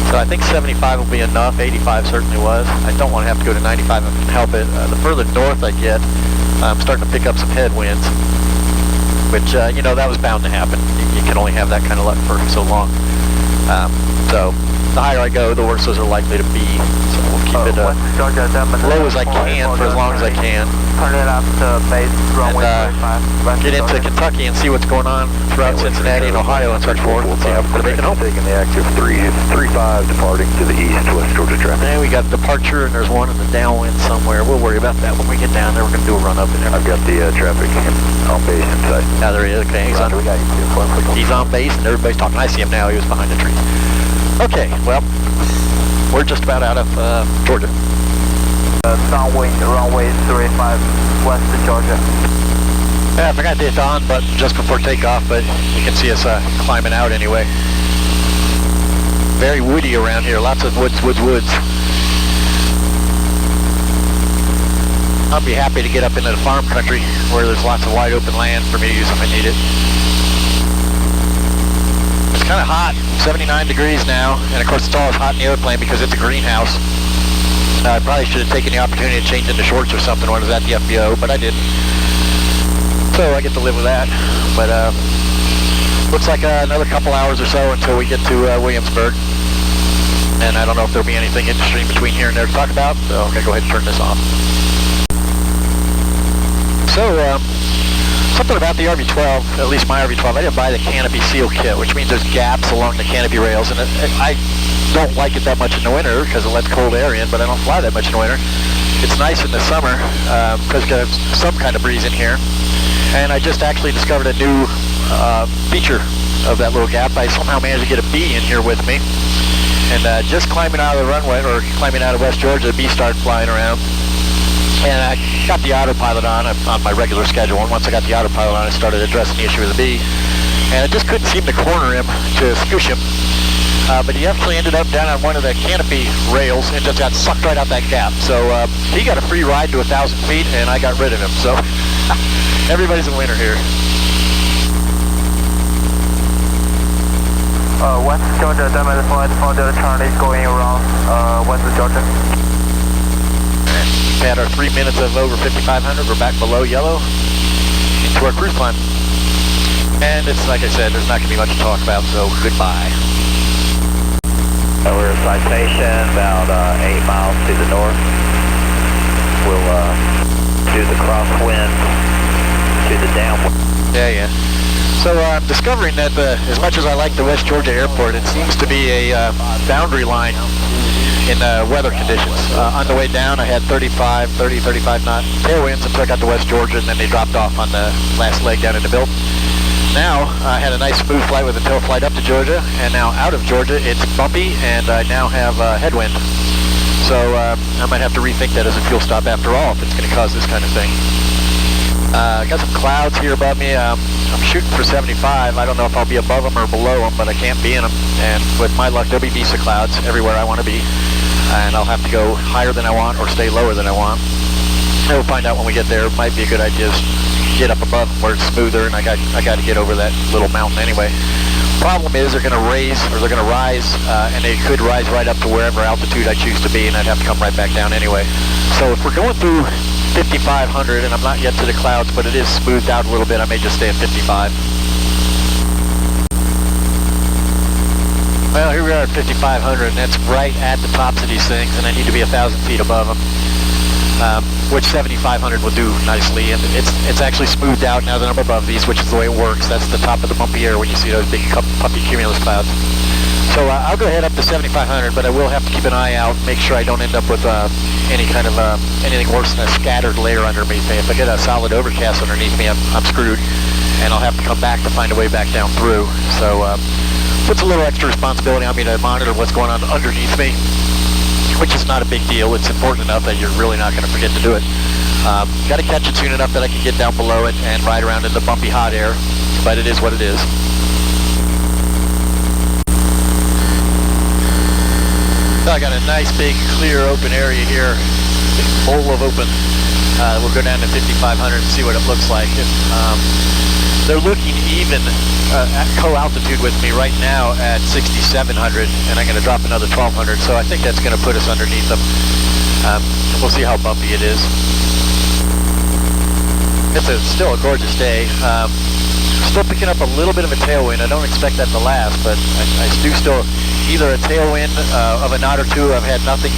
So I think 75 will be enough. 85 certainly was. I don't want to have to go to 95 if I can help it. The further north I get, I'm starting to pick up some headwinds, which, you know, that was bound to happen. You can only have that kind of luck for so long. So the higher I go, the worse those are likely to be. So we'll keep it low as I can for as long as I can. Turn it up to base runway 35. Get into Kentucky and see what's going on throughout Cincinnati and Ohio and such forth. Let's see how we're making home. Taking the active 335 departing to the east, West Georgia traffic. And we got departure, and there's one in the downwind somewhere. We'll worry about that when we get down there. We're going to do a run up in there. I've got the traffic on base inside. Yeah, there he is. Okay, he's on base, and everybody's talking. I see him now. He was behind the tree. Okay, well, we're just about out of Georgia. Downwind runway 35 west of Georgia. Yeah, I forgot to hit the on button just before takeoff, but you can see us climbing out anyway. Very woody around here, lots of woods. I'll be happy to get up into the farm country where there's lots of wide open land for me to use if I need it. It's kind of hot, 79 degrees now, and of course it's always hot in the airplane because it's a greenhouse. I probably should have taken the opportunity to change into shorts or something when I was at the FBO, but I didn't. So I get to live with that. But looks like another couple hours or so until we get to Williamsburg. And I don't know if there'll be anything interesting between here and there to talk about, so I'm going to go ahead and turn this off. So, something about the RV-12, at least my RV-12, I didn't buy the canopy seal kit, which means there's gaps along the canopy rails, and I don't like it that much in the winter because it lets cold air in, but I don't fly that much in the winter. It's nice in the summer because there's some kind of breeze in here. And I just actually discovered a new feature of that little gap. I somehow managed to get a bee in here with me. And just climbing out of the runway, or climbing out of West Georgia, the bee started flying around. And I got the autopilot on my regular schedule. And once I got the autopilot on, I started addressing the issue with the bee. And I just couldn't seem to corner him to scoosh him. But he actually ended up down on one of the canopy rails and just got sucked right out that gap. So he got a free ride to 1,000 feet, and I got rid of him. So everybody's a winner here. West Georgia, Diamond flight for the Charlie going around West Georgia. We had our 3 minutes of over 5,500. We're back below yellow into our cruise climb. And it's like I said, there's not going to be much to talk about, so goodbye. We're at Citation, about 8 miles to the north. We'll do the crosswind to the downwind. Yeah. So I'm discovering that as much as I like the West Georgia airport, it seems to be a boundary line in weather conditions. On the way down, I had 35 knot tailwinds until I got to West Georgia, and then they dropped off on the last leg down into Milton. Now, I had a nice smooth flight with a tail flight up to Georgia, and now out of Georgia, it's bumpy, and I now have headwind. So I might have to rethink that as a fuel stop after all, if it's going to cause this kind of thing. Got some clouds here above me. I'm shooting for 75. I don't know if I'll be above them or below them, but I can't be in them. And with my luck, there'll be decent clouds everywhere I want to be. And I'll have to go higher than I want or stay lower than I want. We'll find out when we get there. It might be a good idea to get up above where it's smoother, and I got to get over that little mountain anyway. Problem is they're going to rise, and they could rise right up to wherever altitude I choose to be, and I'd have to come right back down anyway. So if we're going through 5,500, and I'm not yet to the clouds, but it is smoothed out a little bit, I may just stay at 55. Well, here we are at 5,500, and that's right at the tops of these things, and I need to be 1,000 feet above them. Which 7,500 will do nicely, and it's actually smoothed out now that I'm above these, which is the way it works. That's the top of the bumpy air when you see those big puffy cumulus clouds. So I'll go ahead up to 7,500, but I will have to keep an eye out, make sure I don't end up with any kind of anything worse than a scattered layer underneath me. If I get a solid overcast underneath me, I'm screwed, and I'll have to come back to find a way back down through. So puts a little extra responsibility on me to monitor what's going on underneath me. which is not a big deal. It's important enough that you're really not going to forget to do it. Got to catch it soon enough that I can get down below it and ride around in the bumpy hot air, but it is what it is. So I got a nice big clear open area here, big bowl of open. We'll go down to 5,500 and see what it looks like. They're looking even at co-altitude with me right now at 6,700, and I'm going to drop another 1,200, so I think that's going to put us underneath them. We'll see how bumpy it is. It's still a gorgeous day. Still picking up a little bit of a tailwind. I don't expect that to last, but I do still either a tailwind of a knot or two. I've had nothing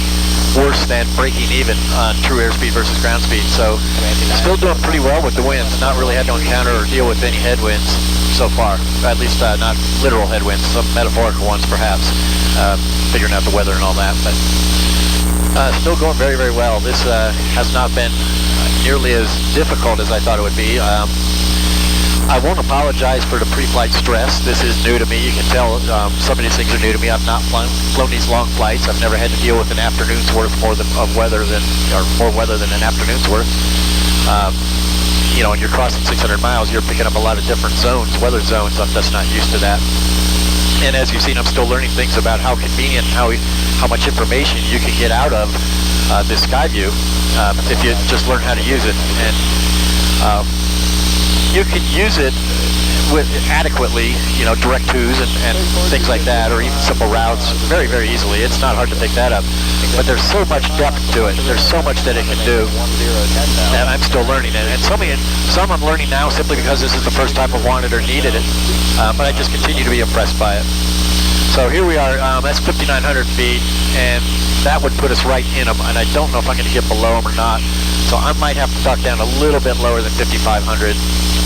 worse than breaking even on true airspeed versus ground speed. So still doing pretty well with the winds. Not really had to encounter or deal with any headwinds so far. At least not literal headwinds, some metaphorical ones perhaps. Figuring out the weather and all that. But still going very, very well. This has not been nearly as difficult as I thought it would be. I won't apologize for the pre-flight stress. This is new to me. You can tell some of these things are new to me. I've not flown these long flights. I've never had to deal with an afternoon's worth more weather than an afternoon's worth. You know, when you're crossing 600 miles, you're picking up a lot of different zones, weather zones. I'm just not used to that. And as you've seen, I'm still learning things about how convenient, how much information you can get out of this sky view if you just learn how to use it. And you can use it adequately, you know, direct twos and things like that, or even simple routes very, very easily. It's not hard to pick that up. But there's so much depth to it. There's so much that it can do. And I'm still learning it. And some I'm learning now simply because this is the first time I've wanted or needed it. But I just continue to be impressed by it. So here we are. That's 5,900 feet, and that would put us right in them. And I don't know if I'm going to get below them or not. So I might have to duck down a little bit lower than 5,500.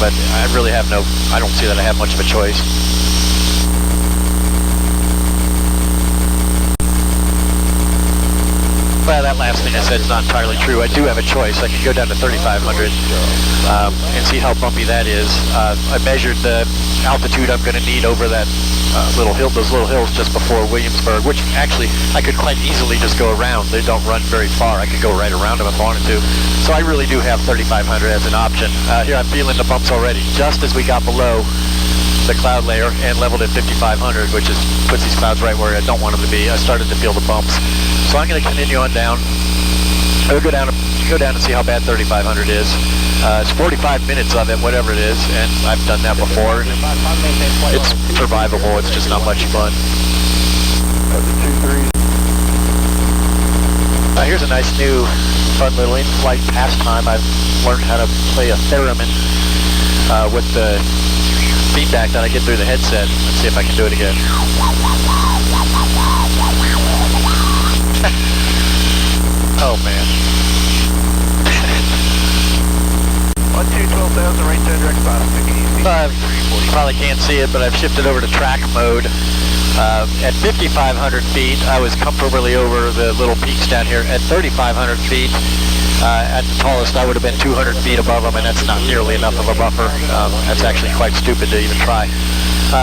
But I really have I don't see that I have much of a choice. Well, that last thing I said is not entirely true. I do have a choice. I could go down to 3,500 and see how bumpy that is. I measured the altitude I'm going to need over that those little hills just before Williamsburg, which actually I could quite easily just go around. They don't run very far. I could go right around them if I wanted to. So I really do have 3,500 as an option. Here I'm feeling the bumps already. Just as we got below the cloud layer and leveled at 5,500, which puts these clouds right where I don't want them to be, I started to feel the bumps. So I'm going to continue on down. I'll go down and see how bad 3,500 is. It's 45 minutes of it, whatever it is, and I've done that before. It's survivable. It's just not much fun. Here's a nice new fun little in-flight pastime. I've learned how to play a theremin with the feedback that I get through the headset. Let's see if I can do it again. Oh man. 12,000, right to direct bottom. You probably can't see it, but I've shifted over to track mode. At 5,500 feet, I was comfortably over the little peaks down here. At 3,500 feet, at the tallest, I would have been 200 feet above them, and that's not nearly enough of a buffer. That's actually quite stupid to even try.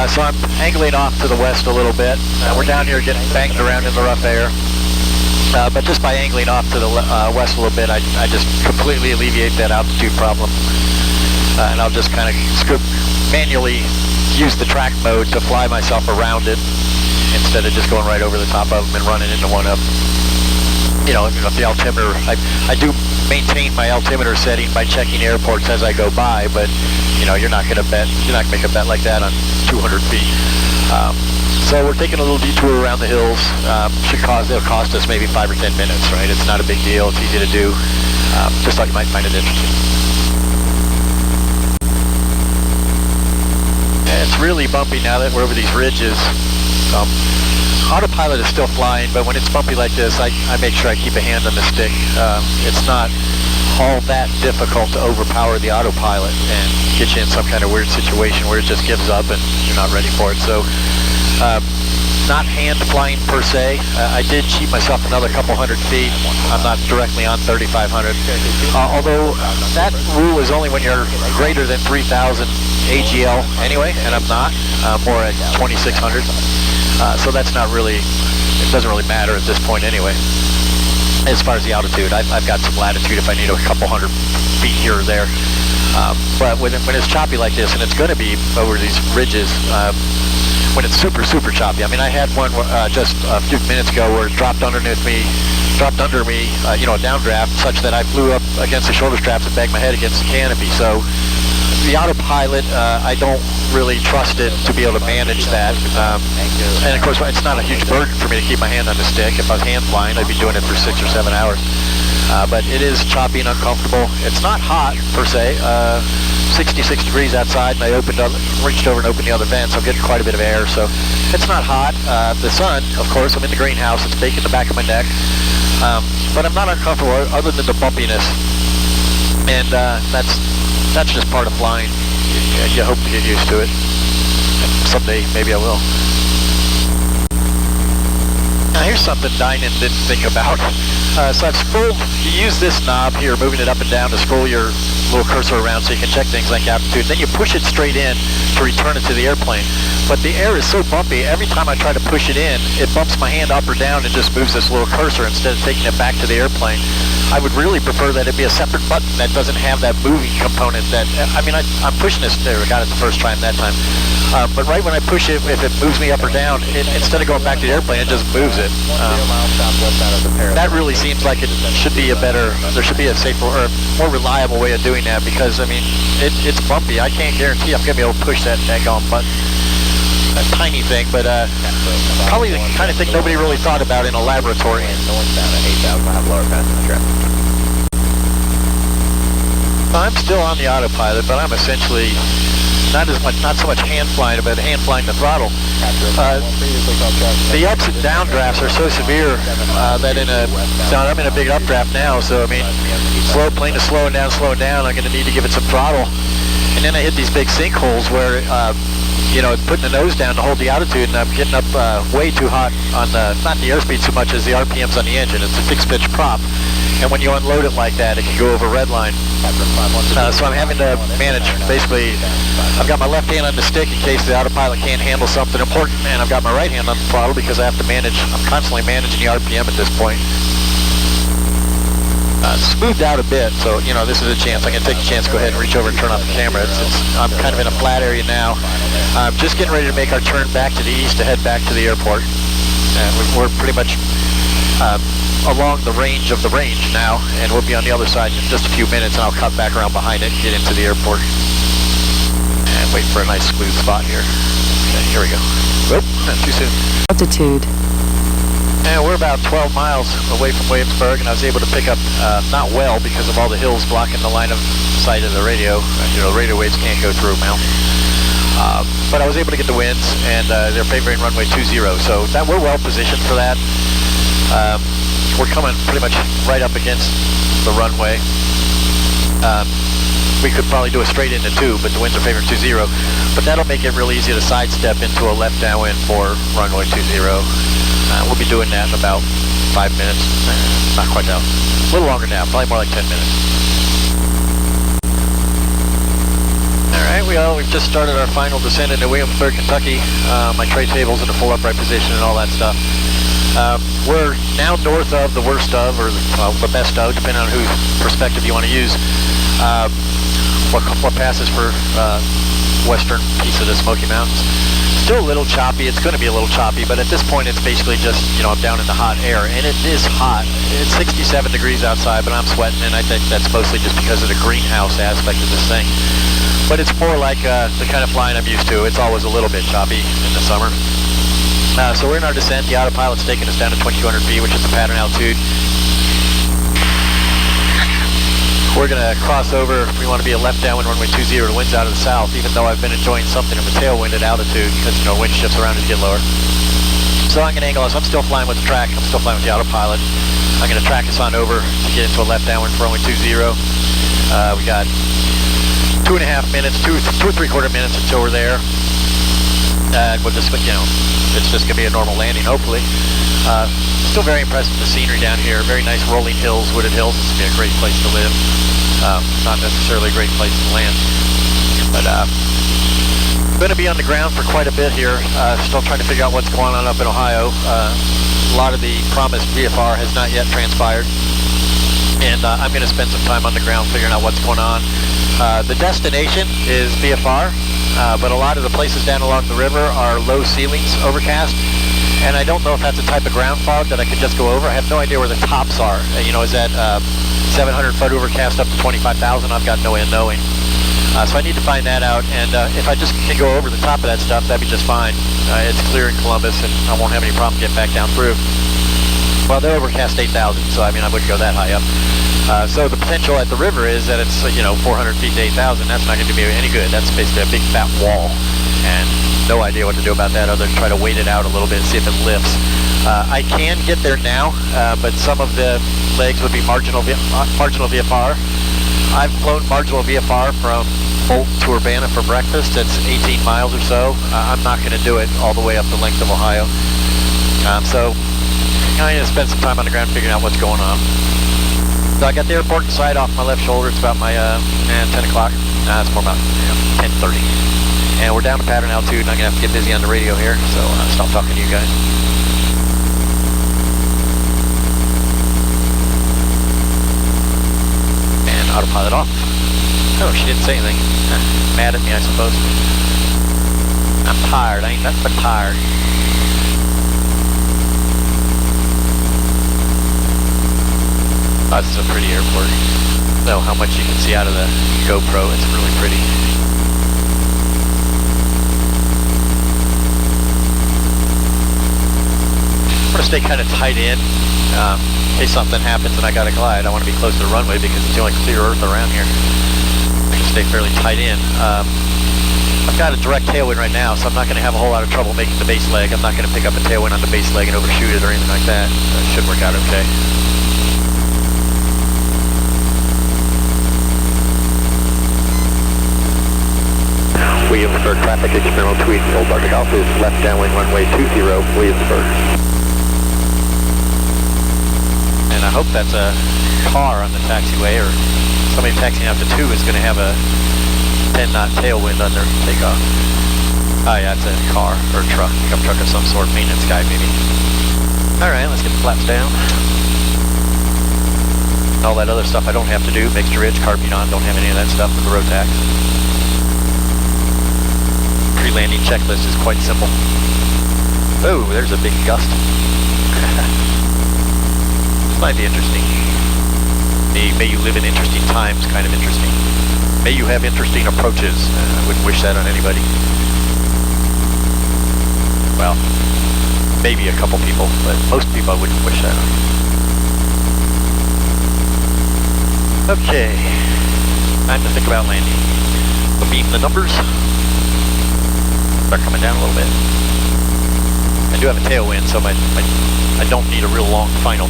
So I'm angling off to the west a little bit. We're down here getting banged around in the rough air. But just by angling off to the west a little bit, I just completely alleviate that altitude problem. And I'll just kind of manually use the track mode to fly myself around it instead of just going right over the top of them and running into one of them. You know, the altimeter, I do maintain my altimeter setting by checking airports as I go by, but you know, you're not going to make a bet like that on 200 feet. So we're taking a little detour around the hills. It'll cost us maybe 5 or 10 minutes, right? It's not a big deal. It's easy to do. Just thought you might find it interesting. And it's really bumpy now that we're over these ridges. Autopilot is still flying, but when it's bumpy like this, I make sure I keep a hand on the stick. It's not all that difficult to overpower the autopilot and get you in some kind of weird situation where it just gives up and you're not ready for it. So, not hand flying per se. I did cheat myself another couple hundred feet. I'm not directly on 3,500. Although that rule is only when you're greater than 3,000 AGL anyway, and I'm not. More at 2,600. So that's not really it doesn't really matter at this point anyway. As far as the altitude, I've got some latitude if I need a couple hundred feet here or there. But when it's choppy like this, and it's going to be over these ridges, when it's super, super choppy. I mean, I had one just a few minutes ago where it dropped under me, you know, a downdraft, such that I flew up against the shoulder straps and banged my head against the canopy. So the autopilot, I don't really trust it to be able to manage that. And of course, it's not a huge burden for me to keep my hand on the stick. If I was hand flying, I'd be doing it for 6 or 7 hours. But it is choppy and uncomfortable. It's not hot per se. 66 degrees outside, and I reached over and opened the other vent, so I'm getting quite a bit of air. So it's not hot. The sun, of course, I'm in the greenhouse. It's baking the back of my neck. But I'm not uncomfortable other than the bumpiness. And that's just part of flying. You hope to get used to it. And someday, maybe I will. Now here's something Dynan didn't think about. So I've scrolled, you use this knob here, moving it up and down to scroll your little cursor around so you can check things like altitude. Then you push it straight in to return it to the airplane. But the air is so bumpy, every time I try to push it in, it bumps my hand up or down and just moves this little cursor instead of taking it back to the airplane. I would really prefer that it be a separate button that doesn't have that moving component that, I mean, I'm pushing this there, I got it the first time that time. But right when I push it, if it moves me up or down, instead of going back to the airplane, it just moves it. That really seems like it should be there should be a safer or more reliable way of doing that, because, I mean, it's bumpy. I can't guarantee I'm going to be able to push that daggone button. A tiny thing, but probably the kind of thing nobody really thought about in a laboratory. I'm still on the autopilot, but I'm essentially not so much hand flying, but hand flying the throttle. The ups and downdrafts are so severe that I'm in a big updraft now, so I mean, slow plane is slowing down. I'm going to need to give it some throttle, and then I hit these big sinkholes where you know, putting the nose down to hold the altitude, and I'm getting up way too hot on not the airspeed so much as the RPMs on the engine. It's a fixed pitch prop, and when you unload it like that, it can go over red line. So I'm having to manage, basically, I've got my left hand on the stick in case the autopilot can't handle something important, and I've got my right hand on the throttle because I have to manage, I'm constantly managing the RPM at this point. Smoothed out a bit, so, you know, this is a chance. I'm going to take a chance to go ahead and reach over and turn off the camera. I'm kind of in a flat area now. I'm just getting ready to make our turn back to the east to head back to the airport. And we're pretty much along the range of the range now, and we'll be on the other side in just a few minutes, and I'll cut back around behind it and get into the airport. And wait for a nice smooth spot here. Okay, here we go. Oop, not too soon. Altitude. And we're about 12 miles away from Williamsburg, and I was able to pick up, not well because of all the hills blocking the line of sight of the radio. You know, radio waves can't go through a mountain. But I was able to get the winds, and they're favoring runway 20, so that we're well positioned for that. We're coming pretty much right up against the runway. We could probably do a straight into 2, but the winds are favoring 20. But that'll make it real easy to sidestep into a left downwind for runway 20. We'll be doing that in about 5 minutes. Not quite that. A little longer now, probably more like 10 minutes. Alright, we've just started our final descent into Williamsburg, Kentucky. My tray table's in a full upright position and all that stuff. We're now north of the worst of, or the best of, depending on whose perspective you want to use. What passes for western piece of the Smoky Mountains. Still a little choppy. It's going to be a little choppy, but at this point it's basically just, you know, I'm down in the hot air, and it is hot. It's 67 degrees outside, but I'm sweating, and I think that's mostly just because of the greenhouse aspect of this thing. But it's more like the kind of flying I'm used to. It's always a little bit choppy in the summer. So we're in our descent. The autopilot's taking us down to 2,200 feet, which is the pattern altitude. We're going to cross over. We want to be a left downwind runway 20. The wind's out of the south, even though I've been enjoying something of a tailwind at altitude because, you know, wind shifts around as you get lower. So I'm going to angle us. I'm still flying with the track. I'm still flying with the autopilot. I'm going to track us on over to get into a left downwind for runway 20. We got 2.5 minutes, two or 3/4 minutes until we're there. And we'll just, you know, it's just going to be a normal landing, hopefully. Still very impressed with the scenery down here. Very nice rolling hills, wooded hills. This would be a great place to live. Not necessarily a great place to land. But going to be on the ground for quite a bit here. Still trying to figure out what's going on up in Ohio. a lot of the promised VFR has not yet transpired. And I'm going to spend some time on the ground figuring out what's going on. The destination is VFR, but a lot of the places down along the river are low ceilings, overcast. And I don't know if that's a type of ground fog that I could just go over. I have no idea where the tops are. You know, is that 700 foot overcast up to 25,000? I've got no way of knowing. So I need to find that out. And if I just can go over the top of that stuff, that'd be just fine. It's clear in Columbus, and I won't have any problem getting back down through. Well, they're overcast 8,000, so I mean, I wouldn't go that high up. So the potential at the river is that it's, you know, 400 feet to 8,000. That's not going to do me any good. That's basically a big fat wall. And no idea what to do about that other than try to wait it out a little bit and see if it lifts. I can get there now, but some of the legs would be marginal VFR. I've flown marginal VFR from Bolton to Urbana for breakfast. It's 18 miles or so. I'm not going to do it all the way up the length of Ohio. So I need to spend some time on the ground figuring out what's going on. So I got the airport side off my left shoulder. It's about my 10 o'clock. It's more about 10:30. And we're down to pattern altitude, and I'm going to have to get busy on the radio here, so stop talking to you guys. And autopilot off. Oh, she didn't say anything. Mad at me, I suppose. I'm tired. I ain't nothing but tired. Oh, this is a pretty airport. I don't know how much you can see out of the GoPro. It's really pretty. I'm going to stay kind of tight in in case something happens and I got to glide. I want to be close to the runway because it's the only clear earth around here. I can stay fairly tight in. I've got a direct tailwind right now, so I'm not going to have a whole lot of trouble making the base leg. I'm not going to pick up a tailwind on the base leg and overshoot it or anything like that. It should work out okay. Williamsburg traffic, experimental tweet, Old Arctic Alpha is left downwind runway 20, Williamsburg. And I hope that's a car on the taxiway, or somebody taxiing out to 2 is going to have a 10-knot tailwind on their takeoff. Oh yeah, it's a car or a truck, pickup truck of some sort, maintenance guy maybe. Alright, let's get the flaps down. All that other stuff I don't have to do, mixed ridge, carbine on, don't have any of that stuff with the Rotax. Pre-landing checklist is quite simple. Oh, there's a big gust. This might be interesting. May you live in interesting times, kind of interesting. May you have interesting approaches. I wouldn't wish that on anybody. Well, maybe a couple people, but most people I wouldn't wish that on. Okay, time to think about landing. Beam the numbers. Start coming down a little bit. I do have a tailwind, so I don't need a real long final.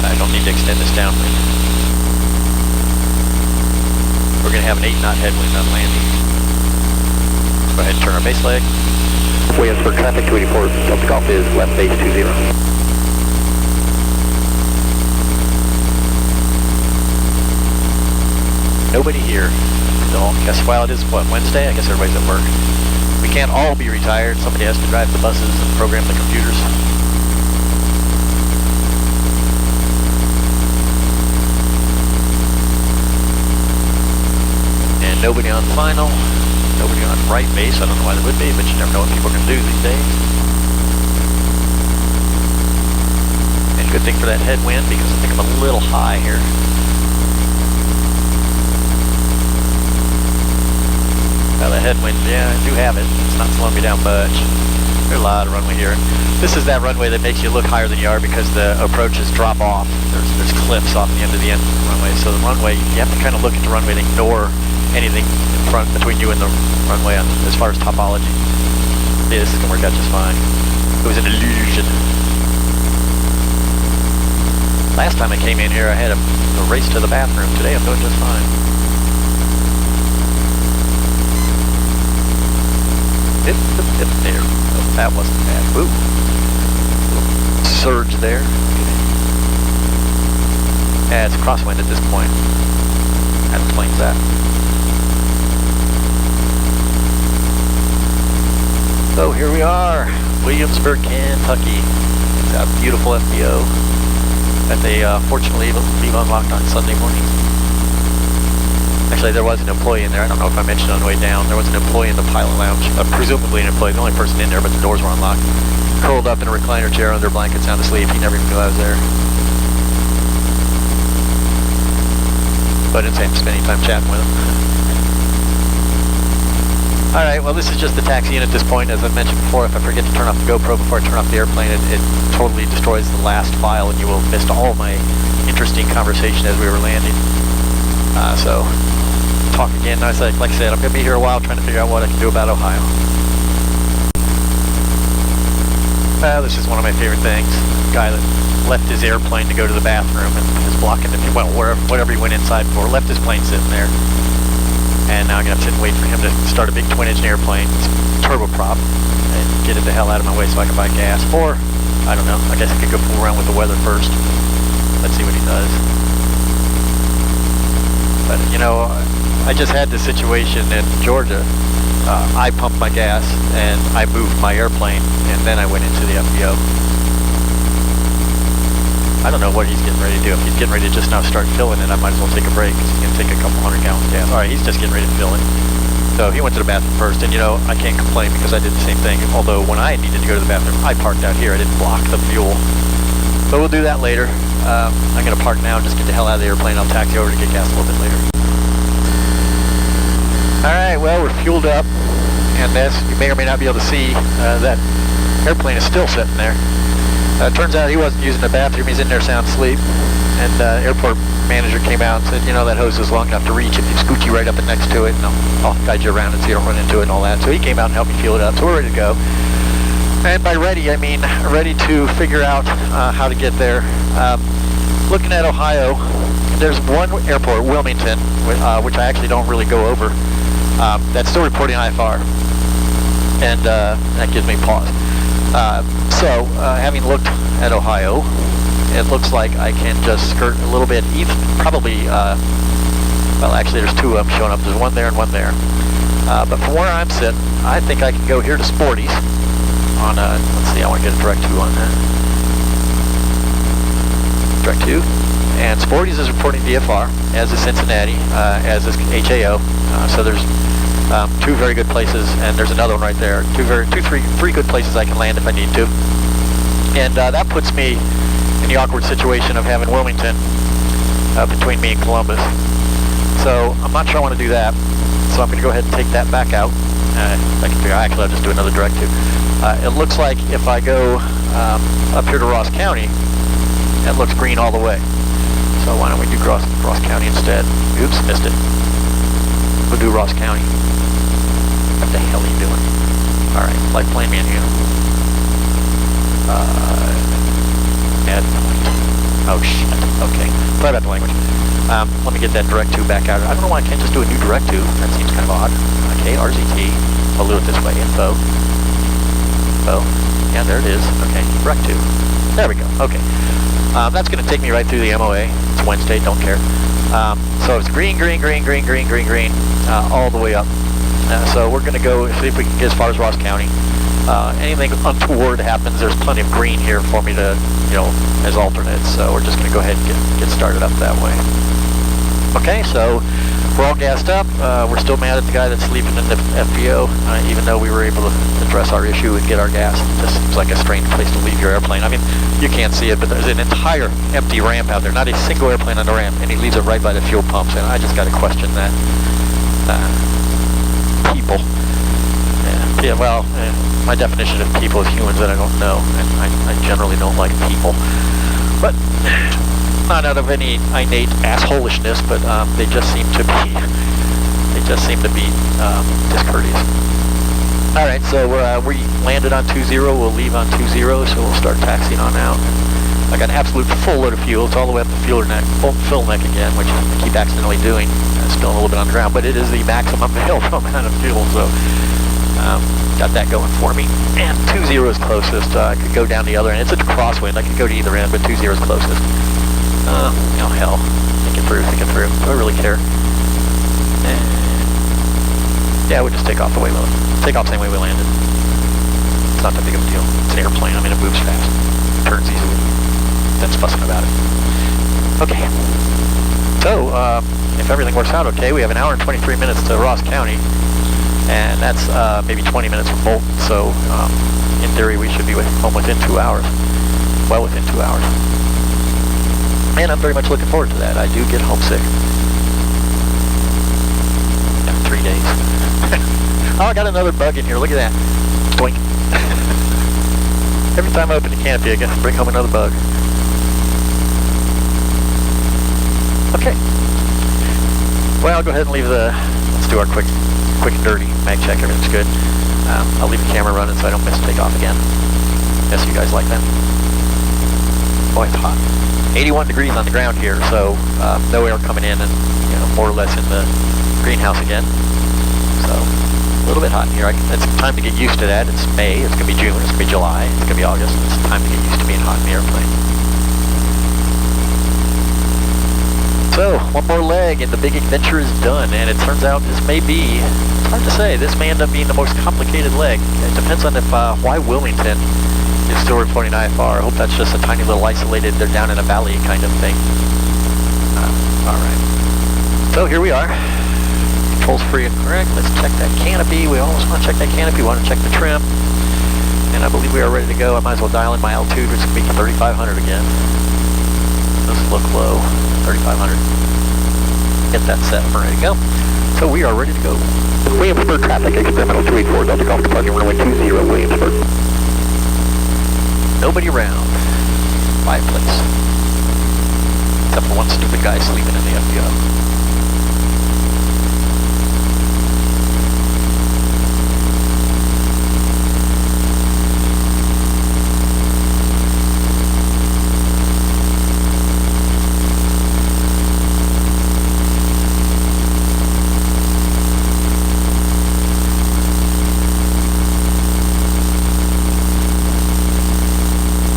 I don't need to extend this downwind. We're going to have an 8-knot headwind on landing. Let's go ahead and turn our base leg. Williamsburg traffic, 284, Delta Golf is left base 20. Nobody here. So I guess while it is, what, Wednesday? I guess everybody's at work. We can't all be retired. Somebody has to drive the buses and program the computers. And nobody on final. Nobody on right base. I don't know why there would be, but you never know what people are going to do these days. And good thing for that headwind, because I think I'm a little high here. Now the headwind, yeah, I do have it. It's not slowing me down much. There's a lot of runway here. This is that runway that makes you look higher than you are because the approaches drop off. There's cliffs off the end of the runway. So the runway, you have to kind of look at the runway and ignore anything in front between you and the runway as far as topology. Yeah, this is going to work out just fine. It was an illusion. Last time I came in here, I had a race to the bathroom. Today I'm doing just fine. Dip there. Oh, that wasn't bad. Ooh. Little surge there. Yeah, it's crosswind at this point. That explains that. So here we are. Williamsburg, Kentucky. It's a beautiful FBO that they fortunately leave unlocked on Sunday morning. Actually, there was an employee in there. I don't know if I mentioned on the way down. There was an employee in the pilot lounge, presumably an employee, the only person in there, but the doors were unlocked. Curled up in a recliner chair under blankets, sound asleep. He never even knew I was there. But it's spending time chatting with him. Alright, well this is just the taxi in at this point. As I mentioned before, if I forget to turn off the GoPro before I turn off the airplane, it totally destroys the last file and you will have missed all my interesting conversation as we were landing. So, talk again. Like I said, I'm going to be here a while trying to figure out what I can do about Ohio. This is one of my favorite things. Guy that left his airplane to go to the bathroom and is blocking the, well, whatever he went inside for, left his plane sitting there. And now I'm going to have to sit and wait for him to start a big twin-engine airplane, turboprop, and get it the hell out of my way so I can buy gas. Or, I don't know, I guess I could go fool around with the weather first. Let's see what he does. But, you know, I just had this situation in Georgia. I pumped my gas, and I moved my airplane, and then I went into the FBO. I don't know what he's getting ready to do. If he's getting ready to just now start filling it, I might as well take a break because he's going to take a couple 100 gallons of gas. All right, he's just getting ready to fill it. So he went to the bathroom first, and you know, I can't complain because I did the same thing. Although when I needed to go to the bathroom, I parked out here. I didn't block the fuel. But we'll do that later. I'm going to park now and just get the hell out of the airplane. I'll taxi over to get gas a little bit later. All right, well, we're fueled up. And as you may or may not be able to see, that airplane is still sitting there. Turns out he wasn't using the bathroom, he's in there sound asleep. And airport manager came out and said, you know, that hose is long enough to reach if you scoot you right up and next to it, and I'll guide you around it so you don't run into it and all that. So he came out and helped me fuel it up, so we're ready to go. And by ready, I mean ready to figure out how to get there. Looking at Ohio, there's one airport, Wilmington, which I actually don't really go over, that's still reporting IFR. And that gives me pause. So, having looked at Ohio, it looks like I can just skirt a little bit, even probably, well actually there's two of them showing up, there's one there and one there. But from where I'm sitting, I think I can go here to Sporty's on, let's see, I want to get a direct 2 on that. Direct 2. And Sporty's is reporting DFR, as is Cincinnati, as is HAO. So there's two very good places, and there's another one right there. Three good places I can land if I need to. And that puts me in the awkward situation of having Wilmington between me and Columbus. So I'm not sure I want to do that. So I'm going to go ahead and take that back out. I can figure, actually, I'll just do another direct 2. It looks like if I go up here to Ross County, it looks green all the way. So why don't we do Ross County instead? Oops, missed it. We'll do Ross County. What the hell are you doing? Alright, flight plan menu. Add point. Oh shit, okay. Sorry about the language. Let me get that direct 2 back out. I don't know why I can't just do a new direct 2. That seems kind of odd. Okay, RZT. I'll do it this way. Info. Oh, yeah, there it is. Okay, direct 2. There we go. Okay. That's going to take me right through the MOA. It's Wednesday, don't care. So it's green, all the way up. So we're going to go see if we can get as far as Ross County. Anything untoward happens, there's plenty of green here for me to, you know, as alternates. So we're just going to go ahead and get started up that way. Okay, so we're all gassed up. We're still mad at the guy that's sleeping in the FBO, even though we were able to address our issue and get our gas. It just seems like a strange place to leave your airplane. I mean, you can't see it, but there's an entire empty ramp out there, not a single airplane on the ramp, and he leaves it right by the fuel pumps, and I just got to question that. People. Yeah, well, my definition of people is humans that I don't know, and I generally don't like people. But not out of any innate assholishness, but they just seem to be discourteous. All right, so we landed on 20. We'll leave on 20, so we'll start taxiing on out. I got an absolute full load of fuel. It's all the way up the fill neck again, which I keep accidentally doing, spilling a little bit on the ground. But it is the maximum available amount of fuel, so got that going for me. And 20 is closest. I could go down the other end. It's a crosswind. I could go to either end, but 20 is closest. Oh hell. Think it through. Do I really care? Yeah, we'll just take off the same way we landed. It's not that big of a deal. It's an airplane. I mean, it moves fast. Turns easily. That's fussing about it. Okay. So, if everything works out okay, we have an hour and 23 minutes to Ross County. And that's maybe 20 minutes from Bolton. So, in theory, we should be home within 2 hours. Well within 2 hours. And I'm very much looking forward to that. I do get homesick. In 3 days. Oh, I got another bug in here. Look at that. Doink. Every time I open the canopy, I get to bring home another bug. Okay. Well, I'll go ahead and leave let's do our quick and dirty mag check. Everything's good. I'll leave the camera running so I don't miss takeoff again. Guess you guys like that. Boy, it's hot. 81 degrees on the ground here, so no air coming in, and more or less in the greenhouse again. So a little bit hot in here. It's time to get used to that. It's May. It's gonna be June. It's gonna be July. It's gonna be August. It's time to get used to being hot in the airplane. So one more leg, and the big adventure is done. And it turns out this may be, it's hard to say, this may end up being the most complicated leg. It depends on if why Wilmington is still reporting IFR. I hope that's just a tiny little isolated, they're down in a valley kind of thing. Alright. So here we are. Controls free and correct. Let's check that canopy. We always want to check that canopy. We want to check the trim. And I believe we are ready to go. I might as well dial in my altitude, which is going to be 3,500 again. Let's look low. 3,500. Get that set. We're ready to go. So we are ready to go. Williamsburg traffic, experimental 284, Delta Golf departing runway 20, Williamsburg. Nobody around. Quiet place. Except for one stupid guy sleeping in the FBO.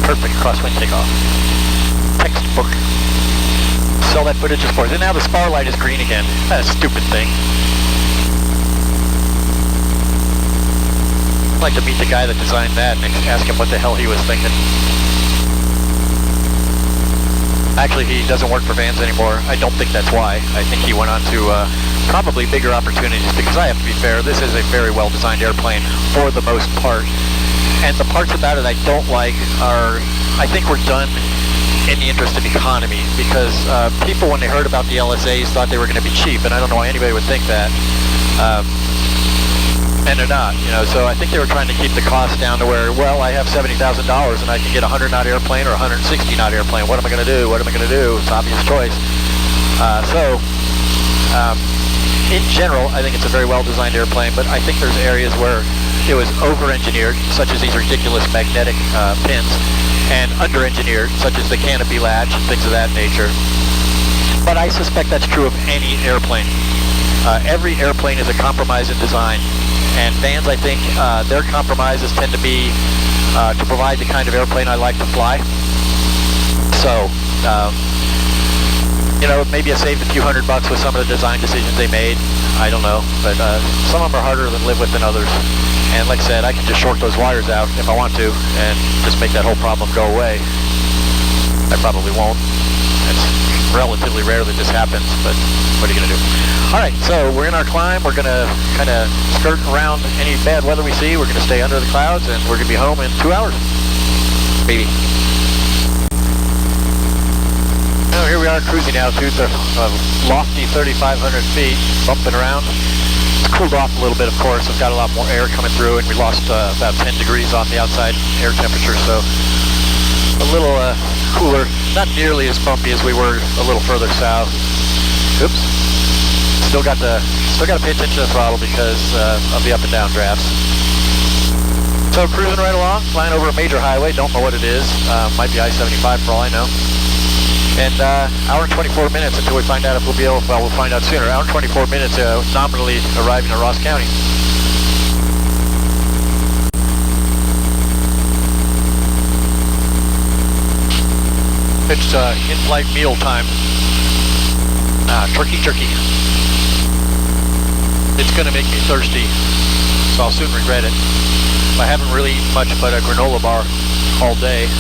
Perfect crosswind takeoff. Textbook. Sell that footage as far as. And now the spar light is green again. That stupid thing. I'd like to meet the guy that designed that and ask him what the hell he was thinking. Actually, he doesn't work for Vans anymore. I don't think that's why. I think he went on to probably bigger opportunities, because I have to be fair, this is a very well-designed airplane for the most part. And the parts about it I don't like are, I think we're done in the interest of economy, because people, when they heard about the LSAs, thought they were going to be cheap, and I don't know why anybody would think that. And they're not, so I think they were trying to keep the cost down to where, well, I have $70,000 and I can get a 100-knot airplane or a 160-knot airplane. What am I going to do? What am I going to do? It's an obvious choice. In general, I think it's a very well-designed airplane, but I think there's areas where it was over-engineered, such as these ridiculous magnetic pins, and under-engineered, such as the canopy latch and things of that nature. But I suspect that's true of any airplane. Every airplane is a compromise in design, and Vans, I think, their compromises tend to be to provide the kind of airplane I like to fly. So, maybe I saved a few $100 with some of the design decisions they made. I don't know, but some of them are harder to live with than others. And like I said, I can just short those wires out if I want to and just make that whole problem go away. I probably won't. It's relatively rare that this happens, but what are you going to do? All right, so we're in our climb. We're going to kind of skirt around any bad weather we see. We're going to stay under the clouds, and we're going to be home in 2 hours. Maybe. Oh, here we are cruising altitude, lofty 3,500 feet, bumping around. It's cooled off a little bit, of course. We've got a lot more air coming through, and we lost about 10 degrees on the outside air temperature, so a little cooler. Not nearly as bumpy as we were a little further south. Oops. Still got to pay attention to the throttle because of the up and down drafts. So cruising right along, flying over a major highway. Don't know what it is. Might be I-75 for all I know. And hour and 24 minutes until we find out if we'll be able, well, we'll find out sooner. Hour and 24 minutes nominally arriving at Ross County. It's in-flight meal time. Turkey. It's gonna make me thirsty. so I'll soon regret it. I haven't really eaten much but a granola bar all day.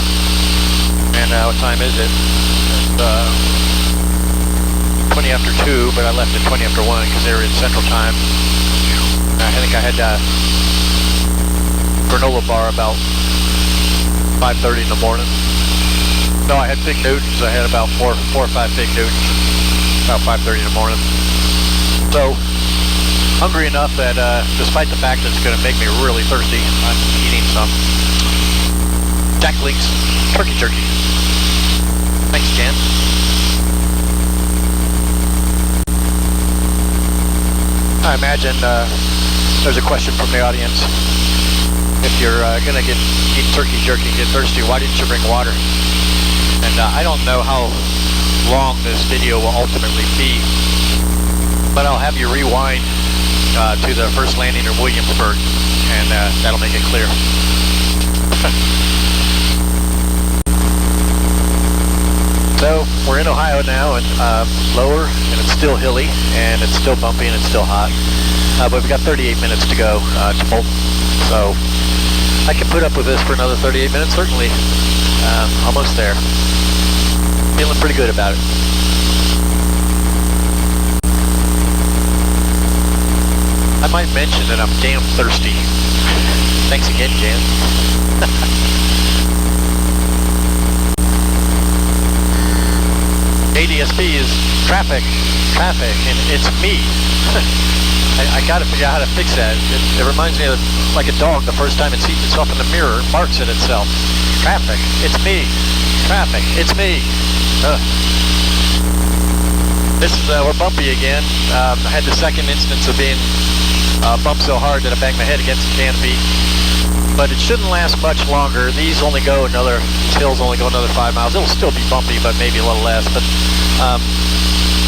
And what time is it? It's 20 after 2, but I left at 20 after 1 because they were in Central Time. I think I had granola bar about 5:30 in the morning. No, I had Big Newtons. I had about four or five Big Newtons about 5:30 in the morning. So, hungry enough that despite the fact that it's going to make me really thirsty, I'm eating some Jack Link's turkey jerky. Thanks, Jan. I imagine there's a question from the audience. If you're going to eat turkey jerky and get thirsty, why didn't you bring water? And I don't know how long this video will ultimately be, but I'll have you rewind to the first landing in Williamsburg, and that'll make it clear. So we're in Ohio now, and lower, and it's still hilly, and it's still bumpy, and it's still hot. But we've got 38 minutes to go to Bolton, so I can put up with this for another 38 minutes, certainly. Almost there. Feeling pretty good about it. I might mention that I'm damn thirsty. Thanks again, Jan. ADSB is traffic, and it's me. I gotta figure out how to fix that. It reminds me of like a dog the first time it sees itself in the mirror, it barks at itself. Traffic, it's me. Traffic, it's me. This is, we're bumpy again. I had the second instance of being bumped so hard that I banged my head against the canopy. But it shouldn't last much longer. These hills only go another 5 miles. It'll still be bumpy, but maybe a little less. But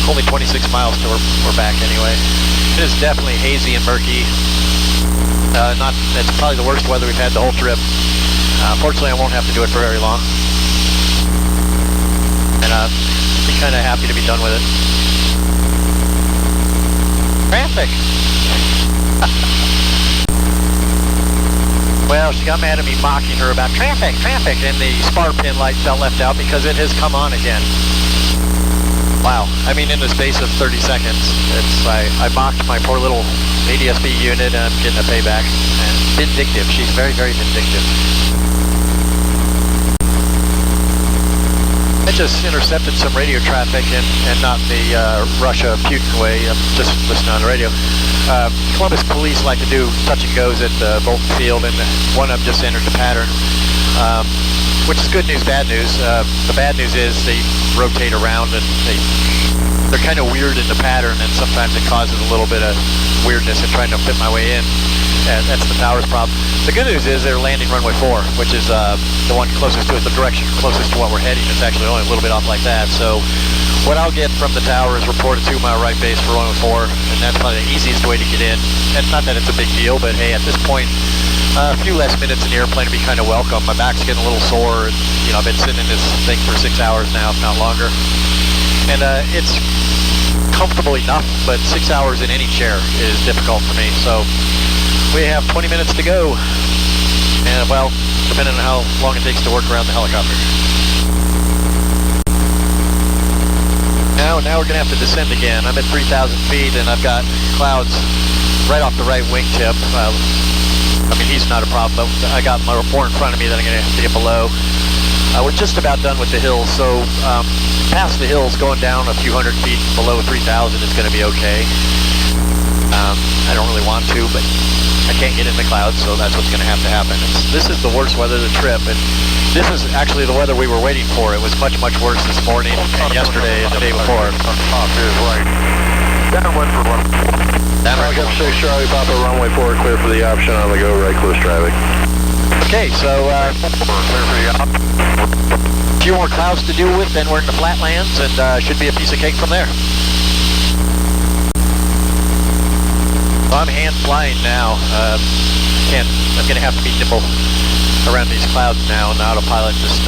only 26 miles till we're back anyway. It is definitely hazy and murky. It's probably the worst weather we've had the whole trip. Fortunately, I won't have to do it for very long. And I'll be kind of happy to be done with it. Traffic! Well, she got mad at me mocking her about traffic, and the spar pin light got left out because it has come on again. Wow. I mean, in the space of 30 seconds, I mocked my poor little ADSB unit, and I'm getting a payback. And vindictive. She's very, very vindictive. I just intercepted some radio traffic and not the Russia-Putin way. I'm just listening on the radio. Columbus police like to do touch and goes at Bolton Field, and one of them just entered the pattern, which is good news, bad news. The bad news is they rotate around and they're kind of weird in the pattern, and sometimes it causes a little bit of weirdness in trying to fit my way in. That's the tower's problem. The good news is they're landing runway 4, which is the one closest to us, the direction closest to what we're heading. It's actually only a little bit off like that. So what I'll get from the tower is reported 2-mile right base for runway 4, and that's probably the easiest way to get in. And not that it's a big deal, but hey, at this point, a few less minutes in the airplane would be kind of welcome. My back's getting a little sore, and I've been sitting in this thing for 6 hours now, if not longer. And it's comfortable enough, but 6 hours in any chair is difficult for me. So we have 20 minutes to go, and well, depending on how long it takes to work around the helicopter. Now we're going to have to descend again. I'm at 3,000 feet, and I've got clouds right off the right wingtip. I mean, he's not a problem, but I got more in front of me that I'm going to have to get below. We're just about done with the hills, so past the hills, going down a few hundred feet below 3,000 is going to be okay. I don't really want to, but I can't get in the clouds, so that's what's going to happen. This is the worst weather of the trip, and this is actually the weather we were waiting for. It was much, much worse this morning and yesterday and the day before. Top is right. Downwind for 1. Roger 6 Charlie Papa, runway 4, clear for the option on the go, right close traffic. Okay, so a few more clouds to deal with, then we're in the flatlands, and should be a piece of cake from there. So I'm hand flying now. I'm going to have to be nimble around these clouds now, and the autopilot just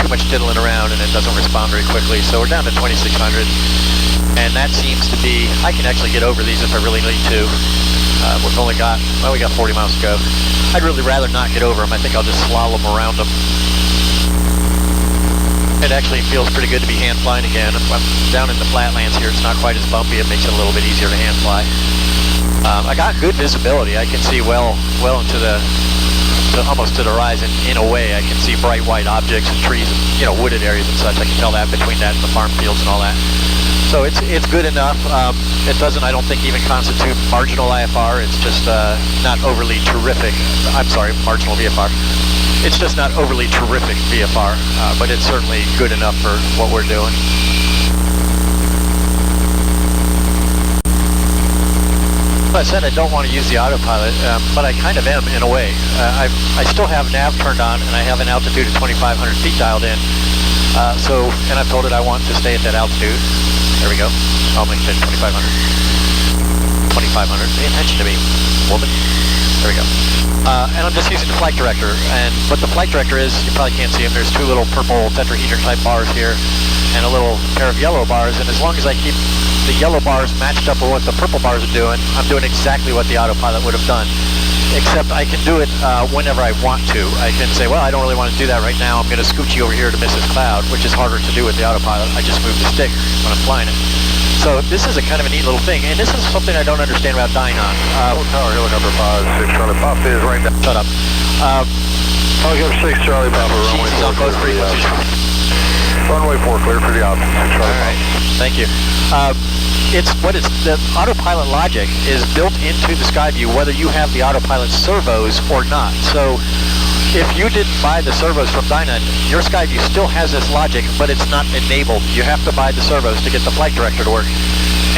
too much diddling around and it doesn't respond very quickly. So we're down to 2600, and that seems to be, I can actually get over these if I really need to. We've only got, well, we got 40 miles to go. I'd really rather not get over them. I think I'll just slalom around them. It actually feels pretty good to be hand flying again. I'm down in the flatlands here. It's not quite as bumpy. It makes it a little bit easier to hand fly. I got good visibility. I can see well into almost to the horizon. In a way, I can see bright white objects and trees and, you know, wooded areas and such. I can tell that between that and the farm fields and all that. So it's good enough. It doesn't, I don't think, even constitute marginal IFR. It's just not overly terrific. I'm sorry, marginal VFR. It's just not overly terrific VFR, but it's certainly good enough for what we're doing. I said I don't want to use the autopilot, but I kind of am in a way. I still have nav turned on, and I have an altitude of 2,500 feet dialed in. And I've told it I want to stay at that altitude. There we go. I'll make it 2,500. 2,500. Pay attention to me, woman. There we go. And I'm just using the flight director. But the flight director is, you probably can't see them, there's two little purple tetrahedron type bars here and a little pair of yellow bars. And as long as I keep the yellow bars matched up with what the purple bars are doing, I'm doing exactly what the autopilot would have done. Except I can do it whenever I want to. I can say, well, I don't really want to do that right now. I'm going to scooch you over here to miss this cloud, which is harder to do with the autopilot. I just move the stick when I'm flying it. So this is a kind of a neat little thing, and this is something I don't understand about Dynon. Tower, helicopter 5, 6 Charlie Papa is right now. Shut up. Helicopter 6 Charlie Papa, runway 4. On both frequencies. Runway 4 clear for the opposite, 6 Charlie Papa. Thank you. The autopilot logic is built into the Skyview whether you have the autopilot servos or not. So if you didn't buy the servos from Dynon, your Skyview still has this logic, but it's not enabled. You have to buy the servos to get the flight director to work.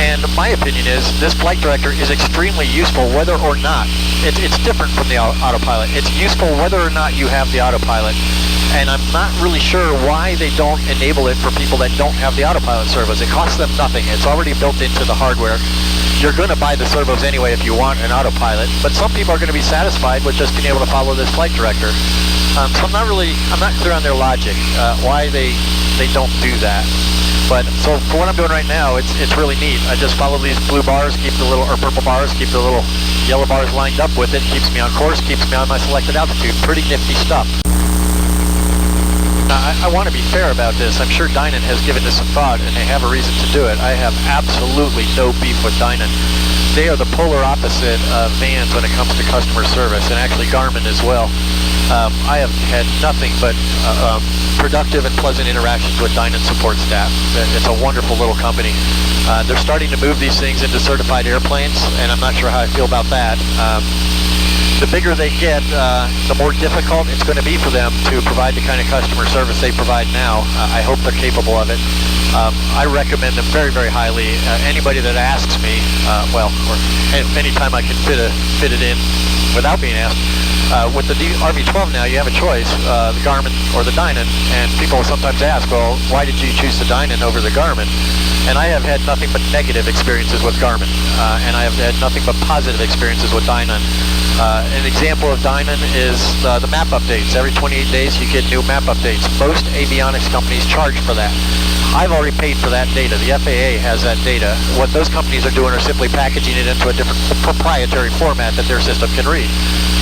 And my opinion is this flight director is extremely useful whether or not. It's different from the autopilot. It's useful whether or not you have the autopilot. And I'm not really sure why they don't enable it for people that don't have the autopilot servos. It costs them nothing. It's already built into the hardware. You're going to buy the servos anyway if you want an autopilot, but some people are going to be satisfied with just being able to follow this flight director. So I'm not clear on their logic, why they don't do that. But so for what I'm doing right now, it's really neat. I just follow these blue bars, keep the little, or purple bars, keep the little yellow bars lined up with it, keeps me on course, keeps me on my selected altitude. Pretty nifty stuff. I want to be fair about this. I'm sure Dynon has given this some thought, and they have a reason to do it. I have absolutely no beef with Dynon. They are the polar opposite of vans when it comes to customer service, and actually Garmin as well. I have had nothing but productive and pleasant interactions with Dynon support staff. It's a wonderful little company. They're starting to move these things into certified airplanes, and I'm not sure how I feel about that. The bigger they get, the more difficult it's going to be for them to provide the kind of customer service they provide now. I hope they're capable of it. I recommend them very, very highly. Anybody that asks me, or anytime I can fit it in without being asked. With the RV12 now, you have a choice, the Garmin or the Dynon, and people sometimes ask, well, why did you choose the Dynon over the Garmin? And I have had nothing but negative experiences with Garmin, and I have had nothing but positive experiences with Dynon. An example of Dynon is the map updates. Every 28 days you get new map updates. Most avionics companies charge for that. I've already paid for that data. The FAA has that data. What those companies are doing are simply packaging it into a different proprietary format that their system can read.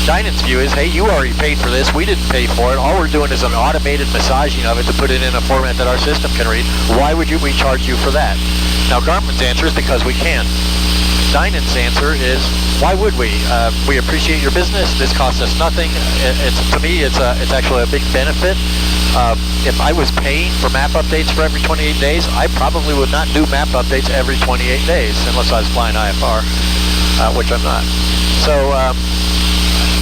Dynon's view is, hey, you already paid for this. We didn't pay for it. All we're doing is an automated massaging of it to put it in a format that our system can read. Why would we charge you for that? Now, Garmin's answer is because we can. Dynon's answer is, why would we? We appreciate your business. This costs us nothing. To me, it's actually a big benefit. If I was paying for map updates for every 28 days, I probably would not do map updates every 28 days unless I was flying IFR, which I'm not. So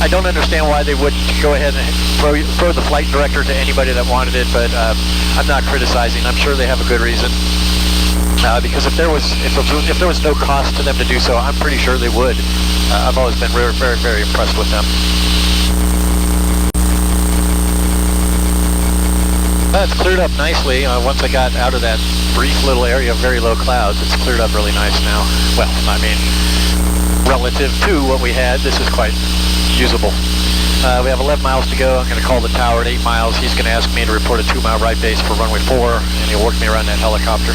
I don't understand why they wouldn't go ahead and throw the flight director to anybody that wanted it, but I'm not criticizing. I'm sure they have a good reason. Because if there was no cost to them to do so, I'm pretty sure they would. I've always been very, very, very impressed with them. It's cleared up nicely. Once I got out of that brief little area of very low clouds, it's cleared up really nice now. Well, I mean, relative to what we had, this is quite usable. We have 11 miles to go. I'm going to call the tower at 8 miles. He's going to ask me to report a 2-mile right base for runway 4, and he'll work me around that helicopter.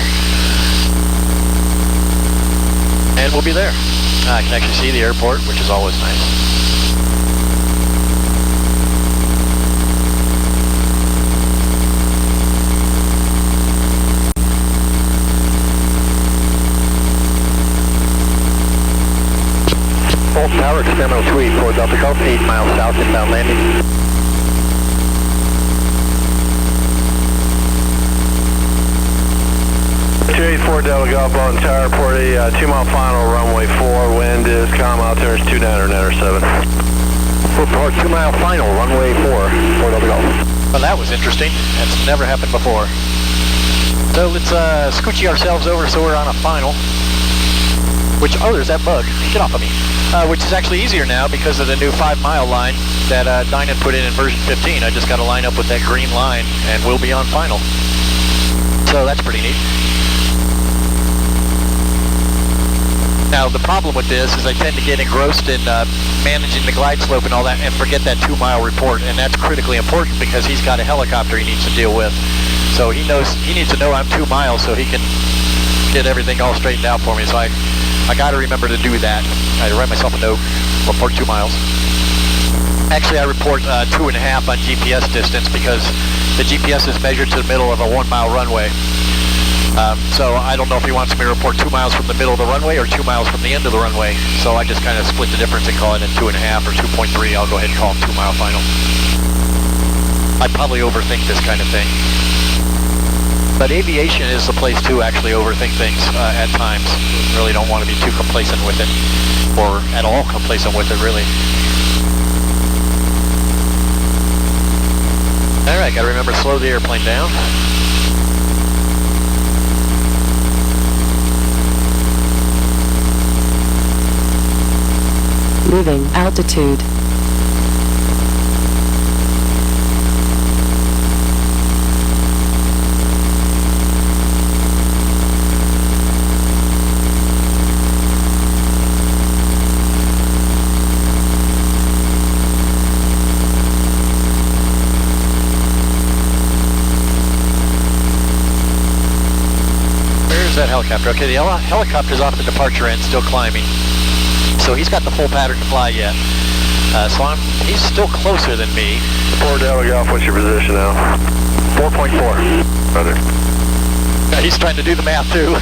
And we'll be there. I can actually see the airport, which is always nice. Fulton Tower, experimental suite, 4 Delta Golf, 8 miles south, inbound landing. Four Delta Golf on Tower, port a 2-mile final, runway 4, wind is calm, altimeter is 29 or 7. Report 2-mile final, runway 4, 4 Delta Golf. Well, that was interesting. That's never happened before. So let's scoochie ourselves over so we're on a final. Which, oh, there's that bug. Get off of me. Which is actually easier now because of the new 5-mile line that Dynan put in version 15. I just got to line up with that green line and we'll be on final. So that's pretty neat. Now, the problem with this is I tend to get engrossed in managing the glide slope and all that and forget that 2-mile report, and that's critically important because he's got a helicopter he needs to deal with. So he needs to know I'm 2 miles so he can get everything all straightened out for me. So I got to remember to do that. I write myself a note, report 2 miles. Actually, I report 2.5 on GPS distance because the GPS is measured to the middle of a 1-mile runway. So I don't know if he wants me to report 2 miles from the middle of the runway or 2 miles from the end of the runway. So I just kind of split the difference and call it a 2.5 or 2.3. I'll go ahead and call him 2-mile final. I probably overthink this kind of thing. But aviation is the place to actually overthink things at times. Really don't want to be too complacent with it, or at all complacent with it, really. All right, got to remember to slow the airplane down. Moving altitude. There's that helicopter. Okay, the helicopter's off the departure end, still climbing. So he's got the full pattern to fly yet. So he's still closer than me. 4 Delta Golf, what's your position now? 4.4. Roger. He's trying to do the math too.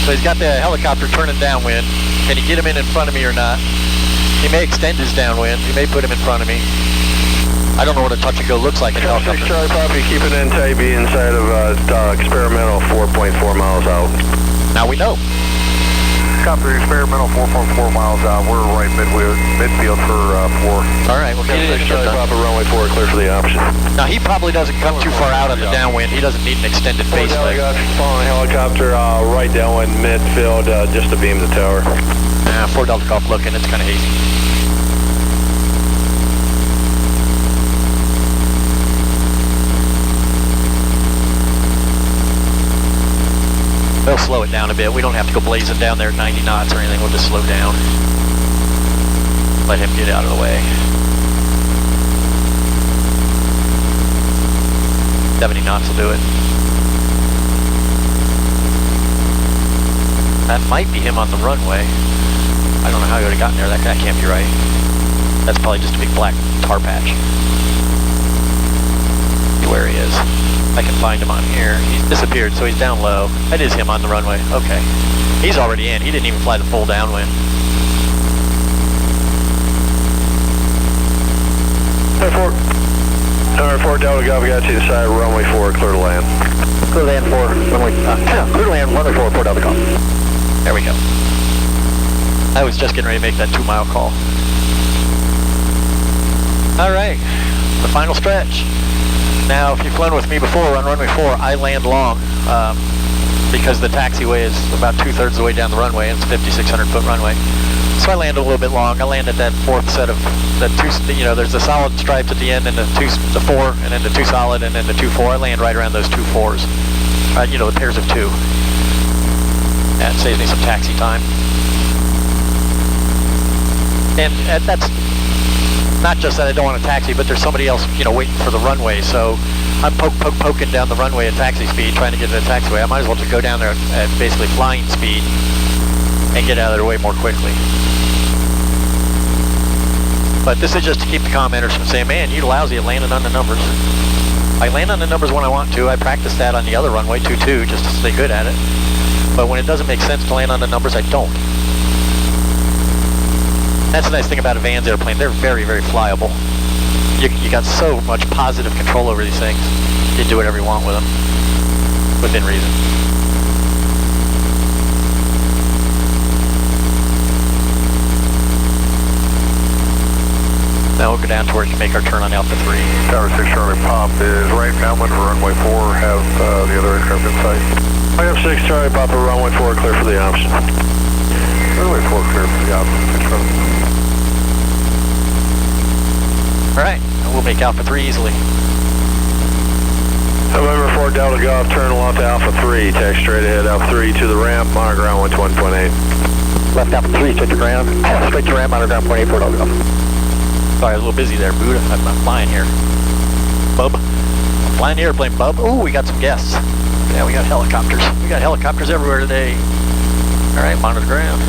So he's got the helicopter turning downwind. Can he get him in front of me or not? He may extend his downwind. He may put him in front of me. I don't know what a touch and go looks like in a helicopter. Charlie Poppy, keep it in tight, be inside of experimental 4.4 miles out. Now we know. Copy, experimental 4.4 miles out. We're right midfield for 4. All right, we'll get it in. Charlie Papa, runway 4, clear for the option. Now he probably doesn't come too far out on the downwind. He doesn't need an extended base leg. Following helicopter, right downwind midfield, just to beam the tower. 4 Delta Golf looking, it's kind of hazy. They'll slow it down a bit. We don't have to go blazing down there at 90 knots or anything. We'll just slow down. Let him get out of the way. 70 knots will do it. That might be him on the runway. I don't know how he would have gotten there. That can't be right. That's probably just a big black tar patch. See where he is. I can find him on here. He's disappeared, so he's down low. That is him on the runway. Okay. He's already in. He didn't even fly the full downwind. Number 4 Delta Golf, we got you to the side, runway 4, clear to land. Clear to land 4, clear to land, runway 4, 4 Delta Golf. There we go. I was just getting ready to make that 2-mile call. All right, the final stretch. Now, if you've flown with me before on runway 4, I land long because the taxiway is about 2/3 of the way down the runway, and it's a 5,600-foot runway. So I land a little bit long. I land at that 4th set of the 2. You know, there's the solid stripes at the end, and the 4, and then the 2 solid, and then the 2-4. I land right around those 2 4s. You know, the pairs of 2. That saves me some taxi time. And that's not just that I don't want to taxi, but there's somebody else, you know, waiting for the runway. So I'm poking down the runway at taxi speed, trying to get to the taxiway. I might as well just go down there at basically flying speed and get out of their way more quickly. But this is just to keep the commenters from saying, man, you're lousy at landing on the numbers. I land on the numbers when I want to. I practice that on the other runway, 2-2, just to stay good at it. But when it doesn't make sense to land on the numbers, I don't. That's the nice thing about a Vans airplane. They're very, very flyable. You got so much positive control over these things. You can do whatever you want with them, within reason. Now we'll go down to where we can make our turn on Alpha 3. Tower 6 Charlie Pop is right downwind for runway 4. Have the other aircraft in sight. I have 6 Charlie Papa, runway 4 clear for the option. Runway 4 clear for the option. Alright, we'll make Alpha 3 easily. November 4 Delta Golf, turn left Alpha 3, taxi straight ahead Alpha 3 to the ramp, monitor ground 121.8. Left Alpha 3, straight to ground, straight to ramp, monitor ground 0.84 Delta Golf. Sorry, a little busy there, Buddha. I'm flying here. Bub. I'm flying the airplane, Bub. Ooh, we got some guests. Yeah, we got helicopters. We got helicopters everywhere today. Alright, monitor the ground.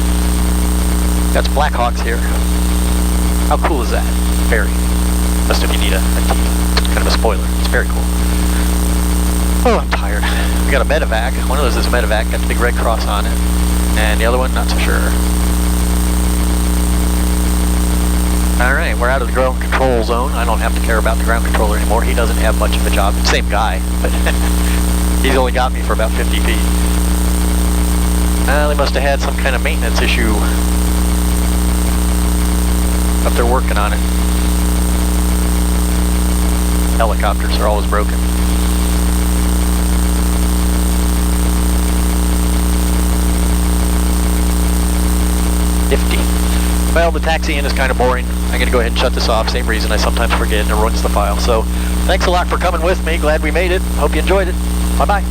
Got some Black Hawks here. How cool is that? Very. Just if you need a kind of a spoiler. It's very cool. Oh, I'm tired. We got a medevac. One of those is a medevac, got the big red cross on it. And the other one, not so sure. Alright, we're out of the ground control zone. I don't have to care about the ground controller anymore. He doesn't have much of a job. Same guy, but he's only got me for about 50 feet. They must have had some kind of maintenance issue. But they're working on it. Helicopters are always broken. Well, the taxi-in is kind of boring. I'm going to go ahead and shut this off. Same reason I sometimes forget and it ruins the file. So thanks a lot for coming with me. Glad we made it. Hope you enjoyed it. Bye-bye.